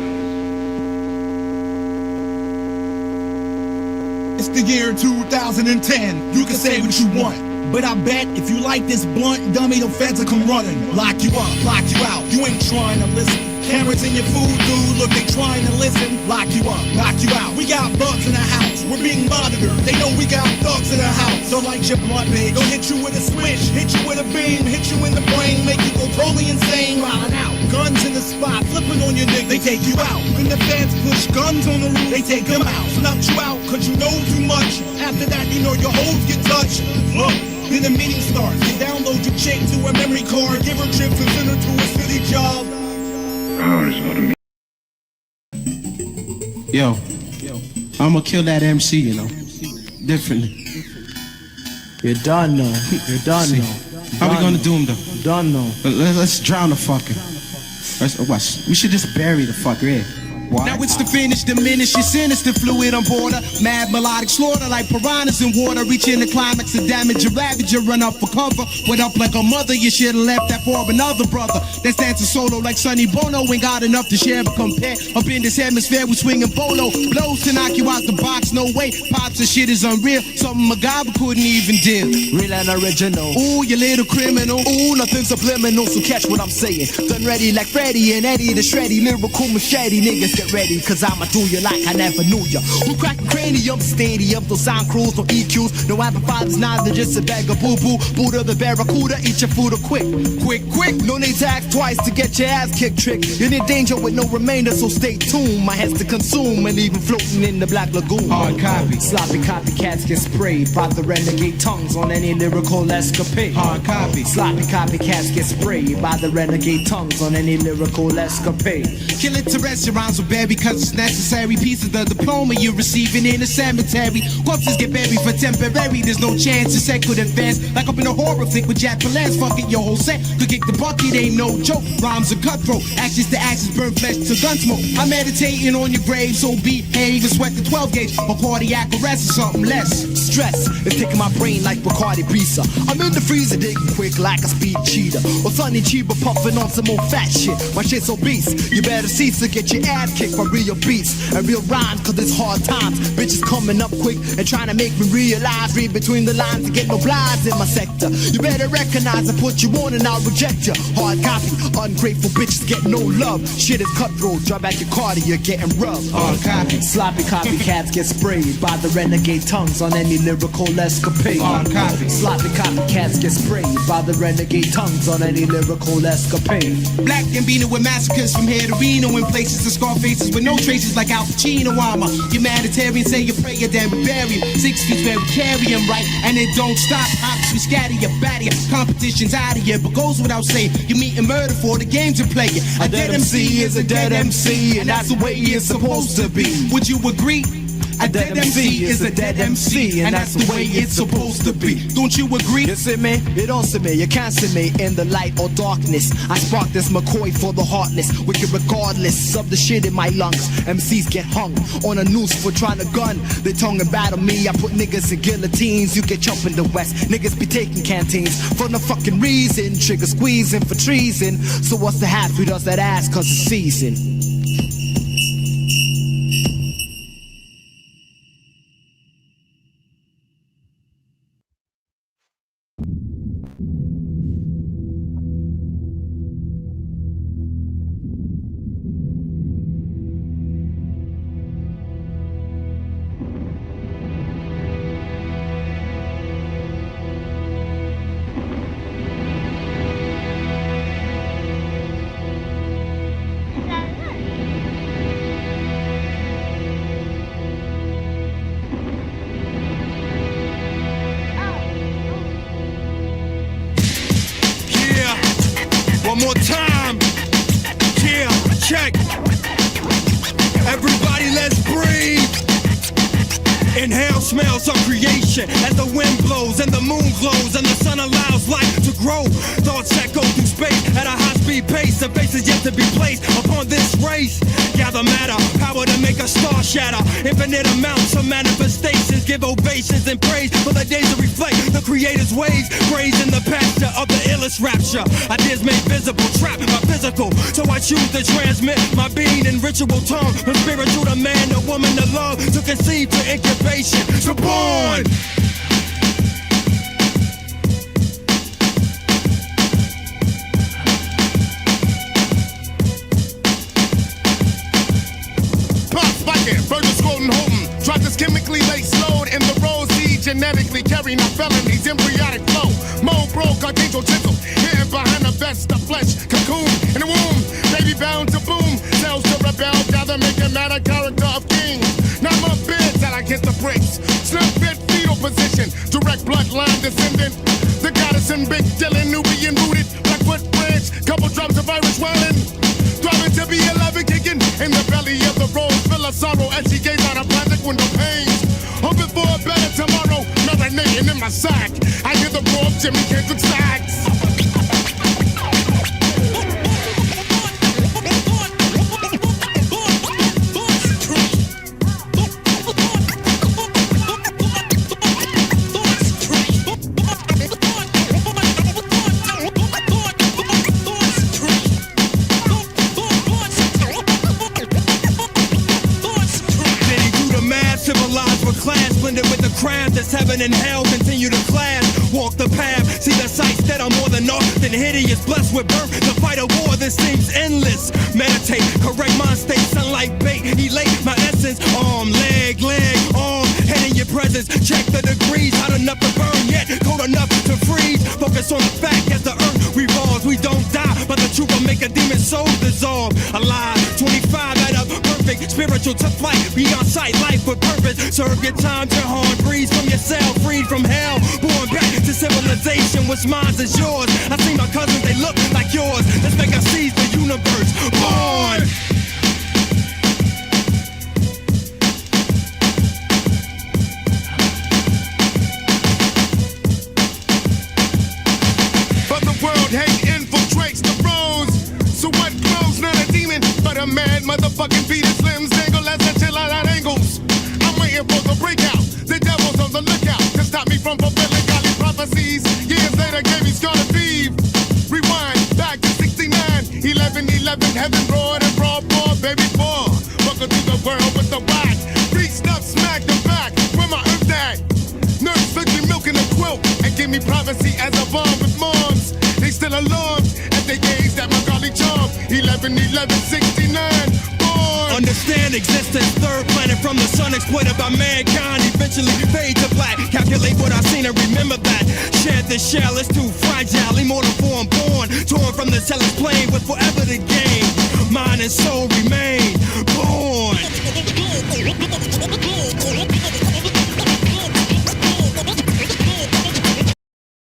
It's the year 2010. You can say what you want. But I bet if you like this blunt, dummy, the feds will come running. Lock you up, lock you out. You ain't trying to listen. Cameras in your food, dude. Look, they trying to listen. Lock you up, lock you out. We got bugs in the house. We're being monitored. They know we got thugs in the house. Don't like your blunt, big. They'll hit you with a switch, hit you with a beam, hit you in the brain, make you go totally insane. Wildin' out. Guns in the spot, flipping on your nigga. They take you out. When the feds push guns on the roof, they take them out. Snuff you out, cause you know too much. After that, you know your hoes get touched. Look. Then the meeting starts. You download your chick to a memory card, give her trips and send her to a city job. Power is not a Yo, I'ma kill that MC, you know, differently. You're done, though. You're done, though. How we gonna do him, though? Done, though. Let's drown the fucker. We should just bury the fucker, yeah. Why? Now it's the finish, diminish your sinister fluid on border. Mad melodic slaughter like piranhas in water. Reaching the climax of damage, a ravager run up for cover. Went up like a mother, you should've left that for another brother. That's dancing solo like Sonny Bono. Ain't got enough to share but compare. Up in this hemisphere we swinging bolo. Blows to knock you out the box, no way. Pops and shit is unreal. Something MacGyver couldn't even deal. Real and original. Ooh, you little criminal. Ooh, nothing subliminal, so catch what I'm saying. Done ready like Freddy and Eddie the Shreddy. Lyrical machete, niggas get ready, cause I'ma do you like I never knew ya. We crack the cranium, stadium, no sound crews, no EQs, no amplifiers, neither just a bag of boo-boo. Buddha the Barracuda, eat your food quick. No need to ask twice to get your ass kicked trick. You're in danger with no remainder, so stay tuned. My head's to consume and even floating in the black lagoon. Hard copy. Sloppy copycats get sprayed by the renegade tongues on any lyrical escapade. Hard copy. Sloppy copycats get sprayed by the renegade tongues on any lyrical escapade. Kill it to rest your rhymes with baby, cause it's necessary. Piece of the diploma you're receiving in a cemetery. Corpses get buried for temporary. There's no chance the set could advance. Like up in a horror flick with Jack Palance. Fuck it, your whole set could kick the bucket, ain't no choke. Rhymes are cutthroat, actions to actions, burn flesh to gun smoke. I'm meditating on your grave, so behave and sweat the 12 gauge. A cardiac arrest or something less. Stress is taking my brain like Bacardi Breezer. I'm in the freezer digging quick like a speed cheetah. Or Sonny Chiba puffing on some more fat shit. My shit's obese, you better cease to get your ass kicked by real beats and real rhymes, cause it's hard times. Bitches coming up quick and trying to make me realize, read between the lines to get no blinds in my sector. You better recognize I put you on and I'll reject you. Hard copy, ungrateful bitches get no love. Shit is cutthroat, drop back your car to you're getting rubbed. Hard copy, sloppy copycats get sprayed by the renegade tongues on any lyrical escapade. Hard copy, sloppy copycats get sprayed by the renegade tongues on any lyrical escapade. Black and beaten with massacres from here to Reno in places to scar faces with no traces like Al Pacino. I'm a humanitarian, say your prayer, then we bury him. 6 feet where we carry him, right? And it don't stop. Ops, we scatter you, batter you. Competition's out of here, but goes without saying. You meet and murder for the game to play it. A dead MC is a dead MC, and that's the way it's supposed to be. Would you agree? A dead MC is a dead MC, and that's the way it's supposed to be. Don't you agree? You see me? You don't see me. You can't see me in the light or darkness. I spark this McCoy for the heartless, wicked regardless of the shit in my lungs. MCs get hung on a noose for trying to gun. They tongue and battle me. I put niggas in guillotines. You get chopped in the West. Niggas be taking canteens for no fucking reason. Trigger squeezing for treason. So what's the half? Who does that ass? Cause it's season. One more time. Yeah, check. Everybody, let's breathe. Inhale smells of creation as the wind blows and the moon glows and the sun allows life to grow. Thoughts that go through space at a high-speed pace. The base is yet to be placed upon this race. Gather matter, power to make a star shatter. Infinite amounts of manifestations. Give ovations and praise for the days that reflect the creator's ways. Praise in the pasture of the illest rapture. Ideas made visible, trapped by physical. So I choose to transmit my being in ritual tongue. From spiritual to man, to woman, to love, to conceive, to incubation. So born. Drugs chemically laced load in the rose seed, genetically carrying out felonies, embryonic flow. Mold broke, archangel chisel, hidden behind the vest, the flesh, cocoon in the womb, baby bound to boom, cells to rebel, gather, making matter, character of kings. Now my bed till I kiss the bricks, slim fit fetal position, direct bloodline descendant. The goddess in Big Dylan, Nubian rooted, Blackfoot branch, couple drums of Irish wailing. Throbbing to be alive and kicking in the belly of the rose, full of sorrow as she gazed out of plastic window panes. Hoping for a better tomorrow, marinating in my sack. I hear the roar of Jimmy Kendrick sax. With the craft that's heaven and hell continue to clash. Walk the path, see the sights that are more than often hideous. Blessed with birth to fight a war that seems endless. Meditate, correct mind state, sunlight bait. Elate my essence, arm, leg, arm, head in your presence. Check the degrees, hot enough to burn yet cold enough to freeze. Focus on the fact as the earth revolves. We don't die, but the truth will make a demon soul dissolve. Alive, 25 at a perfect spiritual to flight. Beyond sight, life with purpose. Serve your time to harm, breeze from your cell, freed from hell. Born back to civilization, what's mine is yours. I see my cousins, they look like yours. Let's make us seize the universe. Born. But the world hate infiltrates the rose. arms dangle as I chill out at angles. I'm waiting for the breakout. The devil's on the lookout to stop me from fulfilling godly prophecies. Years later, gave me Scarlet Thief. Rewind back to 69. 11-11, heaven roared and brought forth baby four. Welcome to the world with the whack. Reached up, smacked them back. Where my earth at? Nurse took me milk in a quilt and gave me privacy as a bomb with moms. They still alarmed as they gazed at my godly charm. 11-11-69. Understand existence, third planet from the sun, exploited by mankind, eventually fade to black. Calculate what I've seen and remember that. Shed the shell, it's too fragile, immortal form born, torn from the cellus plane with forever to gain. Mind and soul remain born.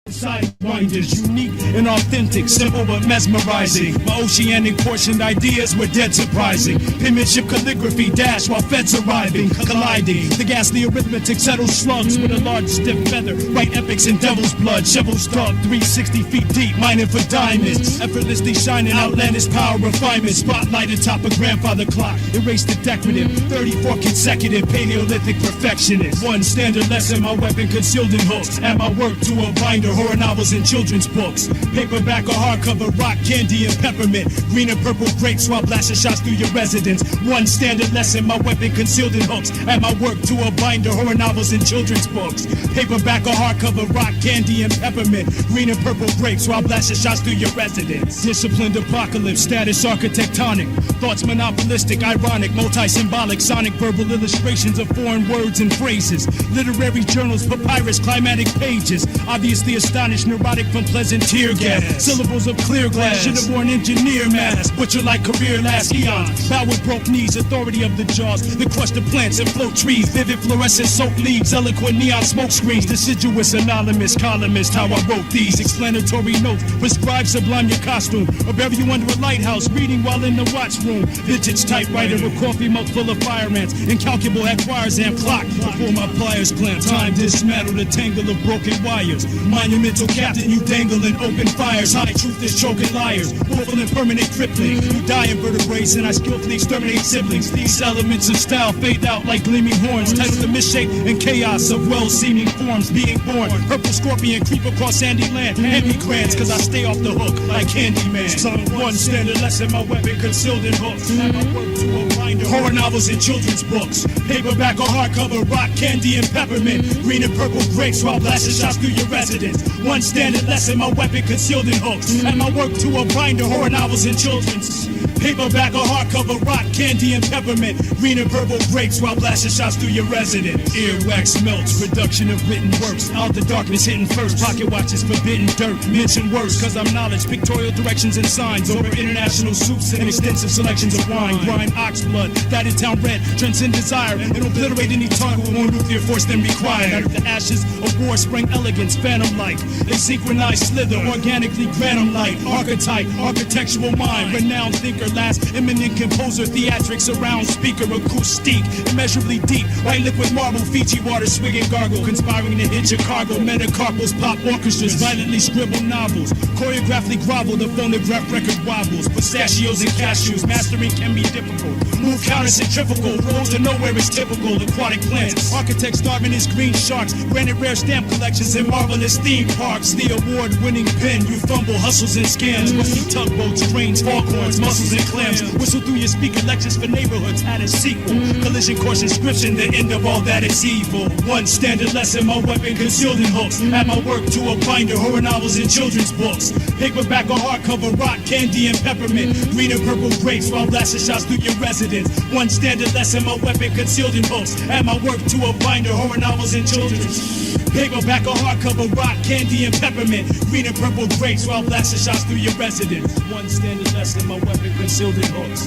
Sidewinders, unique and authentic, simple but mesmerizing. My oceanic portioned ideas were dead surprising. Penmanship calligraphy dash while feds arriving, colliding. The ghastly arithmetic settles slugs with a large stiff feather. Write epics in devil's blood, shovels dug 360 feet deep, mining for diamonds. Effortlessly shining outlandish power refinement. Spotlight atop a grandfather clock. Erase the decorative, 34 consecutive Paleolithic perfectionist. One standard lesson, my weapon concealed in hooks. Add my work to a binder, horror novels and children's books. Paperback or hardcover, rock candy and peppermint. Green and purple grapes while blasting shots through your residence. One standard lesson, my weapon concealed in hooks. Add my work to a binder, horror novels and children's books. Paperback or hardcover, rock candy and peppermint. Green and purple grapes while blasting shots through your residence. Disciplined apocalypse, status architectonic. Thoughts monopolistic, ironic, multi-symbolic, sonic verbal illustrations of foreign words and phrases. Literary journals, papyrus, climatic pages. Obviously astonished, neurotic from pleasant tear gas. Syllables of clear glass, should have worn engineer mask. Butcher like career last eons. Bow with broke knees, authority of the jaws that crush the plants and float trees. Vivid fluorescent soaked leaves, eloquent neon smoke screens. Deciduous anonymous columnist, how I wrote these explanatory notes. Prescribe sublime your costume, or bury you under a lighthouse, reading while in the watch room. Vintage typewriter with coffee mug full of fire ants. Incalculable at choirs and clock before my pliers clamp. Time dismantled a tangle of broken wires. Monumental captain, you dangle in open fires. High truth is choking liars. Willful and permanent crippling. You die in vertebrates and I skillfully exterminate siblings. These elements of style fade out like gleaming horns. Titled the misshape and chaos of well-seeming forms being born. Purple scorpion creep across sandy land. Hand me crayons cause I stay off the hook like Candyman. Some one standard lesson, my weapon concealed in hooks. And my work to a binder, horror novels and children's books. Paperback or hardcover, rock candy and peppermint. Green and purple grapes while blasting shots through your residence. One standard lesson, my weapon concealed in hooks. And my work to a binder, horror novels and children's. Paperback or hardcover, rock candy and peppermint. Green and purple grapes while blasting shots through your residence. Earwax melts, production of written works. Out the darkness hitting first, pocket watches forbidden dirt. Mention words cause I'm knowledge, pictorial directions and signs. Over international soups and extensive selections of wine. Grind ox blood, that in town red. Transcend desire and obliterate any tongue with more nuclear force than required. Out of the ashes of war sprang elegance, phantom-like. They synchronize slither, organically granum-like. Archetype, architectural mind, renowned thinker, last eminent composer, theatrics around speaker, acoustic, immeasurably deep, white liquid marble, Fiji water, swig and gargle, conspiring to hit Chicago, metacarpals, pop orchestras, violently scribbled novels, choreographically grovel, the phonograph record wobbles, pistachios and cashews, mastering can be difficult, move counter-centrifugal, road to nowhere is typical, aquatic plants, architects starving his green sharks, granted rare stamp collections and marvelous theme parks, the award-winning pen, you fumble, hustles and scams, rusty tugboats, trains, foghorns, muscles and clams, whistle through your speaker, lectures for neighborhoods, add a sequel, collision course inscription, the end of all that is evil, one standard lesson, my weapon concealed in hooks, add my work to a binder, horror novels and children's books, paperback or hardcover, rock, candy and peppermint, green and purple grapes while blasting shots through your residence, one standard lesson, my weapon concealed in hooks, add my work to a binder, horror novels and children's paperback or hardcover, rock, candy and peppermint, green and purple grapes while blasting shots through your residence, one standard lesson, my weapon concealed in hooks,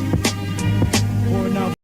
horror novels.